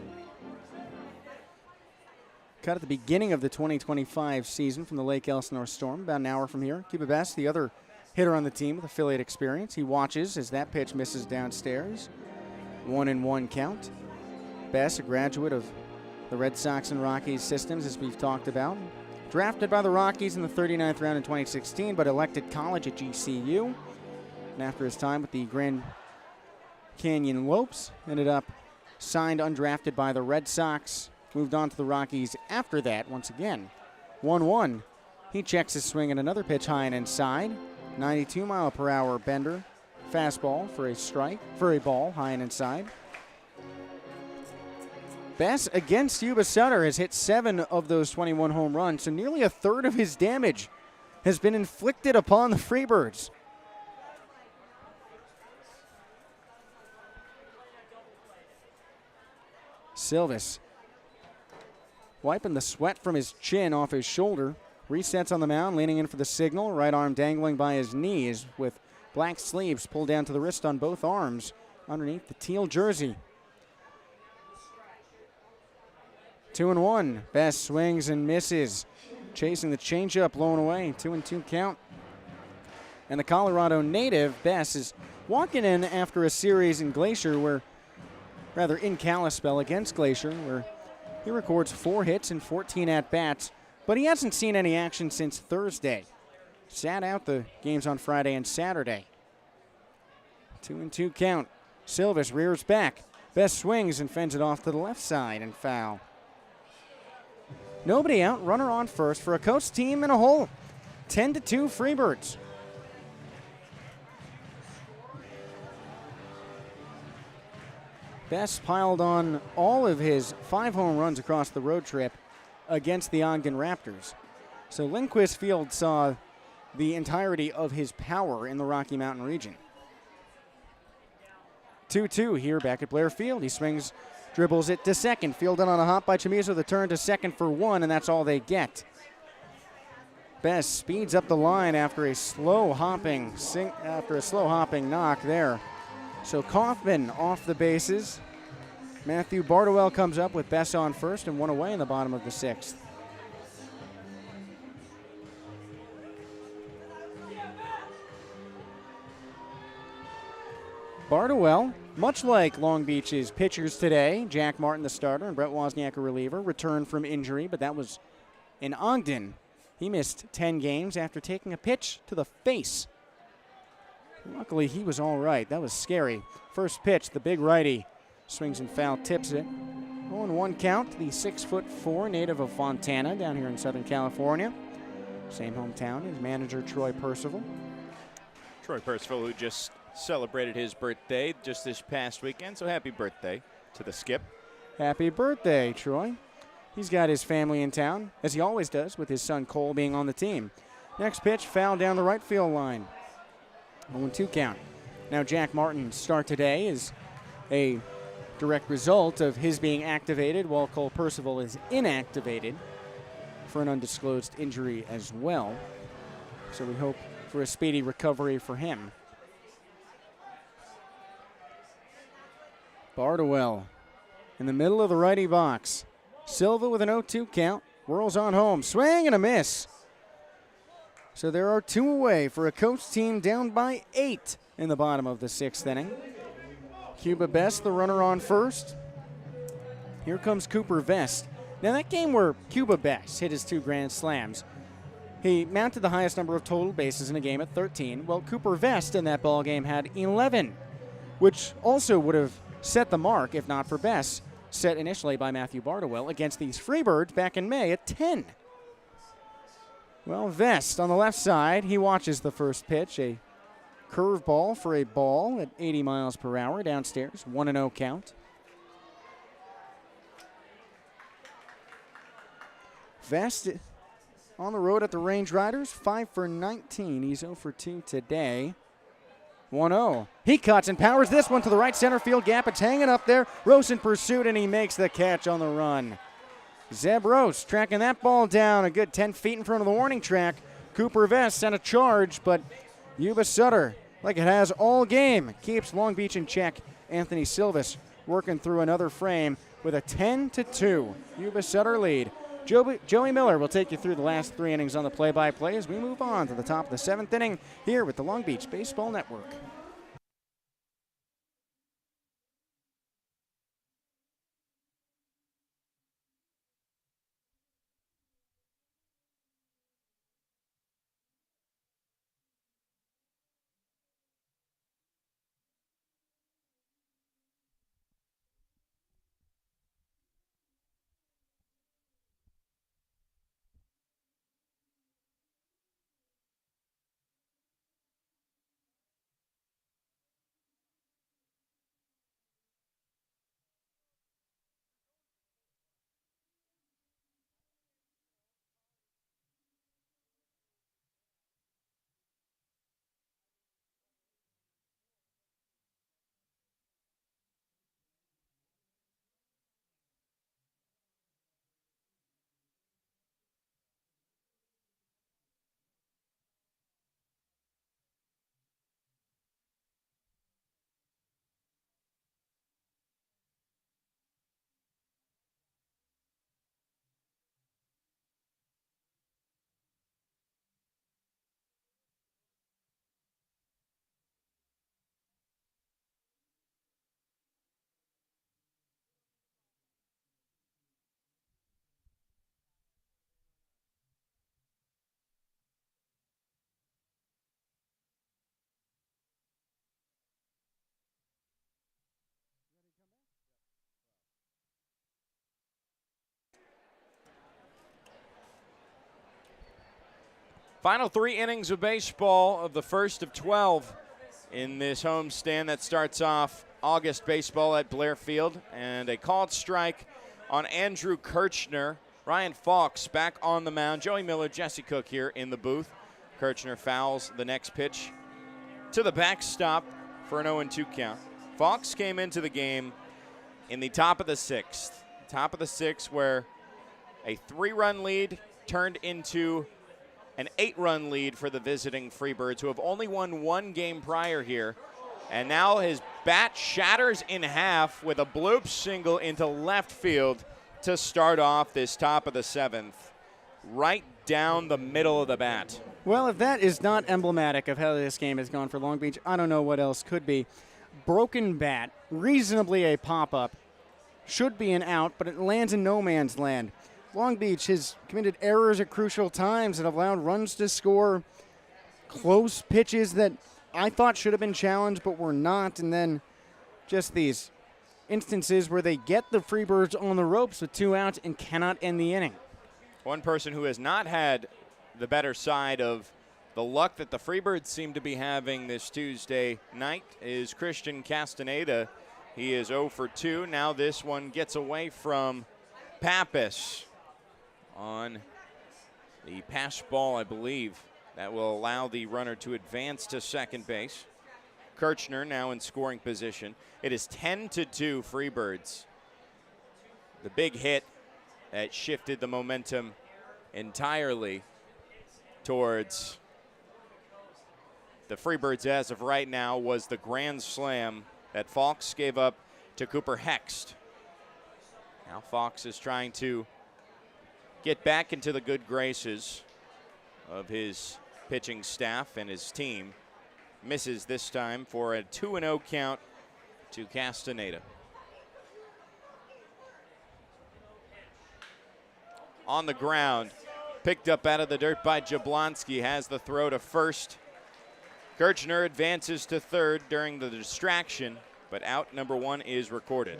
Cut at the beginning of the 2025 season from the Lake Elsinore Storm, about an hour from here. Cuba Bess, the other hitter on the team with affiliate experience. He watches as that pitch misses downstairs. 1-1 count. Bess, a graduate of the Red Sox and Rockies systems, as we've talked about. Drafted by the Rockies in the 39th round in 2016, but elected college at GCU. And after his time with the Grand Canyon Lopes, ended up signed undrafted by the Red Sox. Moved on to the Rockies after that once again. 1-1. He checks his swing at another pitch high and inside. 92-mile-per-hour bender. Fastball for a strike, for a ball high and inside. Bess against Yuba-Sutter has hit 7 of those 21 home runs, so nearly a third of his damage has been inflicted upon the Freebirds. Silvis wiping the sweat from his chin off his shoulder. Resets on the mound, leaning in for the signal. Right arm dangling by his knees with black sleeves pulled down to the wrist on both arms underneath the teal jersey. 2-1. Bess swings and misses. Chasing the changeup, blown away. 2-2 count. And the Colorado native, Bess, is walking in after a series in Glacier in Kalispell against Glacier, where he records 4 hits and 14 at-bats, but he hasn't seen any action since Thursday. Sat out the games on Friday and Saturday. 2-2 count. Silvis rears back. Bess swings and fends it off to the left side and foul. Nobody out, runner on first for a Coast team in a hole. 10-2 Freebirds. Bess piled on all of his 5 home runs across the road trip against the Ogden Raptors. So Lindquist Field saw the entirety of his power in the Rocky Mountain region. 2-2 here back at Blair Field. He swings, dribbles it to second. Fielded on a hop by Chamizo. The turn to second for 1, and that's all they get. Bess speeds up the line after a slow hopping knock there. So Kaufman off the bases. Matthew Bardowell comes up with Bess on first and 1 away in the bottom of the 6th. Bardowell, much like Long Beach's pitchers today, Jack Martin, the starter, and Brett Wozniak, a reliever, returned from injury, but that was in Ogden. He missed 10 games after taking a pitch to the face. Luckily, he was all right. That was scary. First pitch, the big righty swings and foul, tips it. 0-1 count, the 6'4" native of Fontana down here in Southern California. Same hometown as manager Troy Percival. Troy Percival, who just celebrated his birthday just this past weekend, so happy birthday to the skip. Happy birthday, Troy. He's got his family in town, as he always does, with his son Cole being on the team. Next pitch, foul down the right field line. 0-2 count. Now Jack Martin's start today is a direct result of his being activated, while Cole Percival is inactivated for an undisclosed injury as well. So we hope for a speedy recovery for him. Bardwell in the middle of the righty box. Silva with an 0-2 count. Whirls on home. Swing and a miss. So there are 2 away for a Coast team down by 8 in the bottom of the 6th inning. Cuba Best, the runner on first. Here comes Cooper Vest. Now that game where Cuba Best hit his 2 grand slams, he mounted the highest number of total bases in a game at 13. Well, Cooper Vest in that ball game had 11, which also would have set the mark if not for Best, set initially by Matthew Bardwell against these Freebirds back in May at 10. Well, Vest on the left side, he watches the first pitch, a curveball for a ball at 80 miles per hour downstairs, 1-0 count. Vest on the road at the Range Riders, 5 for 19. He's 0 for 2 today. 1-0. He cuts and powers this one to the right center field gap. It's hanging up there. Rose in pursuit, and he makes the catch on the run. Zeb Rose tracking that ball down a good 10 feet in front of the warning track. Cooper Vest sent a charge, but Yuba-Sutter, like it has all game, keeps Long Beach in check. Anthony Silvis working through another frame with a 10-2 Yuba-Sutter lead. Joey Miller will take you through the last 3 innings on the play-by-play as we move on to the top of the 7th inning here with the Long Beach Baseball Network. Final 3 innings of baseball of the first of 12 in this homestand that starts off August baseball at Blair Field. And a called strike on Andrew Kirchner. Ryan Fawkes back on the mound. Joey Miller, Jesse Cook here in the booth. Kirchner fouls the next pitch to the backstop for an 0-2 count. Fawkes came into the game in the top of the 6th. Top of the 6th where a 3-run lead turned into an 8-run lead for the visiting Freebirds, who have only won 1 game prior here. And now his bat shatters in half with a bloop single into left field to start off this top of the 7th. Right down the middle of the bat. Well, if that is not emblematic of how this game has gone for Long Beach, I don't know what else could be. Broken bat, reasonably a pop-up, should be an out, but it lands in no man's land. Long Beach has committed errors at crucial times that have allowed runs to score, close pitches that I thought should have been challenged but were not, and then just these instances where they get the Freebirds on the ropes with 2 outs and cannot end the inning. One person who has not had the better side of The luck that the Freebirds seem to be having this Tuesday night is Christian Castaneda. He is 0 for 2. Now this one gets away from Pappas on the pass ball, I believe. That will allow the runner to advance to second base. Kirchner now in scoring position. It is 10-2 Freebirds. The big hit that shifted the momentum entirely towards the Freebirds as of right now was the grand slam that Fox gave up to Cooper Hext. Now Fox is trying to get back into the good graces of his pitching staff and his team. Misses this time for a 2-0 count to Castaneda. On the ground, picked up out of the dirt by Jablonski, has the throw to first. Kirchner advances to third during the distraction, but out number 1 is recorded.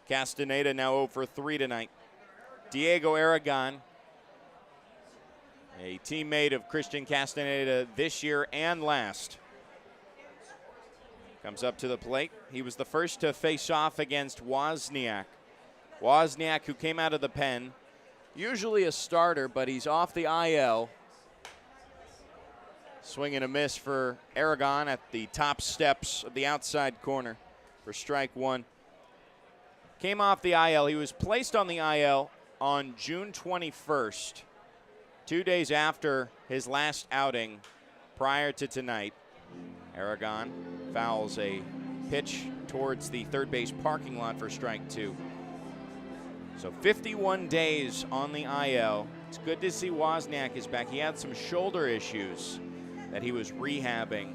Castaneda now 0 for 3 tonight. Diego Aragon, a teammate of Christian Castaneda this year and last, comes up to the plate. He was the first to face off against Wozniak. Wozniak, who came out of the pen, usually a starter, but he's off the IL. Swing and a miss for Aragon at the top steps of the outside corner for strike 1. Came off the IL. He was placed on the IL on June 21st, 2 days after his last outing prior to tonight. Aragon fouls a pitch towards the third base parking lot for strike 2. So 51 days on the IL. It's good to see Wozniak is back. He had some shoulder issues that he was rehabbing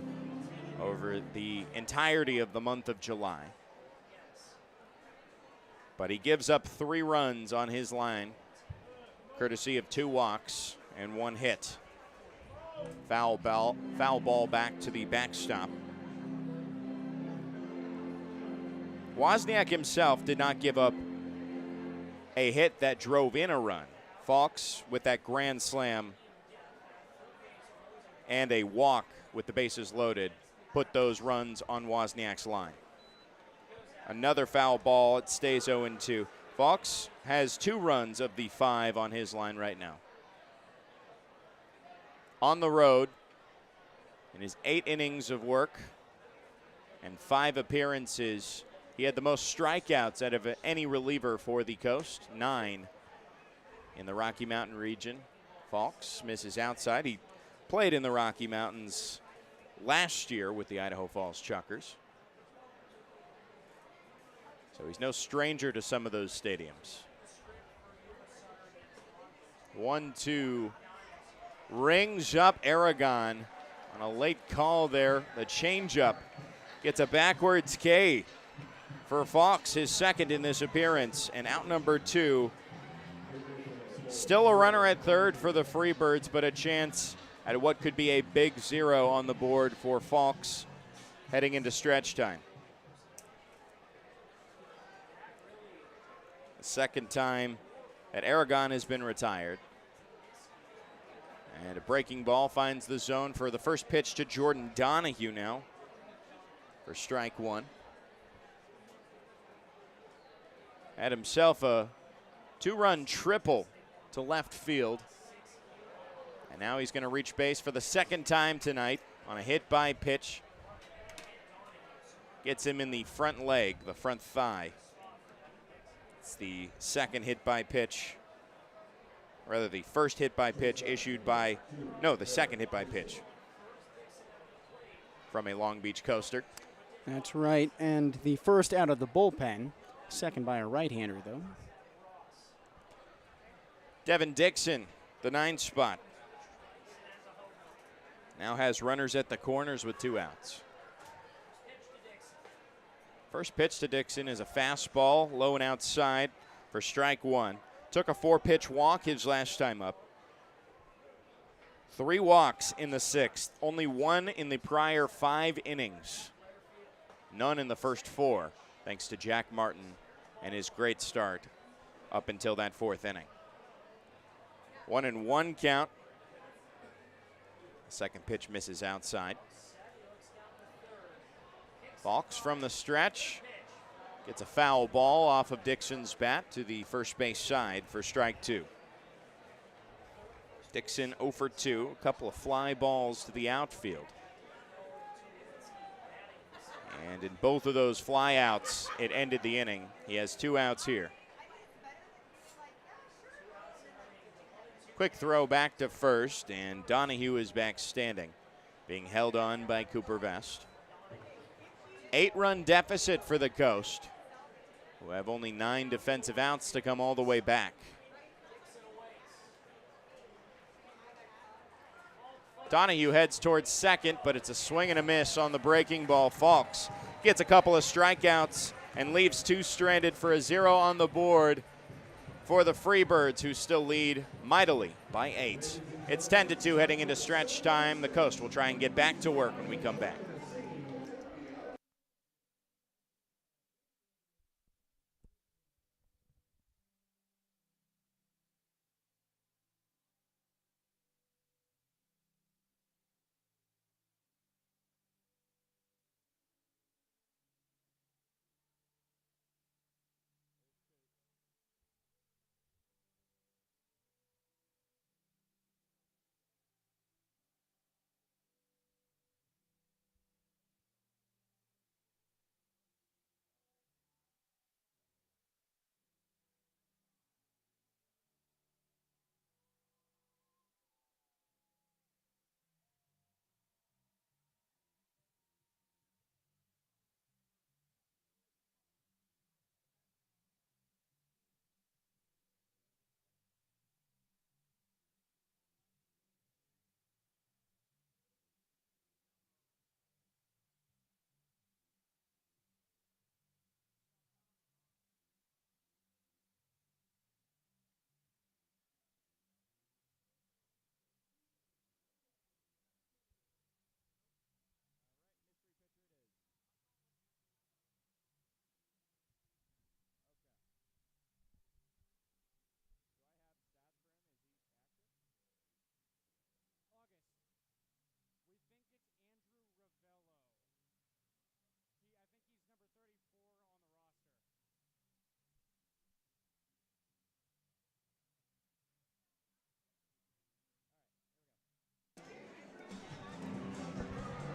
over the entirety of the month of July. But he gives up 3 runs on his line, courtesy of 2 walks and 1 hit. Foul ball back to the backstop. Wozniak himself did not give up a hit that drove in a run. Fox with that grand slam and a walk with the bases loaded put those runs on Wozniak's line. Another foul ball, it stays 0-2. Fox has 2 runs of the 5 on his line right now. On the road, in his 8 innings of work and 5 appearances, he had the most strikeouts out of any reliever for the Coast, 9 in the Rocky Mountain region. Fox misses outside. He played in the Rocky Mountains last year with the Idaho Falls Chuckers. So he's no stranger to some of those stadiums. 1-2. Rings up Aragon on a late call there. The changeup gets a backwards K for Fox, his second in this appearance, and out number 2. Still a runner at third for the Freebirds, but a chance at what could be a big 0 on the board for Fox heading into stretch time. The second time that Aragon has been retired. And a breaking ball finds the zone for the first pitch to Jordan Donahue now for strike 1. Had himself a 2-run triple to left field. And now he's going to reach base for the second time tonight on a hit by pitch. Gets him in the front leg, the front thigh. It's the second hit by pitch. Rather, the first hit by pitch issued by, no, the second hit by pitch from a Long Beach Coaster. That's right, and the first out of the bullpen, second by a right-hander, though. Devin Dixon, the 9 spot, now has runners at the corners with 2 outs. First pitch to Dixon is a fastball, low and outside for strike 1. Took a 4-pitch walk his last time up. 3 walks in the 6th, only 1 in the prior 5 innings. None in the first 4, thanks to Jack Martin and his great start up until that 4th inning. 1-1 count. The second pitch misses outside. Falks from the stretch. Gets a foul ball off of Dixon's bat to the first base side for strike 2. Dixon 0 for 2, a couple of fly balls to the outfield. And in both of those fly outs, it ended the inning. He has 2 outs here. Quick throw back to first, and Donahue is back standing, being held on by Cooper Vest. 8-run deficit for the Coast, who have only 9 defensive outs to come all the way back. Donahue heads towards second, but it's a swing and a miss on the breaking ball. Falks gets a couple of strikeouts and leaves 2 stranded for a 0 on the board for the Freebirds, who still lead mightily by 8. It's 10-2 heading into stretch time. The Coast will try and get back to work when we come back.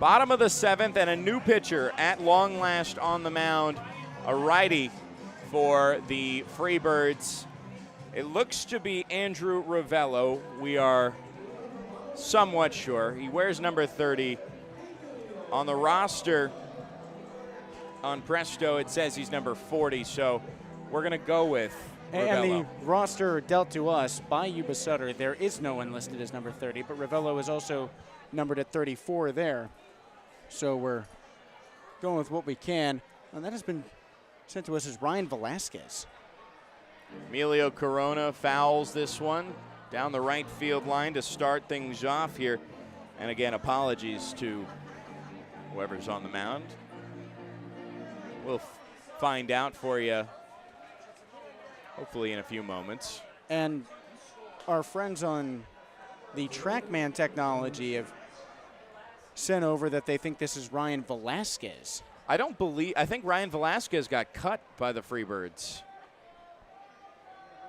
Bottom of the 7th, and a new pitcher at long last on the mound, a righty for the Freebirds. It looks to be Andrew Ravello. We are somewhat sure. He wears number 30. On the roster, on Presto, it says he's number 40, so we're going to go with Ravello. And the roster dealt to us by Yuba-Sutter, there is no one listed as number 30, but Ravello is also numbered at 34 there. So we're going with what we can. And that has been sent to us as Ryan Velasquez. Emilio Corona fouls this one down the right field line to start things off here. And again, apologies to whoever's on the mound. We'll find out for you hopefully in a few moments. And our friends on the TrackMan technology have sent over that they think this is Ryan Velasquez. I think Ryan Velasquez got cut by the Freebirds.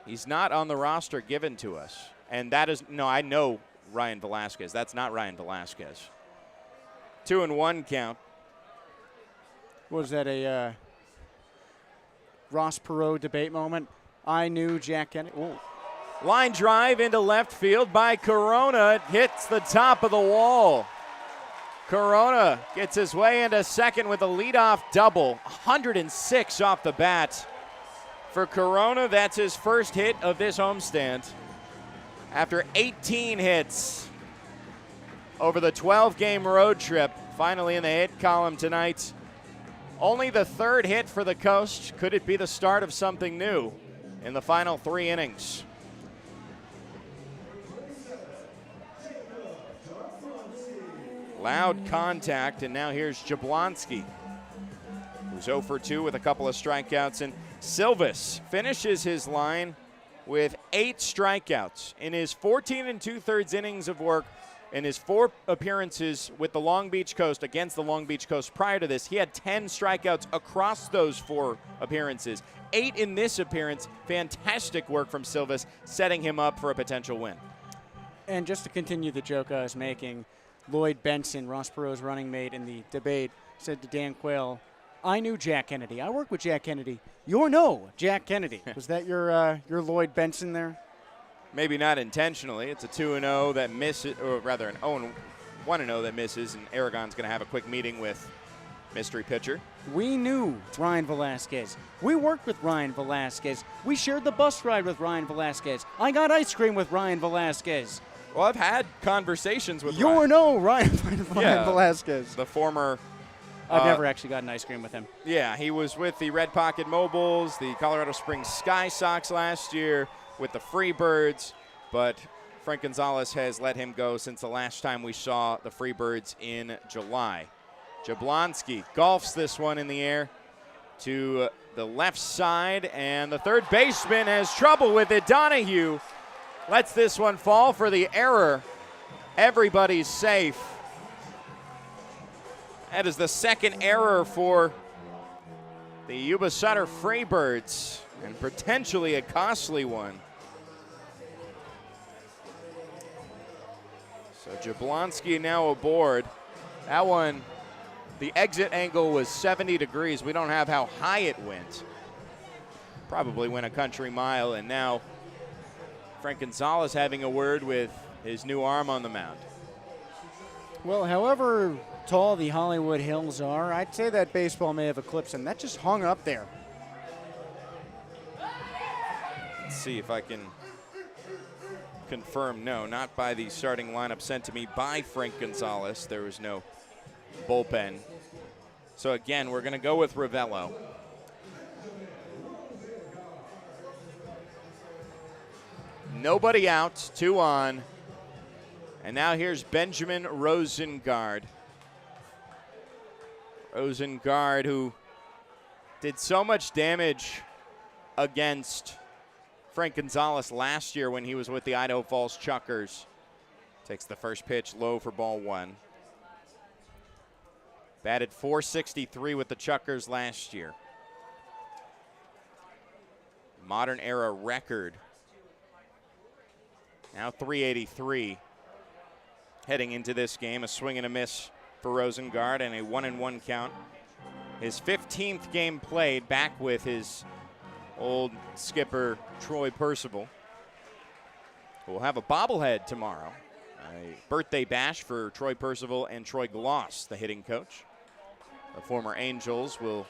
He's not on the roster given to us. And that is, no, I know Ryan Velasquez. That's not Ryan Velasquez. 2-1 count. Was that a Ross Perot debate moment? I knew Jack Kennedy. Ooh. Line drive into left field by Corona. It hits the top of the wall. Corona gets his way into second with a leadoff double. 106 off the bat. For Corona, that's his first hit of this homestand. After 18 hits over the 12-game road trip, finally in the hit column tonight. Only the 3rd hit for the Coast. Could it be the start of something new in the final 3 innings? Loud contact, and now here's Jablonski, who's 0 for 2 with a couple of strikeouts. And Silvis finishes his line with 8 strikeouts. In his 14 2/3 innings of work, in his 4 appearances with the Long Beach Coast, against the Long Beach Coast prior to this, he had 10 strikeouts across those 4 appearances. 8 in this appearance. Fantastic work from Silvas, setting him up for a potential win. And just to continue the joke I was making, Lloyd Benson, Ross Perot's running mate in the debate, said to Dan Quayle, I knew Jack Kennedy. I work with Jack Kennedy. You're no Jack Kennedy. Was that your Lloyd Benson there? Maybe not intentionally. It's a 2-0 that misses, or rather an 1-0 that misses, and Aragon's going to have a quick meeting with mystery pitcher. We knew Ryan Velasquez. We worked with Ryan Velasquez. We shared the bus ride with Ryan Velasquez. I got ice cream with Ryan Velasquez. Well, I've had conversations with Ryan Velasquez. The former. I've never actually gotten ice cream with him. Yeah, he was with the Red Pocket Mobiles, the Colorado Springs Sky Sox last year, with the Freebirds, but Frank Gonzalez has let him go since the last time we saw the Freebirds in July. Jablonski golfs this one in the air to the left side, and the third baseman has trouble with it. Donahue lets this one fall for the error. Everybody's safe. That is the second error for the Yuba-Sutter Freebirds, and potentially a costly one. So Jablonski now aboard. That one, the exit angle was 70 degrees. We don't have how high it went. Probably went a country mile, and now Frank Gonzalez having a word with his new arm on the mound. Well, however tall the Hollywood Hills are, I'd say that baseball may have eclipsed him. That just hung up there. Let's see if I can confirm. No, not by the starting lineup sent to me by Frank Gonzalez. There was no bullpen. So again, we're going to go with Ravello. Nobody out, 2 on. And now here's Benjamin Rosengard. Rosengard, who did so much damage against Frank Gonzalez last year when he was with the Idaho Falls Chuckers. Takes the first pitch low for ball 1. Batted .463 with the Chuckers last year. Modern era record. Now .383. Heading into this game, a swing and a miss for Rosengard and a 1-1 count. His 15th game played, back with his old skipper Troy Percival. We'll have a bobblehead tomorrow. A birthday bash for Troy Percival and Troy Gloss, the hitting coach. The former Angels will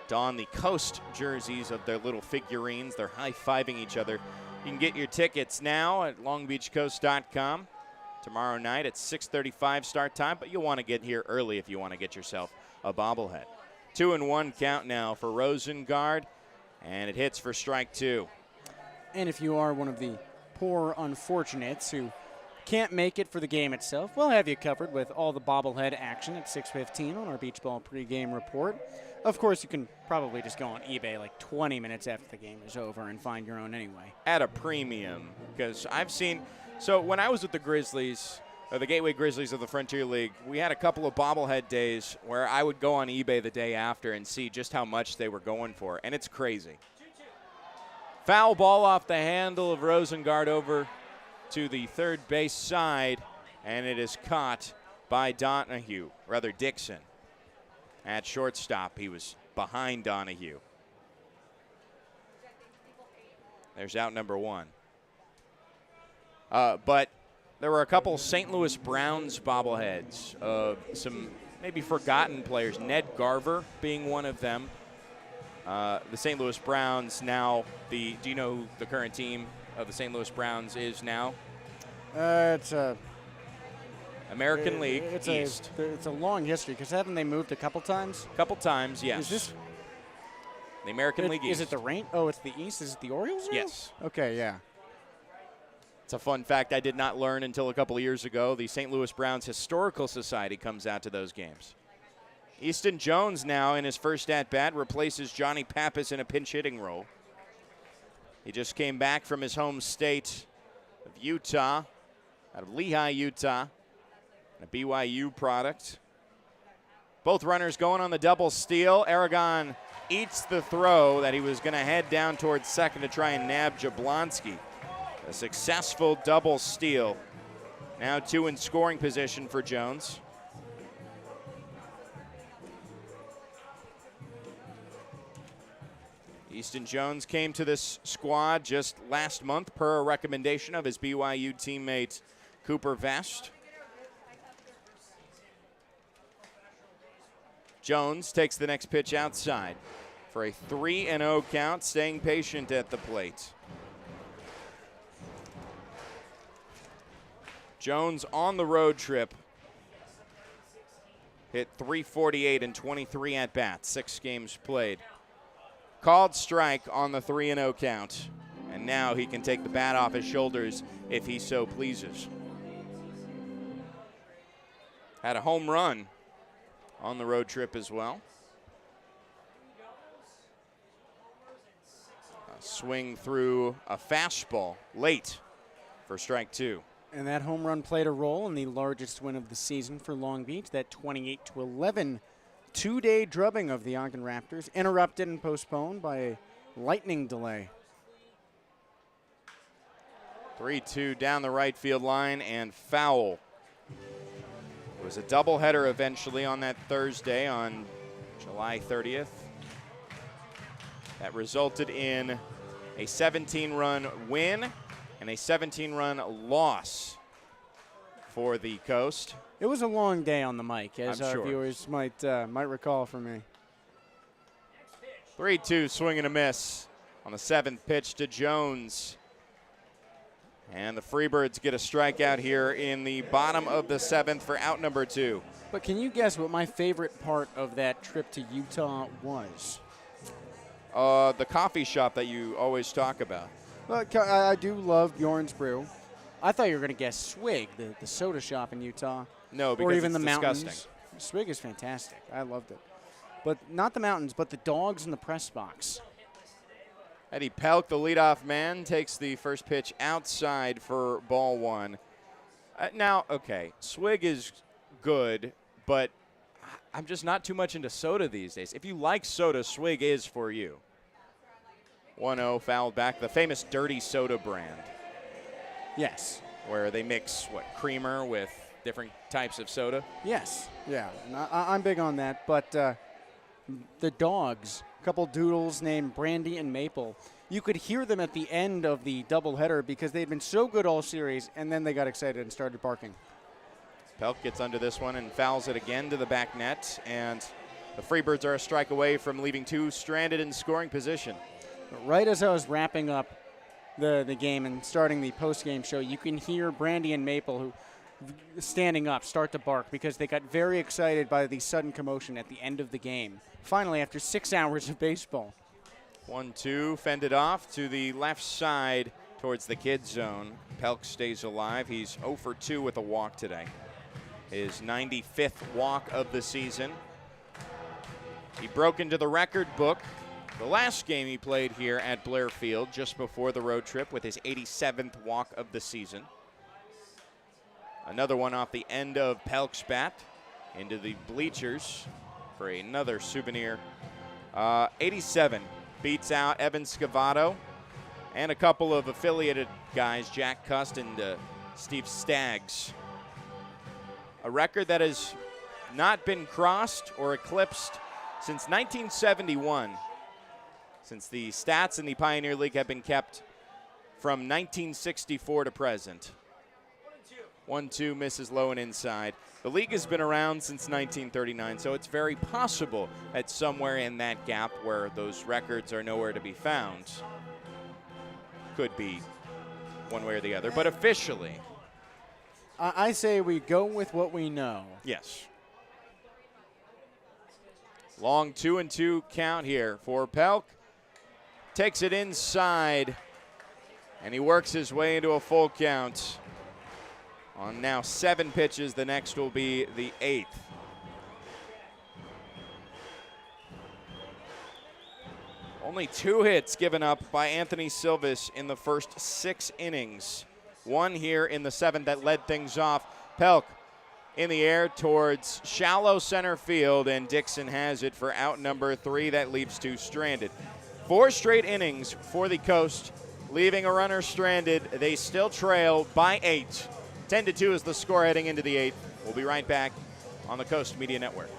don the Coast jerseys of their little figurines. They're high-fiving each other. You can get your tickets now at longbeachcoast.com. Tomorrow night at 6:35 start time, but you'll want to get here early if you want to get yourself a bobblehead. 2-1 count now for Rosengard, and it hits for strike 2. And if you are one of the poor unfortunates who can't make it for the game itself, we'll have you covered with all the bobblehead action at 6:15 on our Beach Ball pregame report. Of course, you can probably just go on eBay like 20 minutes after the game is over and find your own anyway. At a premium, because I've seen. So when I was with the Grizzlies, or the Gateway Grizzlies of the Frontier League, we had a couple of bobblehead days where I would go on eBay the day after and see just how much they were going for, and it's crazy. Foul ball off the handle of Rosengard over to the third base side, and it is caught by Dixon. At shortstop, he was behind Donahue. There's out number 1. But there were a couple St. Louis Browns bobbleheads of some maybe forgotten players, Ned Garver being one of them. The St. Louis Browns now, do you know who the current team of the St. Louis Browns is now? It's American League East. It's a long history, because haven't they moved a couple times? A couple times, yes. Is this the American League East? Is it the Rain? Oh, it's the East. Is it the Orioles now? Yes. Okay, yeah. It's a fun fact I did not learn until a couple of years ago. The St. Louis Browns Historical Society comes out to those games. Easton Jones now in his first at-bat replaces Johnny Pappas in a pinch hitting role. He just came back from his home state of Utah, out of Lehigh, Utah, a BYU product. Both runners going on the double steal. Aragon eats the throw that he was going to head down towards second to try and nab Jablonski. A successful double steal. Now 2 in scoring position for Jones. Easton Jones came to this squad just last month per a recommendation of his BYU teammate Cooper Vest. Jones takes the next pitch outside for a 3-0 count, staying patient at the plate. Jones on the road trip hit .348 in 23 at-bats, 6 games played. Called strike on the 3-0 count, and now he can take the bat off his shoulders if he so pleases. Had a home run on the road trip as well. A swing through a fastball late for strike 2. And that home run played a role in the largest win of the season for Long Beach, that 28-11 two-day drubbing of the Ogden Raptors, interrupted and postponed by a lightning delay. 3-2 down the right field line and foul. It was a doubleheader eventually on that Thursday on July 30th. That resulted in a 17-run win and a 17-run loss for the Coast. It was a long day on the mic, as I'm our sure. viewers might recall from me. 3-2 swing and a miss on the 7th pitch to Jones. And the Freebirds get a strikeout here in the bottom of the 7th for out number 2. But can you guess what my favorite part of that trip to Utah was? The coffee shop that you always talk about. Well, I do love Bjorn's Brew. I thought you were going to guess Swig, the soda shop in Utah. No, because or even it's the disgusting. mountains. Swig is fantastic. I loved it. But not the mountains, but the dogs in the press box. Eddie Pelk, the leadoff man, takes the first pitch outside for ball 1. Now, okay, Swig is good, but I'm just not too much into soda these days. If you like soda, Swig is for you. 1-0 fouled back, the famous dirty soda brand. Yes. Where they mix, creamer with different types of soda? Yes. Yeah. And I'm big on that. But the dogs, a couple doodles named Brandy and Maple, you could hear them at the end of the doubleheader because they'd been so good all series, and then they got excited and started barking. Pelk gets under this one and fouls it again to the back net, and the Freebirds are a strike away from leaving 2 stranded in scoring position. Right as I was wrapping up the game and starting the post-game show, you can hear Brandy and Maple, who standing up, start to bark because they got very excited by the sudden commotion at the end of the game. Finally, after 6 hours of baseball. 1-2, fended off to the left side towards the kid zone. Pelk stays alive. He's 0 for 2 with a walk today. His 95th walk of the season. He broke into the record book the last game he played here at Blair Field just before the road trip with his 87th walk of the season. Another one off the end of Pelk's bat into the bleachers for another souvenir. 87 beats out Evan Scavato and a couple of affiliated guys, Jack Cust and Steve Staggs. A record that has not been crossed or eclipsed since 1971, since the stats in the Pioneer League have been kept from 1964 to present. 1-2 misses low and inside. The league has been around since 1939, so it's very possible that somewhere in that gap where those records are nowhere to be found could be one way or the other. But officially, I say we go with what we know. yes. Long 2-2 count here for Pelk. Takes it inside, and he works his way into a full count. On now 7 pitches, the next will be the 8th. Only 2 hits given up by Anthony Silvis in the first 6 innings. 1 here in the 7th that led things off. Pelk in the air towards shallow center field, and Dixon has it for out number 3. That leaves 2 stranded. 4 straight innings for the Coast, leaving a runner stranded. They still trail by 8. 10-2 is the score heading into the 8th. We'll be right back on the Coast Media Network.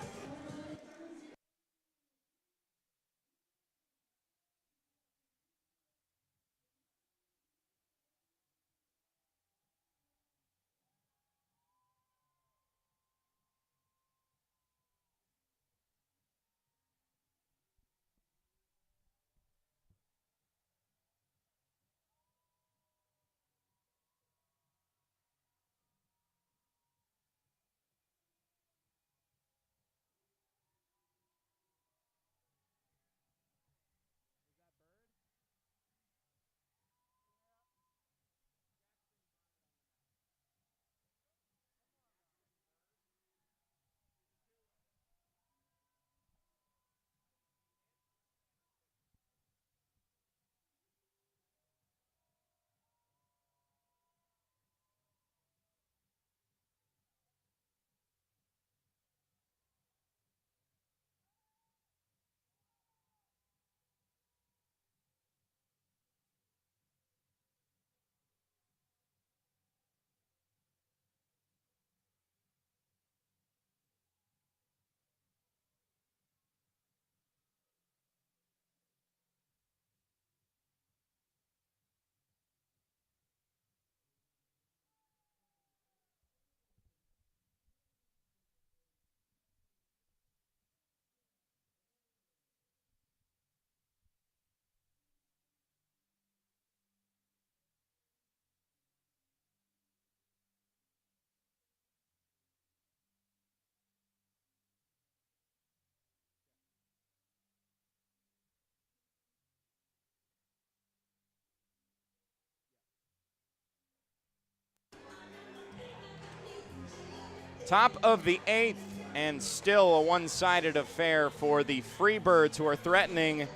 Top of the 8th, and still a one-sided affair for the Freebirds, who are threatening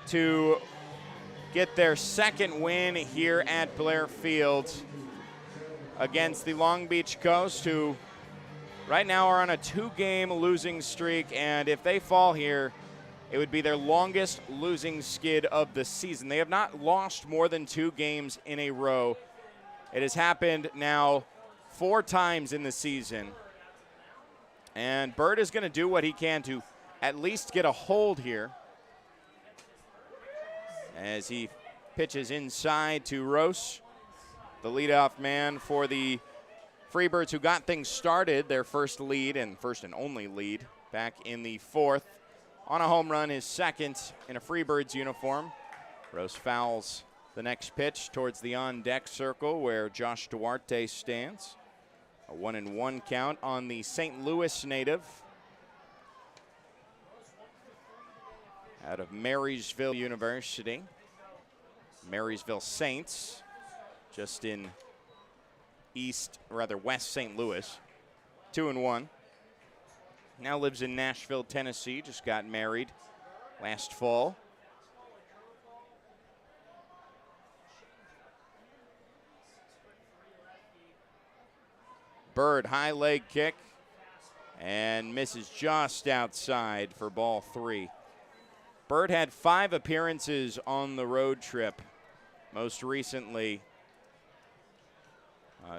to get their 2nd win here at Blair Field against the Long Beach Coast, who right now are on a 2-game losing streak, and if they fall here, it would be their longest losing skid of the season. They have not lost more than 2 games in a row. It has happened now 4 times in the season. And Bird is going to do what he can to at least get a hold here as he pitches inside to Rose, the leadoff man for the Freebirds, who got things started, their first lead and first and only lead back in the 4th on a home run, his 2nd in a Freebirds uniform. Rose fouls the next pitch towards the on-deck circle where Josh Duarte stands. A 1-1 count on the St. Louis native out of Marysville University. Marysville Saints, just in west St. Louis. 2-1. Now lives in Nashville, Tennessee. Just got married last fall. Bird, high leg kick, and misses just outside for ball 3. Bird had 5 appearances on the road trip, most recently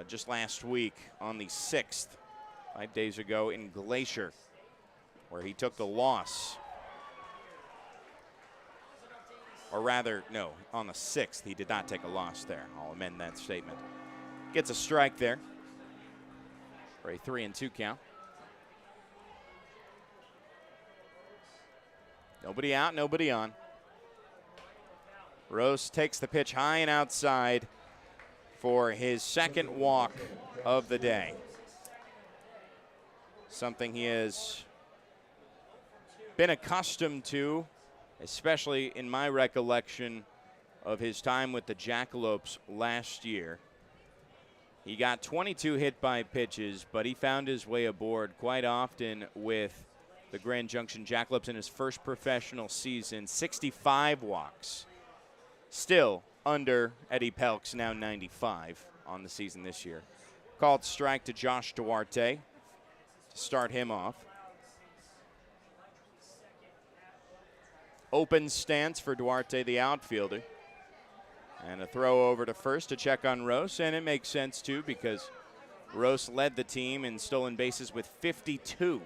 just last week on the 6th, 5 days ago in Glacier, where he took the loss. Or rather, no, on the 6th, he did not take a loss there. I'll amend that statement. Gets a strike there for a 3-2 count. Nobody out, nobody on. Rose takes the pitch high and outside for his 2nd walk of the day. Something he has been accustomed to, especially in my recollection of his time with the Jackalopes last year. He got 22 hit by pitches, but he found his way aboard quite often with the Grand Junction Jackalopes in his first professional season, 65 walks. Still under Eddie Pelk's now 95 on the season this year. Called strike to Josh Duarte to start him off. Open stance for Duarte, the outfielder. And a throw over to first to check on Rose, and it makes sense too because Rose led the team in stolen bases with 52.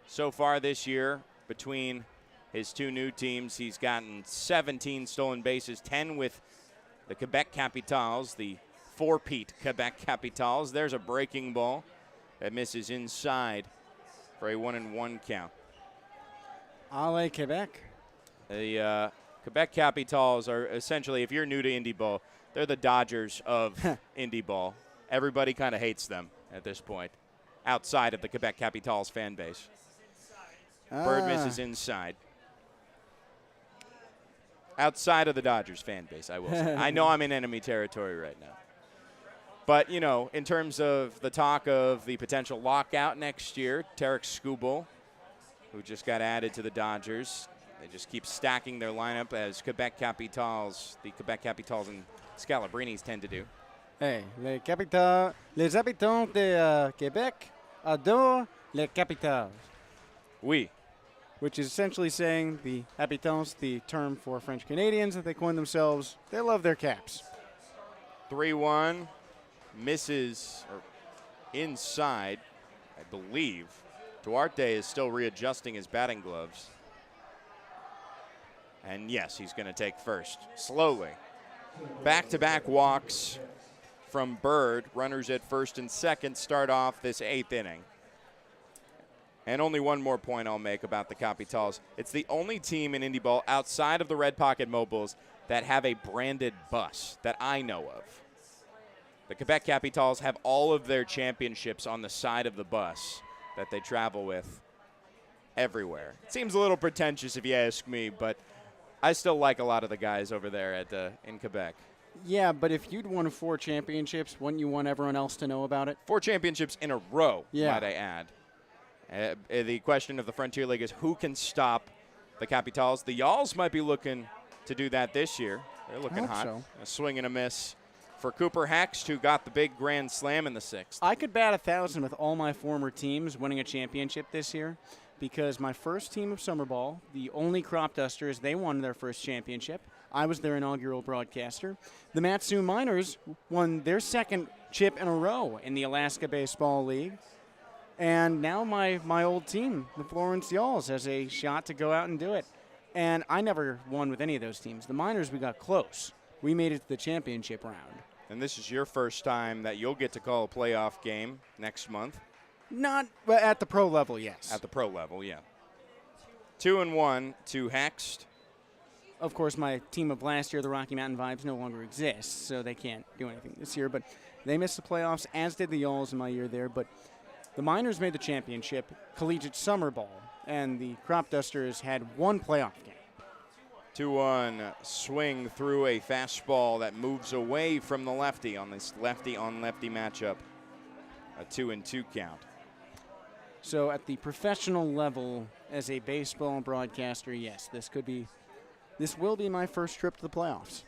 So far this year, between his two new teams, he's gotten 17 stolen bases, 10 with the Quebec Capitals, the four-peat Quebec Capitals. There's a breaking ball that misses inside for a 1-1 count. Allez, Quebec. The Quebec Capitals are essentially, if you're new to Indie Ball, they're the Dodgers of Indie Ball. Everybody kind of hates them at this point, outside of the Quebec Capitals fan base. Bird misses inside. Outside of the Dodgers fan base, I will say. I know I'm in enemy territory right now. But, you know, in terms of the talk of the potential lockout next year, Tarek Skubal, who just got added to the Dodgers, they just keep stacking their lineup as Quebec Capitals, the Quebec Capitals and Scalabrinis tend to do. Hey, les habitants de Québec adorent les capitales. Oui. Which is essentially saying the habitants, the term for French Canadians that they coined themselves, they love their caps. 3-1, misses inside, I believe. Duarte is still readjusting his batting gloves. And yes, he's going to take first, slowly. Back-to-back walks from Bird. Runners at first and second start off this 8th inning. And only one more point I'll make about the Capitals. It's the only team in Indie Ball outside of the Red Pocket Mobiles that have a branded bus that I know of. The Quebec Capitals have all of their championships on the side of the bus that they travel with everywhere. It seems a little pretentious if you ask me, but I still like a lot of the guys over there in Quebec. Yeah, but if you'd won 4 championships, wouldn't you want everyone else to know about it? 4 championships in a row, yeah. Might I add. The question of the Frontier League is who can stop the Capitals. The Y'alls might be looking to do that this year. They're looking hot. So. A swing and a miss for Cooper Hext, who got the big grand slam in the 6th. I could bat 1,000 with all my former teams winning a championship this year because my first team of summer ball, the only Crop Dusters, they won their first championship. I was their inaugural broadcaster. The Matsu Miners won their second chip in a row in the Alaska Baseball League. And now my old team, the Florence Y'alls, has a shot to go out and do it. And I never won with any of those teams. The Miners, we got close. We made it to the championship round. And this is your first time that you'll get to call a playoff game next month. Not at the pro level, yes. At the pro level, yeah. 2-1 to Hext. Of course, my team of last year, the Rocky Mountain Vibes, no longer exists, so they can't do anything this year. But they missed the playoffs, as did the Y'alls in my year there. But the Miners made the championship, collegiate summer ball, and the Crop Dusters had one playoff game. 2-1 swing through a fastball that moves away from the lefty on this lefty-on-lefty matchup. A 2-2 count. So at the professional level, as a baseball broadcaster, yes, this will be my first trip to the playoffs.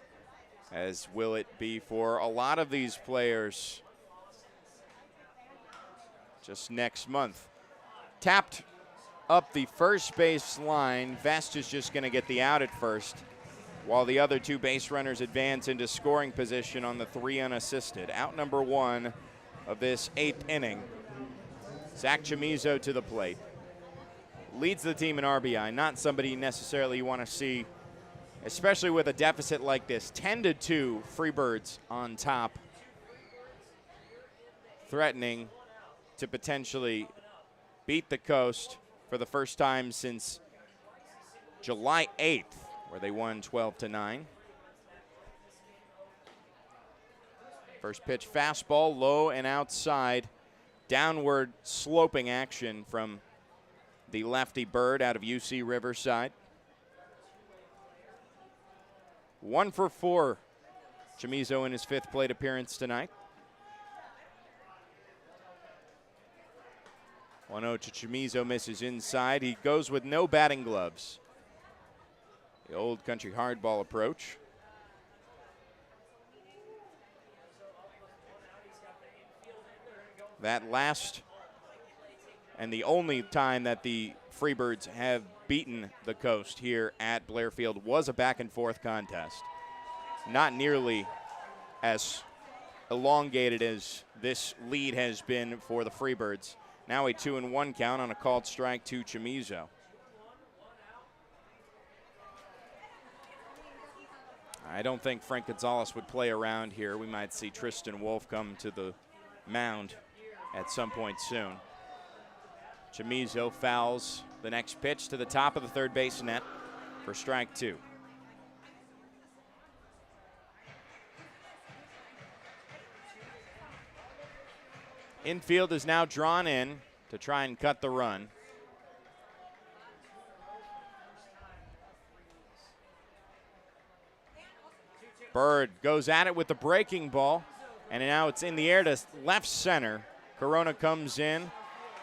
As will it be for a lot of these players just next month. Tapped up the first base line. Vest is just going to get the out at first, while the other 2 base runners advance into scoring position on the 3 unassisted. Out number 1 of this 8th inning. Zach Chamizo to the plate. Leads the team in RBI. Not somebody necessarily you want to see, especially with a deficit like this. 10-2 Freebirds on top. Threatening to potentially beat the Coast for the first time since July 8th, where they won 12-9. First pitch fastball, low and outside. Downward sloping action from the lefty Bird out of UC Riverside. 1 for 4, Chamizo in his 5th plate appearance tonight. 1-0 to Chamizo, misses inside. He goes with no batting gloves. The old country hardball approach. That last and the only time that the Freebirds have beaten the Coast here at Blair Field was a back-and-forth contest. Not nearly as elongated as this lead has been for the Freebirds. Now a 2-1 count on a called strike to Chamizo. I don't think Frank Gonzalez would play around here. We might see Tristan Wolf come to the mound at some point soon. Chamizo fouls the next pitch to the top of the third base net for strike 2. Infield is now drawn in to try and cut the run. Bird goes at it with the breaking ball, and now it's in the air to left center. Corona comes in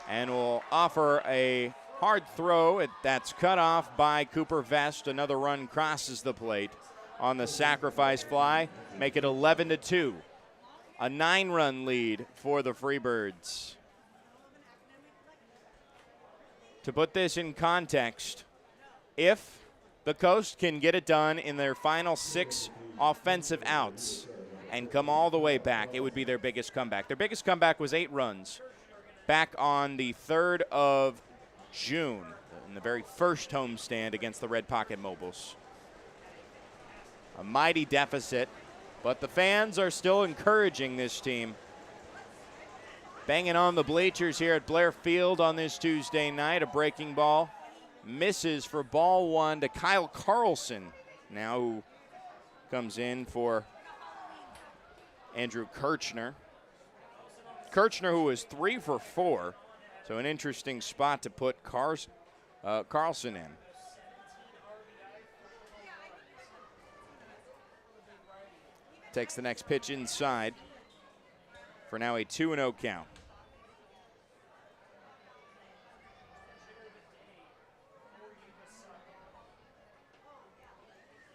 and will offer a hard throw. That's cut off by Cooper Vest. Another run crosses the plate on the sacrifice fly. Make it 11-2. A 9-run lead for the Freebirds. To put this in context, if the Coast can get it done in their final 6 offensive outs and come all the way back, it would be their biggest comeback. Their biggest comeback was 8 runs back on the 3rd of June in the very first homestand against the Red Pocket Mobiles. A mighty deficit, but the fans are still encouraging this team. Banging on the bleachers here at Blair Field on this Tuesday night. A breaking ball misses for ball 1 to Kyle Carlson, now who comes in for Andrew Kirchner. Kirchner, who was 3 for 4, so an interesting spot to put Carlson in. Takes the next pitch inside for now a 2-0 count.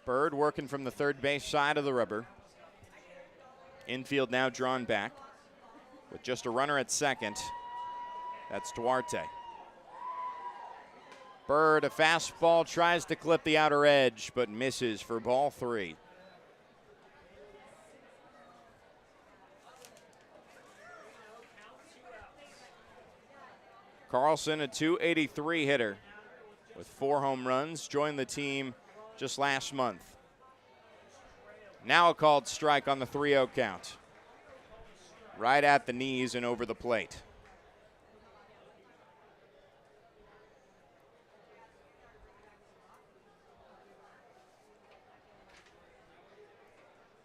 Bird working from the third base side of the rubber. Infield now drawn back with just a runner at second. That's Duarte. Bird, a fastball, tries to clip the outer edge, but misses for ball 3. Carlson, a .283 hitter with 4 home runs, joined the team just last month. Now a called strike on the 3-0 count. Right at the knees and over the plate.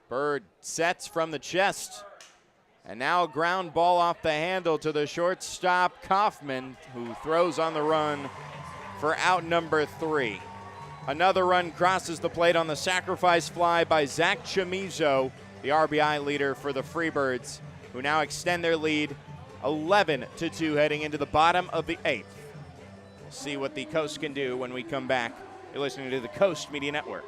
Bird sets from the chest. And now a ground ball off the handle to the shortstop, Kaufman, who throws on the run for out number 3. Another run crosses the plate on the sacrifice fly by Zach Chamizo, the RBI leader for the Freebirds, who now extend their lead 11-2 heading into the bottom of the 8th. We'll see what the Coast can do when we come back. You're listening to the Coast Media Network.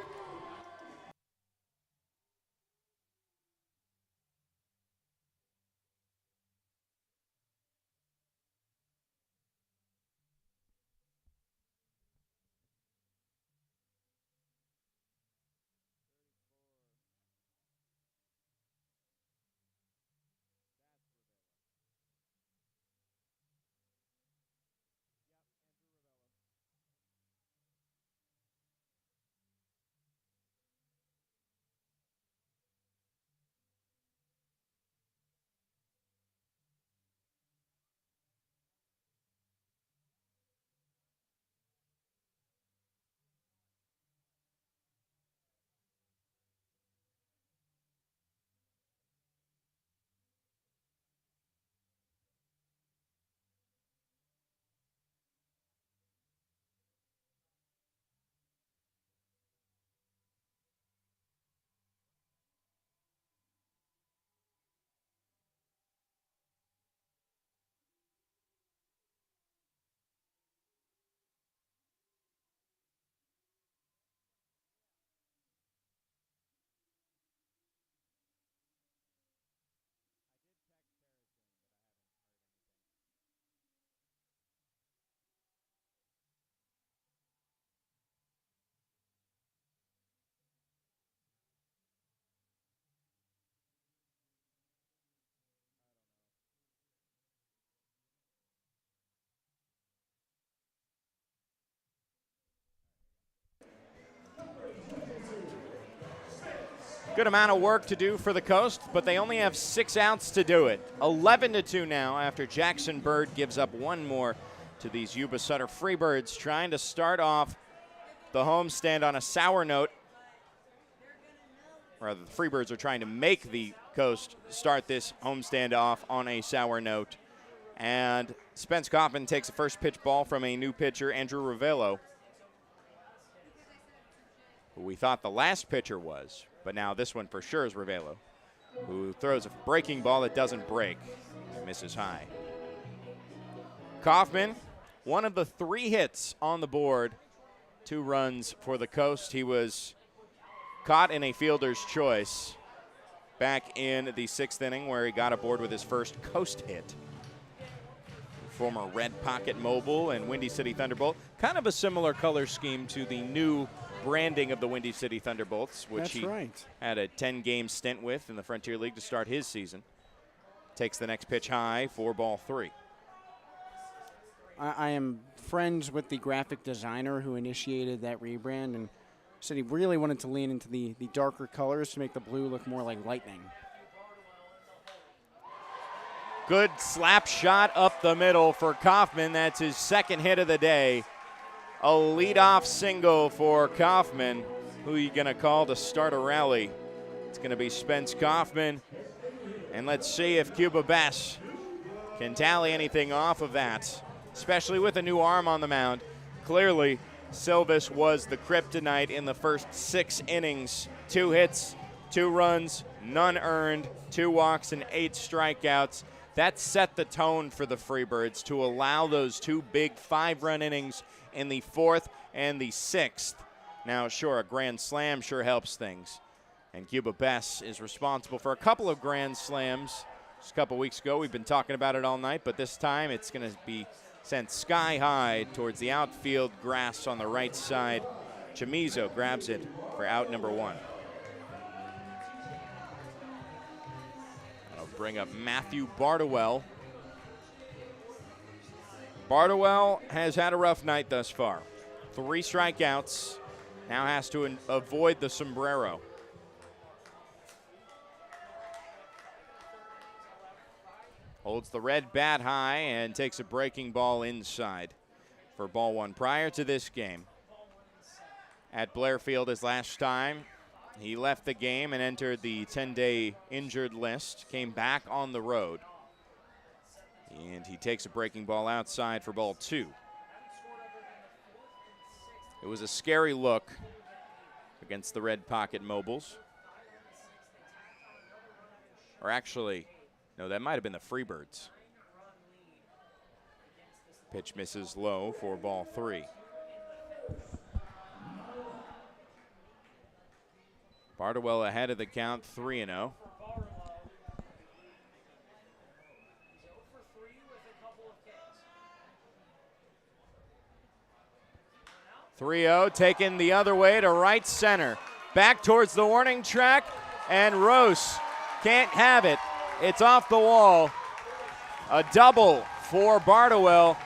Good amount of work to do for the Coast, but they only have 6 outs to do it. 11-2 now after Jackson Bird gives up one more to these Yuba-Sutter Freebirds, trying to start off the homestand on a sour note. Rather, the Freebirds are trying to make the Coast start this homestand off on a sour note. And Spence Kaufman takes the first pitch ball from a new pitcher, Andrew Ravello, who we thought the last pitcher was, but now this one for sure is Ravello, who throws a breaking ball that doesn't break and misses high. Kaufman, one of the 3 hits on the board, 2 runs for the Coast. He was caught in a fielder's choice back in the 6th inning where he got aboard with his first Coast hit. Former Red Pocket Mobile and Windy City Thunderbolt. Kind of a similar color scheme to the new branding of the Windy City Thunderbolts, which he had a 10-game stint with in the Frontier League to start his season. Takes the next pitch high for ball 3. I am friends with the graphic designer who initiated that rebrand and said he really wanted to lean into the darker colors to make the blue look more like lightning. Good slap shot up the middle for Kaufman. That's his 2nd hit of the day. A leadoff single for Kaufman. Who are you going to call to start a rally? It's going to be Spence Kaufman. And let's see if Cuba Bess can tally anything off of that, especially with a new arm on the mound. Clearly, Silvis was the kryptonite in the first 6 innings. 2 hits, 2 runs, none earned, 2 walks, and 8 strikeouts. That set the tone for the Freebirds to allow those 2 big 5-run innings in the 4th and the 6th. Now, sure, a grand slam sure helps things. And Cuba Bess is responsible for a couple of grand slams. Just a couple weeks ago, we've been talking about it all night, but this time it's going to be sent sky high towards the outfield grass on the right side. Chamizo grabs it for out number 1. That'll bring up Matthew Bardowell. Bardowell has had a rough night thus far. 3 strikeouts. Now has to avoid the sombrero. Holds the red bat high and takes a breaking ball inside for ball 1. Prior to this game, at Blair Field his last time, he left the game and entered the 10-day injured list, came back on the road. And he takes a breaking ball outside for ball 2. It was a scary look against the Red Pocket Mobiles. Or actually, no, that might have been the Freebirds. Pitch misses low for ball 3. Bardowell ahead of the count, 3-0. 3-0, taken the other way to right center. Back towards the warning track, and Rose can't have it. It's off the wall. A double for Bardowell.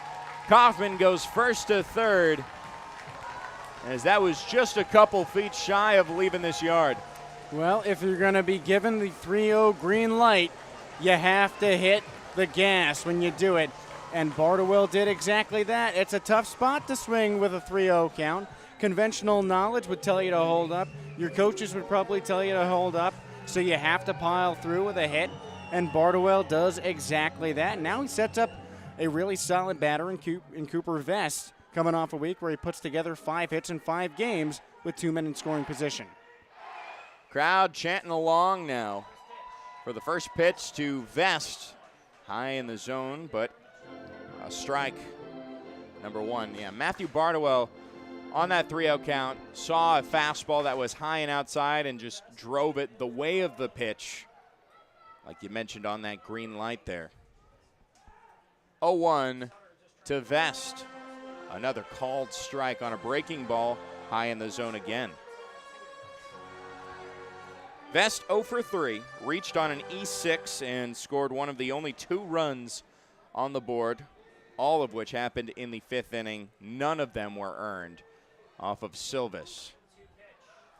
Kaufman goes first to third, as that was just a couple feet shy of leaving this yard. Well, if you're going to be given the 3-0 green light, you have to hit the gas when you do it. And Bardowell did exactly that. It's a tough spot to swing with a 3-0 count. Conventional knowledge would tell you to hold up. Your coaches would probably tell you to hold up. So you have to pile through with a hit. And Bardowell does exactly that. Now he sets up a really solid batter in Cooper Vest, coming off a week where he puts together 5 hits in 5 games with 2 men in scoring position. Crowd chanting along now for the first pitch to Vest. High in the zone, but a strike, number 1. Yeah, Matthew Bardowell on that 3-0 count saw a fastball that was high and outside and just drove it the way of the pitch, like you mentioned on that green light there. 0-1 to Vest. Another called strike on a breaking ball, high in the zone again. Vest 0 for 3, reached on an E6 and scored one of the only 2 runs on the board, all of which happened in the 5th inning. None of them were earned off of Silvis.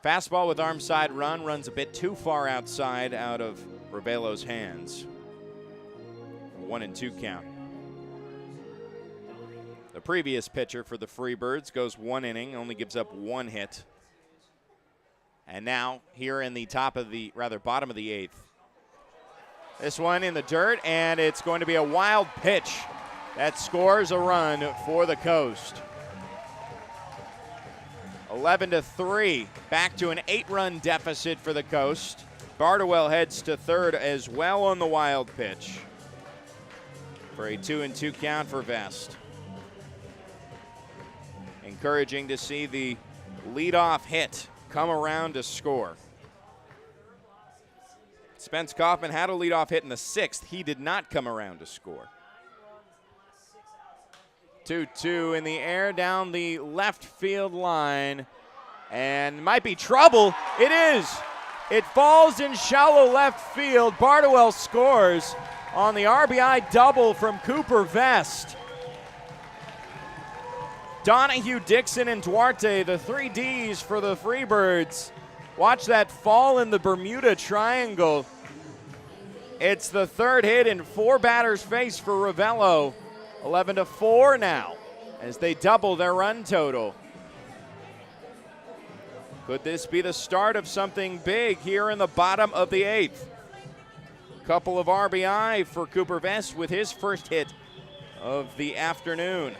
Fastball with arm side run, runs a bit too far outside out of Ravello's hands. 1-2 count. The previous pitcher for the Freebirds goes 1 inning, only gives up 1 hit. And now here in the bottom of the 8th. This one in the dirt, and it's going to be a wild pitch that scores a run for the Coast. 11-3, back to an 8-run deficit for the Coast. Bardowell heads to third as well on the wild pitch for a 2-2 count for Vest. Encouraging to see the leadoff hit come around to score. Spence Kaufman had a leadoff hit in the 6th. He did not come around to score. 2-2 in the air down the left field line. And might be trouble. It is. It falls in shallow left field. Bardowell scores on the RBI double from Cooper Vest. Donahue, Dixon, and Duarte, the 3 Ds for the Freebirds. Watch that fall in the Bermuda Triangle. It's the 3rd hit in 4 batters face for Ravello. 11-4 now as they double their run total. Could this be the start of something big here in the bottom of the 8th? Couple of RBI for Cooper Vest with his first hit of the afternoon.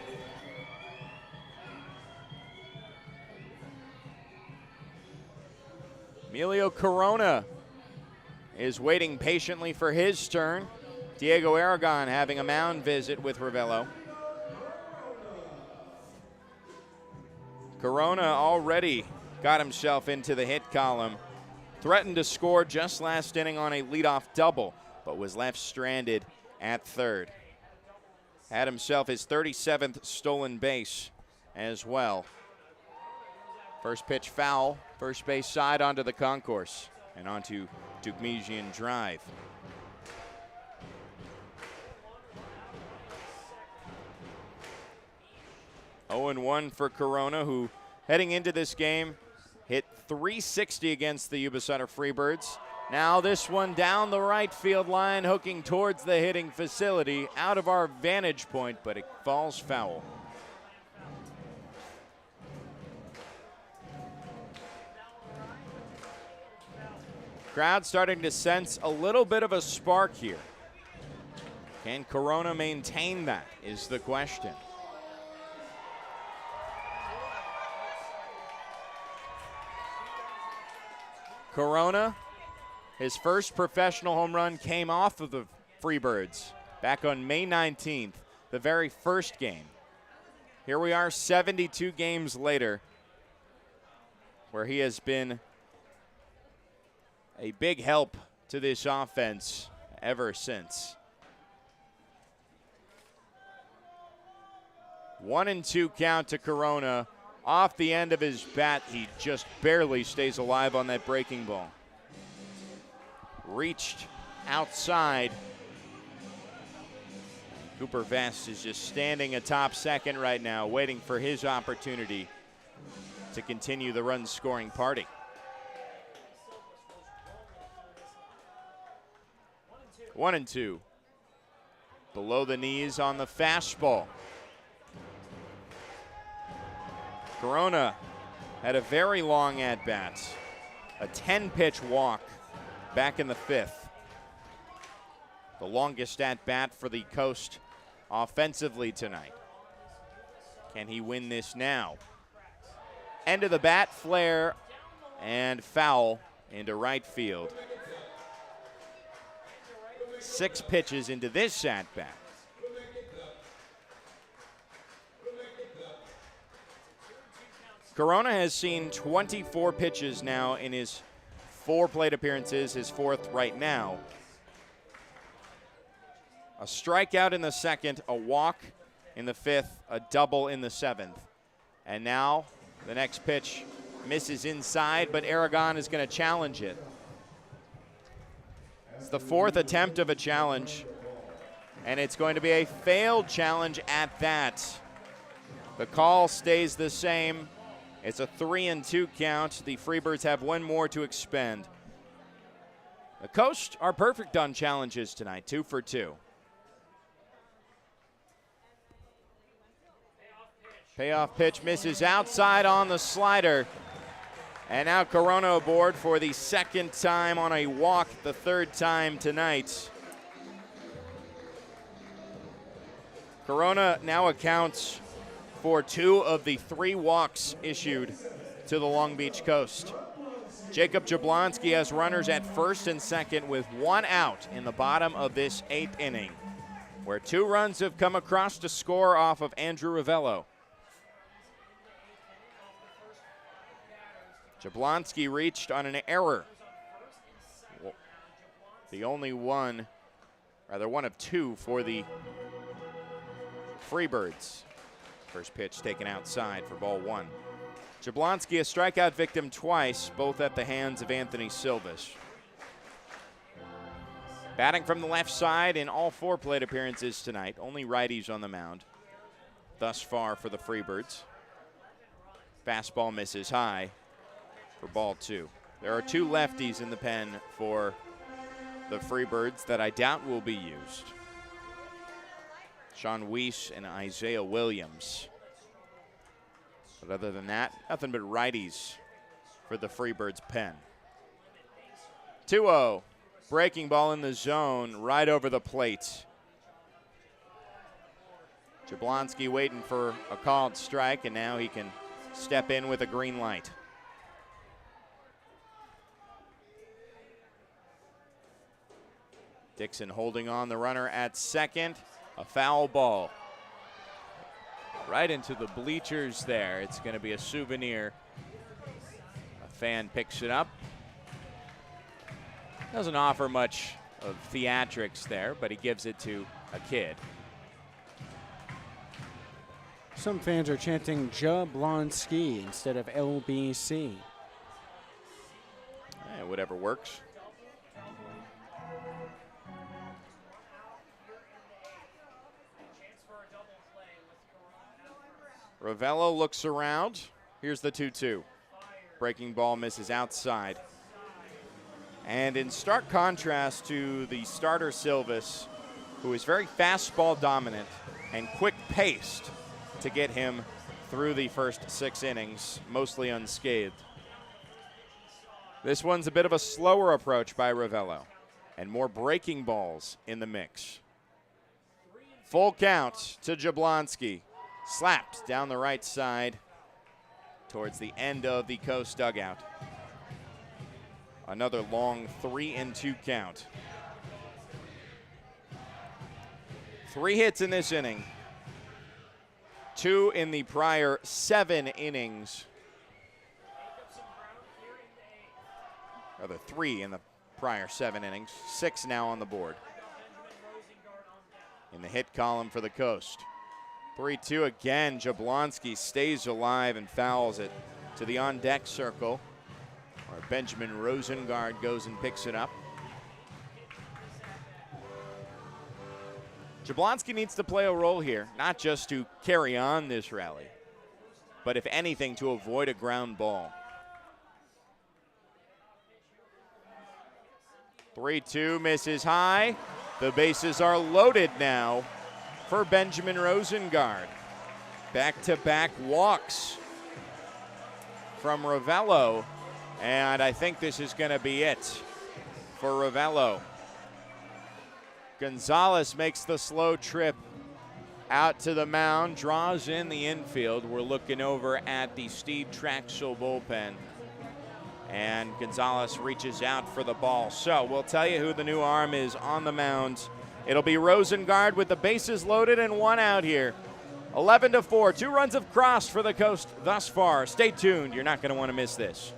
Emilio Corona is waiting patiently for his turn. Diego Aragon having a mound visit with Ravello. Corona already got himself into the hit column. Threatened to score just last inning on a leadoff double, but was left stranded at third. Had himself his 37th stolen base as well. First pitch foul, first base side onto the concourse and onto Dukmesian Drive. (0-1) for Corona, who heading into this game hit .360 against the Yuba-Sutter Freebirds. Now this one down the right field line, hooking towards the hitting facility, out of our vantage point, but it falls foul. Crowd starting to sense a little bit of a spark here. Can Corona maintain that is the question. Corona, his first professional home run came off of the Freebirds back on May 19th, the very first game. Here we are 72 games later, where he has been a big help to this offense ever since. 1-2 count to Corona. Off the end of his bat, he just barely stays alive on that breaking ball. Reached outside. Cooper Vest is just standing atop second right now, waiting for his opportunity to continue the run-scoring party. 1-2. Below the knees on the fastball. Corona had a very long at-bat. A 10-pitch walk back in the 5th. The longest at-bat for the Coast offensively tonight. Can he win this now? End of the bat, flare, and foul into right field. 6 pitches into this at-bat. Corona has seen 24 pitches now in his 4 plate appearances, his 4th right now. A strikeout in the 2nd, a walk in the 5th, a double in the 7th. And now the next pitch misses inside, but Aragon is going to challenge it. It's the 4th attempt of a challenge, and it's going to be a failed challenge at that. The call stays the same. It's a 3-2 count. The Freebirds have one more to expend. The Coast are perfect on challenges tonight, 2 for 2. Payoff pitch misses outside on the slider. And now Corona aboard for the second time on a walk, the third time tonight. Corona now accounts for 2 of the 3 walks issued to the Long Beach Coast. Jacob Jablonski has runners at first and second with 1 out in the bottom of this 8th inning, where 2 runs have come across to score off of Andrew Ravello. Jablonski reached on an error. The only one, rather one of 2 for the Freebirds. First pitch taken outside for ball 1. Jablonski a strikeout victim twice, both at the hands of Anthony Silvas. Batting from the left side in all 4 plate appearances tonight. Only righties on the mound thus far for the Freebirds. Fastball misses high for ball 2. There are 2 lefties in the pen for the Freebirds that I doubt will be used. Sean Weiss and Isaiah Williams. But other than that, nothing but righties for the Freebirds pen. 2-0. Breaking ball in the zone right over the plate. Jablonski waiting for a called strike, and now he can step in with a green light. Dixon holding on the runner at second. A foul ball. Right into the bleachers there. It's going to be a souvenir. A fan picks it up. Doesn't offer much of theatrics there, but he gives it to a kid. Some fans are chanting Jablonski instead of LBC. Whatever works. Ravello looks around. Here's the 2-2. Breaking ball misses outside. And in stark contrast to the starter Silvas, who is very fastball dominant and quick paced to get him through the first 6 innings, mostly unscathed. This one's a bit of a slower approach by Ravello and more breaking balls in the mix. Full count to Jablonski. Slapped down the right side towards the end of the Coast dugout. Another long 3-2 count. 3 hits in this inning. 2 in the prior 7 innings. Rather 3 in the prior 7 innings. 6 now on the board. In the hit column for the Coast. 3-2 again. Jablonski stays alive and fouls it to the on-deck circle, where Benjamin Rosengard goes and picks it up. Jablonski needs to play a role here, not just to carry on this rally, but if anything, to avoid a ground ball. 3-2 misses high. The bases are loaded now for Benjamin Rosengard. Back-to-back walks from Ravello, and I think this is going to be it for Ravello. Gonzalez makes the slow trip out to the mound, draws in the infield. We're looking over at the Steve Traxel bullpen, and Gonzalez reaches out for the ball. So we'll tell you who the new arm is on the mound. It'll be Rosengard with the bases loaded and 1 out here. 11-4, 2 runs have crossed for the Coast thus far. Stay tuned, you're not going to want to miss this.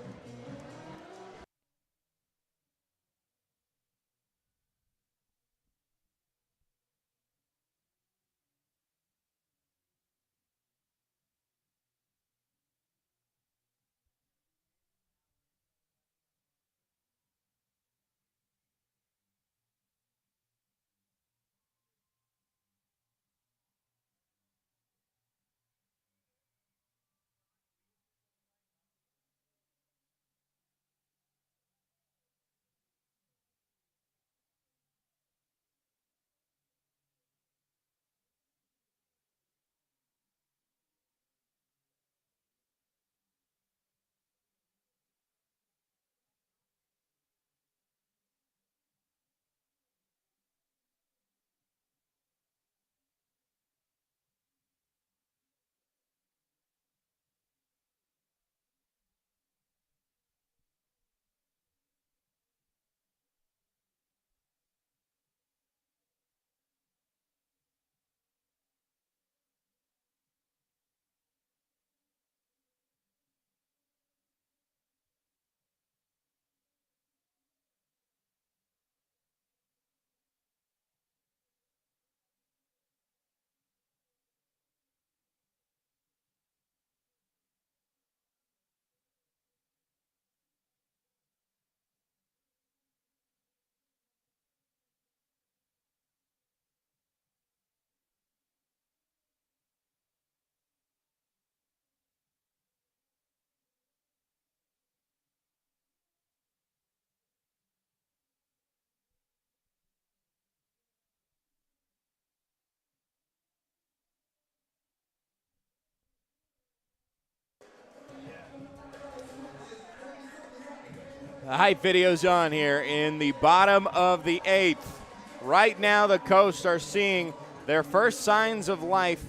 The hype video's on here in the bottom of the 8th. Right now, the Coast are seeing their first signs of life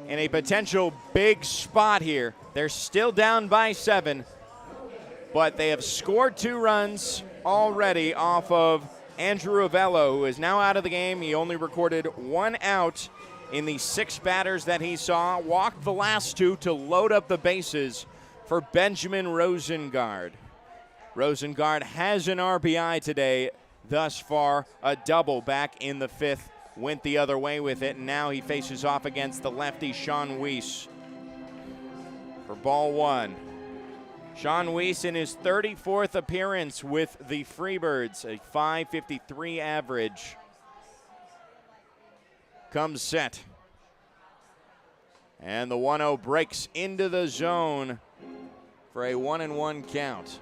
in a potential big spot here. They're still down by 7, but they have scored 2 runs already off of Andrew Avello, who is now out of the game. He only recorded 1 out in the 6 batters that he saw, walked the last 2 to load up the bases for Benjamin Rosengard. Rosengard has an RBI today thus far, a double back in the 5th. Went the other way with it, and now he faces off against the lefty Sean Weiss for ball 1. Sean Weiss in his 34th appearance with the Freebirds, a .553 average. Comes set. And the 1-0 breaks into the zone for a 1-1 count.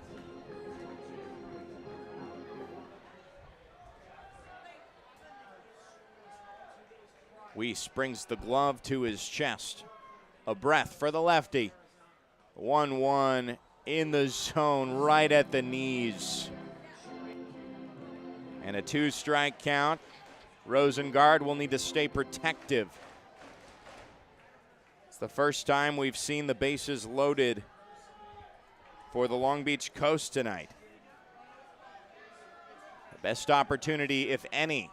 Weiss brings the glove to his chest. A breath for the lefty. 1-1 in the zone, right at the knees. And a 2-strike count. Rosengard will need to stay protective. It's the first time we've seen the bases loaded for the Long Beach Coast tonight. The best opportunity, if any.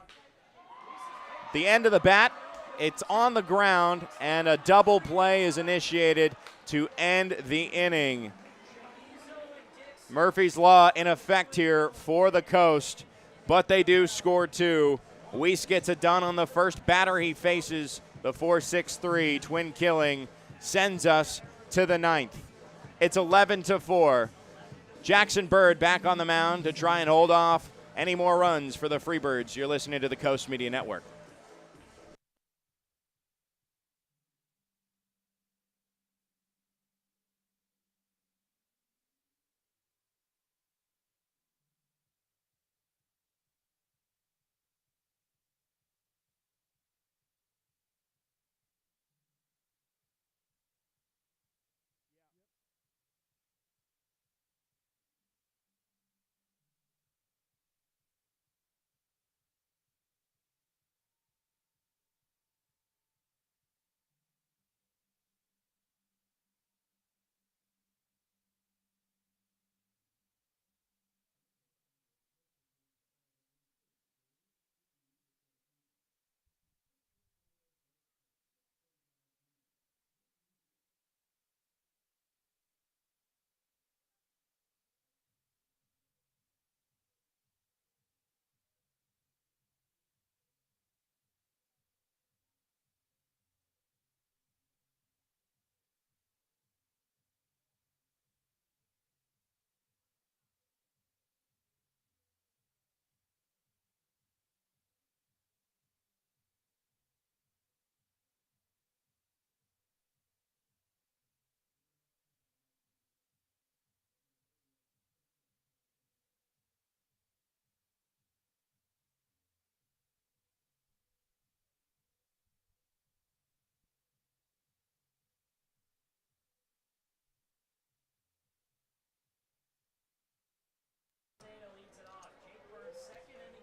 The end of the bat, it's on the ground, and a double play is initiated to end the inning. Murphy's Law in effect here for the Coast, but they do score 2. Weiss gets it done on the first batter he faces. The 4-6-3 twin killing sends us to the 9th. It's 11-4. Jackson Bird back on the mound to try and hold off any more runs for the Freebirds. You're listening to the Coast Media Network.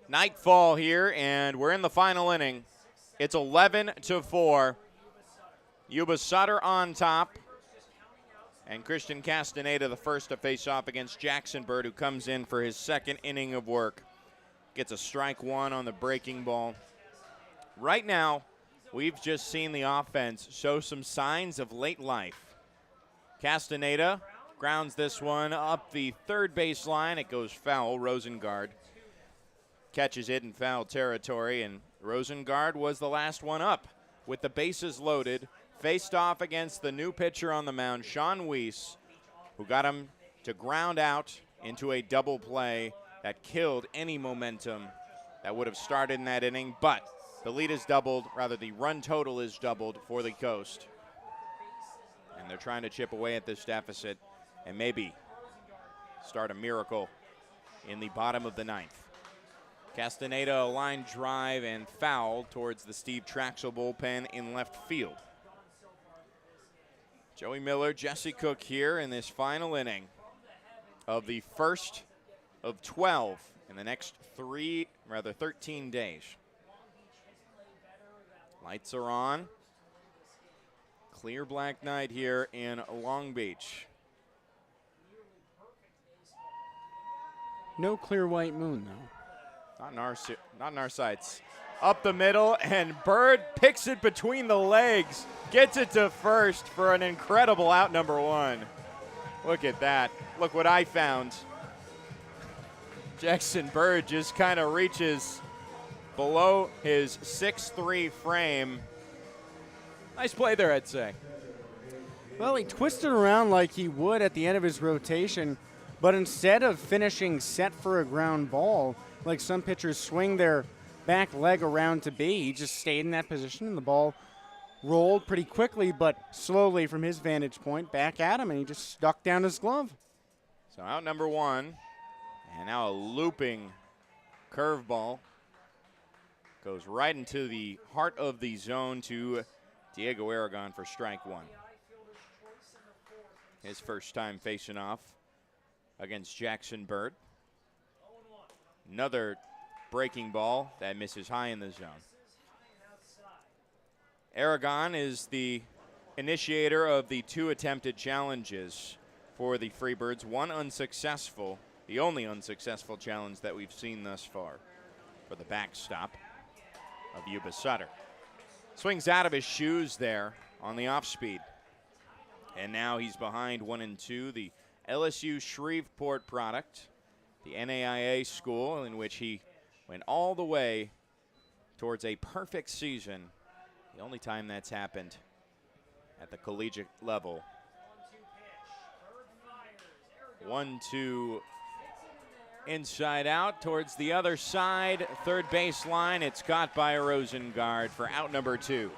Nightfall here, and we're in the final inning. It's 11-4. Yuba-Sutter on top. And Christian Castaneda, the first to face off against Jackson Bird, who comes in for his 2nd inning of work. Gets a strike 1 on the breaking ball. Right now, we've just seen the offense show some signs of late life. Castaneda grounds this one up the 3rd baseline. It goes foul. Rosengard catches it in foul territory, and Rosengard was the last one up with the bases loaded. Faced off against the new pitcher on the mound, Sean Weiss, who got him to ground out into a double play that killed any momentum that would have started in that inning. But the lead is doubled, rather the run total is doubled for the Coast. And they're trying to chip away at this deficit and maybe start a miracle in the bottom of the 9th. Castaneda, a line drive and foul towards the Steve Traxel bullpen in left field. Joey Miller, Jesse Cook here in this final inning of the first of 12 in the next 13 days. Lights are on. Clear black night here in Long Beach. No clear white moon, though. Not in our sights. Up the middle, and Bird picks it between the legs. Gets it to first for an incredible out number one. Look at that. Look what I found. Jackson Bird just kind of reaches below his 6'3" frame. Nice play there, I'd say. Well, he twisted around like he would at the end of his rotation, but instead of finishing set for a ground ball, like some pitchers swing their back leg around to be, he just stayed in that position, and the ball rolled pretty quickly but slowly from his vantage point back at him, and he just stuck down his glove. So out number one, and now a looping curveball goes right into the heart of the zone to Diego Aragon for strike one. His first time facing off against Jackson Bird. Another breaking ball that misses high in the zone. Aragon is the initiator of the 2 attempted challenges for the Freebirds. One unsuccessful, the only unsuccessful challenge that we've seen thus far for the backstop of Yuba-Sutter. Swings out of his shoes there on the off speed. And now he's behind 1-2, the LSU Shreveport product, the NAIA school in which he went all the way towards a perfect season. The only time that's happened at the collegiate level. 1-2 inside out towards the other side, third base line. It's caught by Rosengard for out number 2.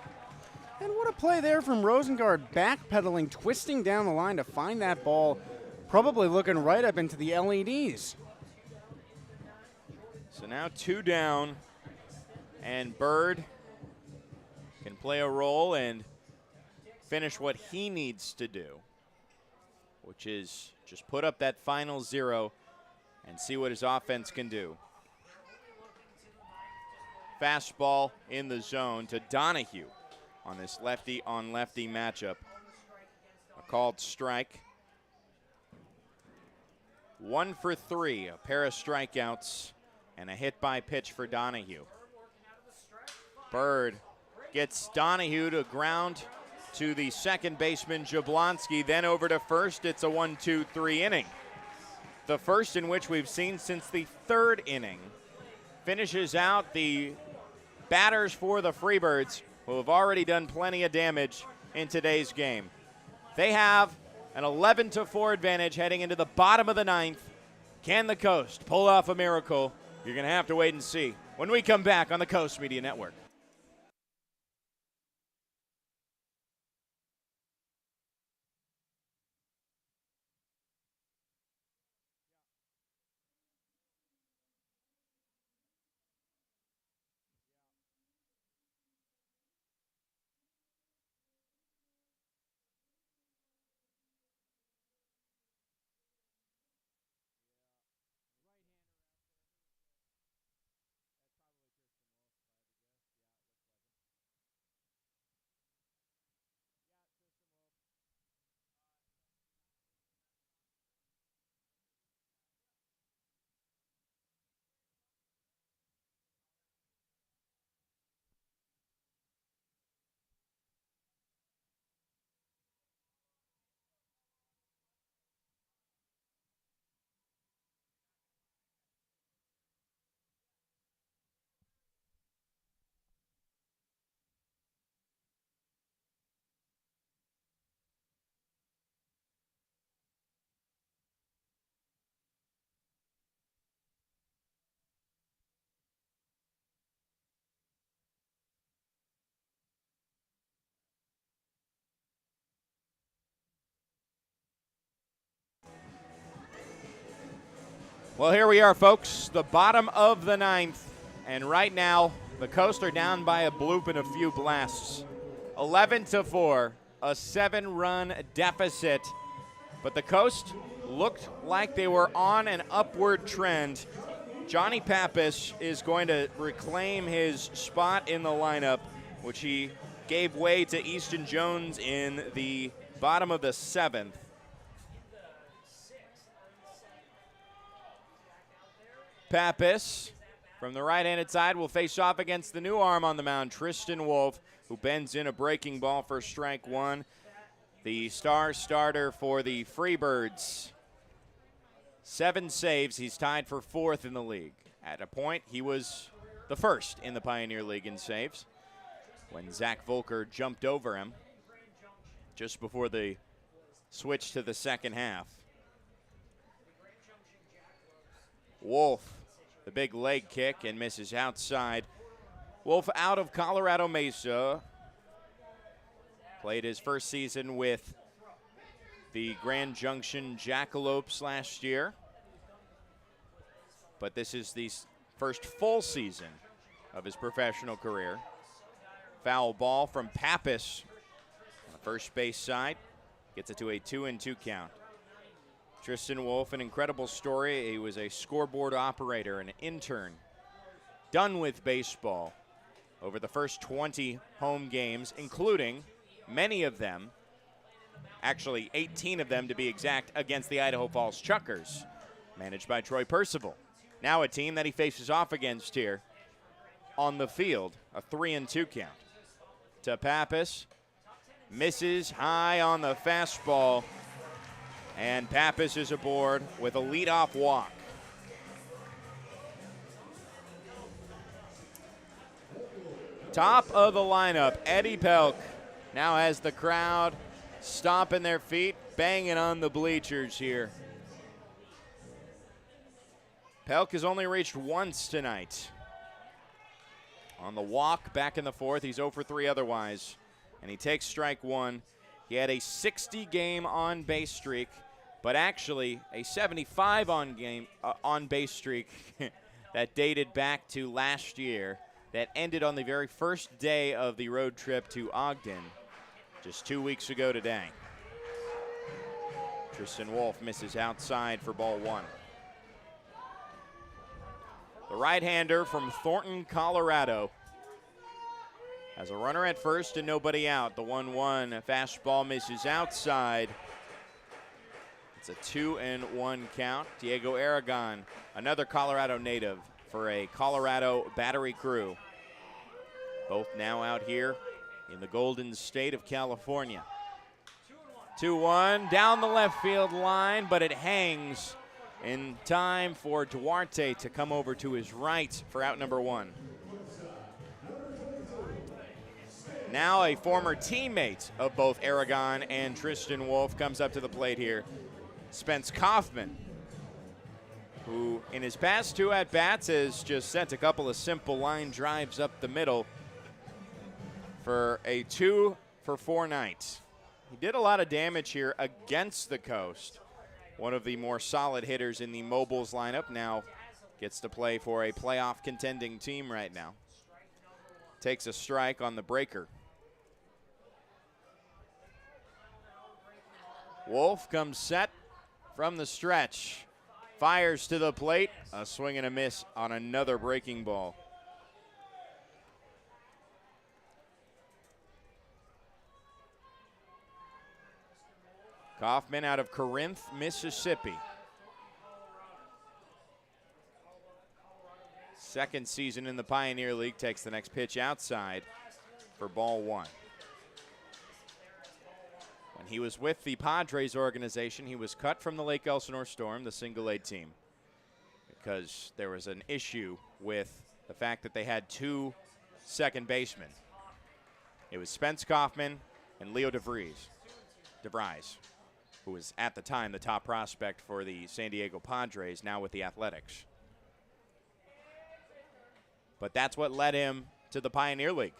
And what a play there from Rosengard, backpedaling, twisting down the line to find that ball, probably looking right up into the LEDs. So now 2 down, and Bird can play a role and finish what he needs to do, which is just put up that final 0 and see what his offense can do. Fastball in the zone to Donahue on this lefty-on-lefty matchup. A called strike. 1 for 3, a pair of strikeouts, and a hit by pitch for Donahue. Bird gets Donahue to ground to the second baseman Jablonski, then over to first. It's a 1-2-3 inning. The first in which we've seen since the 3rd inning. Finishes out the batters for the Freebirds, who have already done plenty of damage in today's game. They have an 11-4 advantage heading into the bottom of the 9th. Can the Coast pull off a miracle? You're going to have to wait and see when we come back on the Coast Media Network. Well, here we are, folks, the bottom of the 9th. And right now, the Coast are down by a bloop and a few blasts. 11-4, a 7-run deficit But the Coast looked like they were on an upward trend. Johnny Pappas is going to reclaim his spot in the lineup, which he gave way to Easton Jones in the bottom of the 7th. Pappas from the right-handed side will face off against the new arm on the mound, Tristan Wolf, who bends in a breaking ball for strike one. The star starter for the Freebirds. 7 saves. He's tied for 4th in the league. At a point, he was the first in the Pioneer League in saves when Zach Volker jumped over him just before the switch to the second half. Wolf, the big leg kick, and misses outside. Wolf out of Colorado Mesa. Played his first season with the Grand Junction Jackalopes last year. But this is the first full season of his professional career. Foul ball from Pappas on the first base side. Gets it to a 2-2 count. Tristan Wolf, an incredible story. He was a scoreboard operator, an intern, done with baseball over the first 20 home games, including many of them, actually 18 of them to be exact, against the Idaho Falls Chuckers, managed by Troy Percival. Now a team that he faces off against here on the field, a 3-2 count. To Pappas, misses high on the fastball, and Pappas is aboard with a leadoff walk. Top of the lineup, Eddie Pelk now has the crowd stomping their feet, banging on the bleachers here. Pelk has only reached once tonight. On the walk back in the 4th, he's 0 for 3 otherwise, and he takes strike one. He had a 60-game on-base streak, but actually a 75 on-base streak that dated back to last year that ended on the very first day of the road trip to Ogden just 2 weeks ago today. Tristan Wolf misses outside for ball 1. The right-hander from Thornton, Colorado, has a runner at first and nobody out. The 1-1 fastball misses outside. It's a 2-1 count. Diego Aragon, another Colorado native for a Colorado Battery crew. Both now out here in the Golden State of California. 2-1 down the left field line, but it hangs in time for Duarte to come over to his right for out number 1. Now a former teammate of both Aragon and Tristan Wolf comes up to the plate here. Spence Kaufman, who in his past 2 at-bats has just sent a couple of simple line drives up the middle for a 2-for-4 night. He did a lot of damage here against the Coast. One of the more solid hitters in the Mobiles lineup now gets to play for a playoff contending team right now. Takes a strike on the breaker. Wolf comes set from the stretch. Fires to the plate. A swing and a miss on another breaking ball. Kaufman out of Corinth, Mississippi. Second season in the Pioneer League, takes the next pitch outside for ball 1. When he was with the Padres organization, he was cut from the Lake Elsinore Storm, the single-A team, because there was an issue with the fact that they had 2 second basemen. It was Spence Kaufman and Leo DeVries, who was at the time the top prospect for the San Diego Padres, now with the Athletics. But that's what led him to the Pioneer League.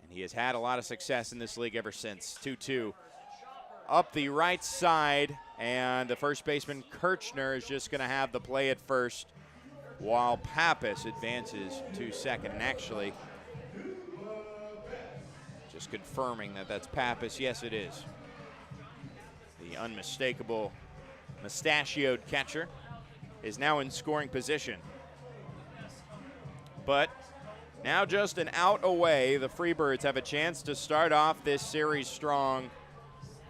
And he has had a lot of success in this league ever since. 2-2 up the right side, and the first baseman Kirchner is just going to have the play at first while Pappas advances to second. And actually, just confirming that that's Pappas. Yes, it is. the unmistakable mustachioed catcher, is now in scoring position. But now just an out away, the Freebirds have a chance to start off this series strong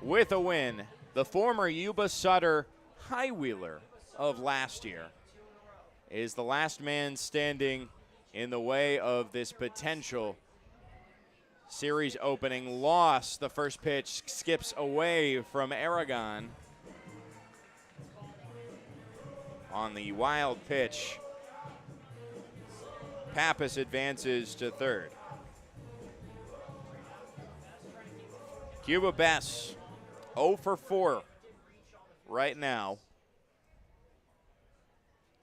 with a win. The former Yuba-Sutter high wheeler of last year is the last man standing in the way of this potential series opening loss. The first pitch skips away from Aragon on the wild pitch. Pappas advances to third. Cuba Bess 0 for 4 right now,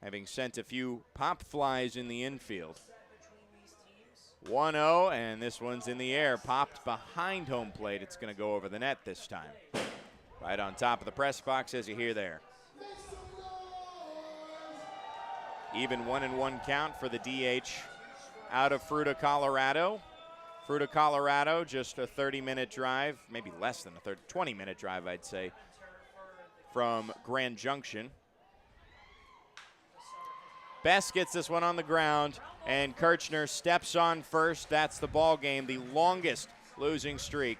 having sent a few pop flies in the infield. 1-0, and this one's in the air, popped behind home plate. It's going to go over the net this time. Right on top of the press box, as you hear there. Even 1-1 count for the DH out of Fruita, Colorado. Fruita, Colorado, just a 30-minute drive, maybe less than a 20-minute drive, I'd say, from Grand Junction. Bess gets this one on the ground, and Kirchner steps on first. That's the ball game, the longest losing streak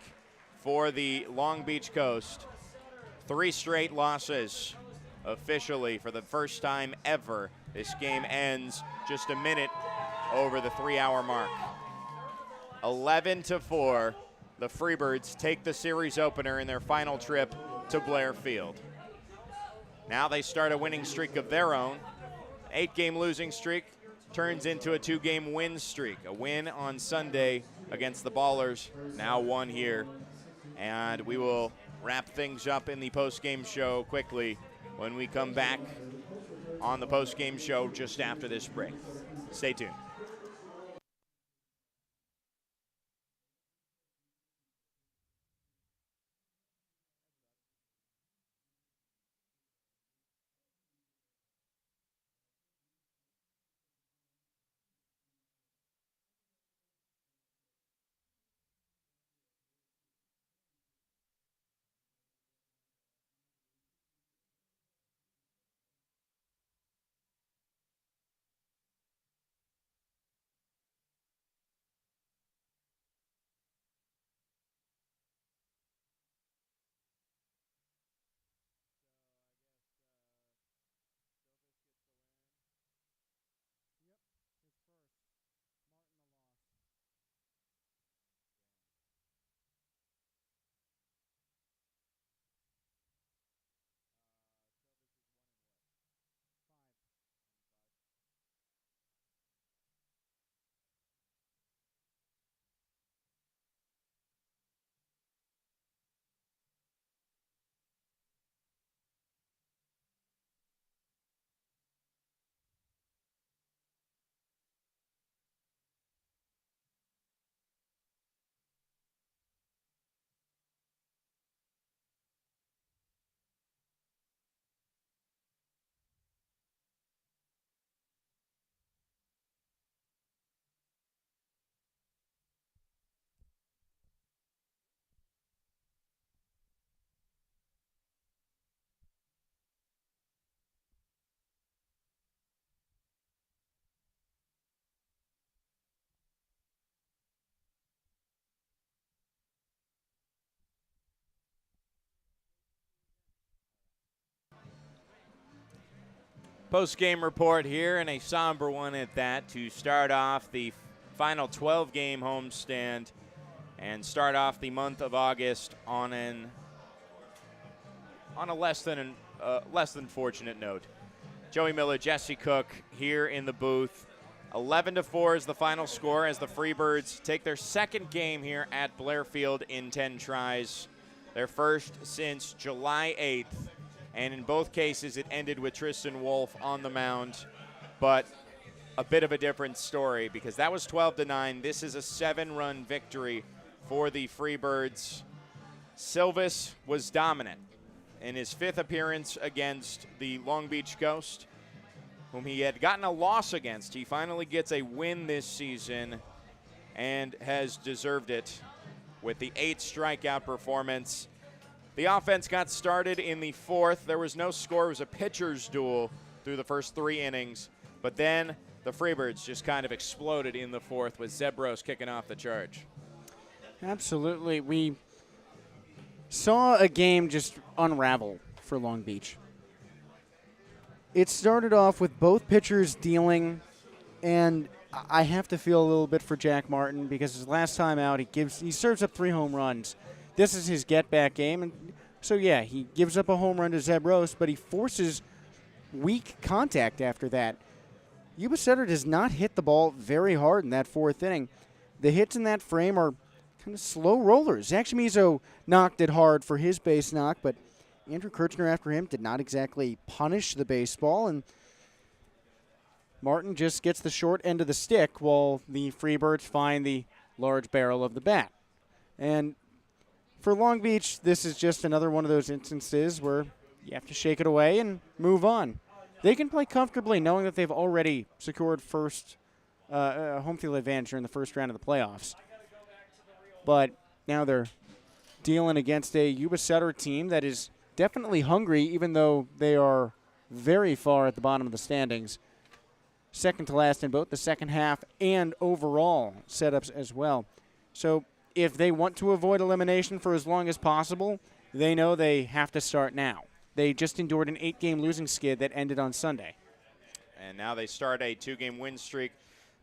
for the Long Beach Coast. 3 straight losses officially for the first time ever. This game ends just a minute over the 3-hour mark. 11-4, the Freebirds take the series opener in their final trip to Blair Field. Now they start a winning streak of their own. 8-game losing streak turns into a 2-game win streak. A win on Sunday against the Ballers, now one here. And we will wrap things up in the post-game show quickly when we come back on the post-game show just after this break. Stay tuned. Post-game report here, and a somber one at that, to start off the final 12-game homestand and start off the month of August on a less than fortunate note. Joey Miller, Jesse Cook here in the booth. 11-4 is the final score as the Freebirds take their second game here at Blair Field in 10 tries. Their first since July 8th. And in both cases, it ended with Tristan Wolf on the mound. But a bit of a different story because that was 12-9. This is a 7-run victory for the Freebirds. Silvis was dominant in his 5th appearance against the Long Beach Ghost, whom he had gotten a loss against. He finally gets a win this season and has deserved it with the 8 strikeout performance. The offense got started in the fourth. There was no score. It was a pitcher's duel through the first 3 innings. But then the Freebirds just kind of exploded in the fourth with Zebros kicking off the charge. Absolutely. We saw a game just unravel for Long Beach. It started off with both pitchers dealing, and I have to feel a little bit for Jack Martin because his last time out, he serves up 3 home runs. This is his get-back game, and so yeah, he gives up a home run to Zebros, but he forces weak contact after that. Yuba-Sutter does not hit the ball very hard in that 4th inning. The hits in that frame are kind of slow rollers. Zach Chamizo knocked it hard for his base knock, but Andrew Kirchner after him did not exactly punish the baseball, and Martin just gets the short end of the stick while the Freebirds find the large barrel of the bat. And for Long Beach, this is just another one of those instances where you have to shake it away and move on. They can play comfortably knowing that they've already secured home field advantage during the first round of the playoffs. But now they're dealing against a Yuba-Sutter team that is definitely hungry, even though they are very far at the bottom of the standings. Second to last in both the second half and overall setups as well. So if they want to avoid elimination for as long as possible, they know they have to start now. They just endured an 8-game losing skid that ended on Sunday. And now they start a 2-game win streak.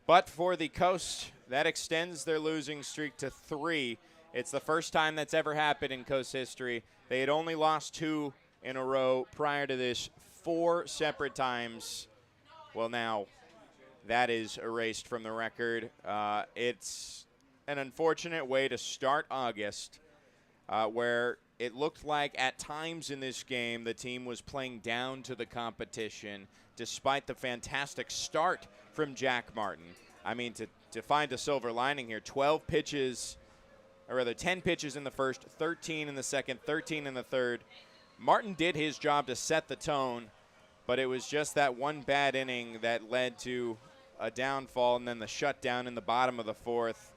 But for the Coast, that extends their losing streak to 3. It's the first time that's ever happened in Coast history. They had only lost 2 in a row prior to this, 4 separate times. Well, now that is erased from the record. It's an unfortunate way to start August, where it looked like at times in this game the team was playing down to the competition despite the fantastic start from Jack Martin. I mean, to find a silver lining here, 12 pitches, or rather 10 pitches in the first, 13 in the second, 13 in the third. Martin did his job to set the tone, but it was just that one bad inning that led to a downfall, and then the shutdown in the bottom of the fourth.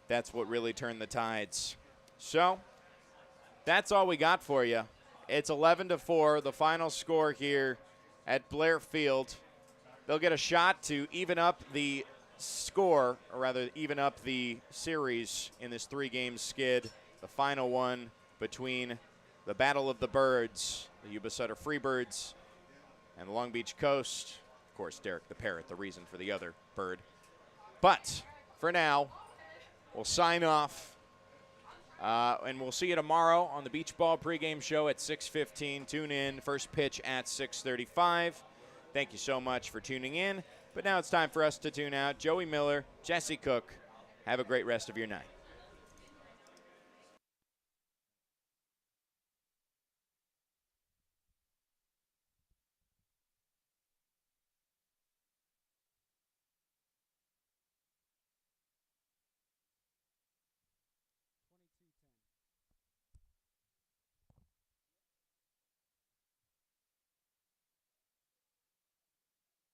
That's what really turned the tides. So that's all we got for you. It's 11-4, the final score here at Blair Field. They'll get a shot to even up the score, or rather even up the series in this 3-game skid, the final one between the Battle of the Birds, the Yuba-Sutter Freebirds, and the Long Beach Coast. Of course, Derek the Parrot, the reason for the other bird. But for now, we'll sign off, and we'll see you tomorrow on the Beach Ball pregame show at 6:15. Tune in, first pitch at 6:35. Thank you so much for tuning in. But now it's time for us to tune out. Joey Miller, Jesse Cook, have a great rest of your night.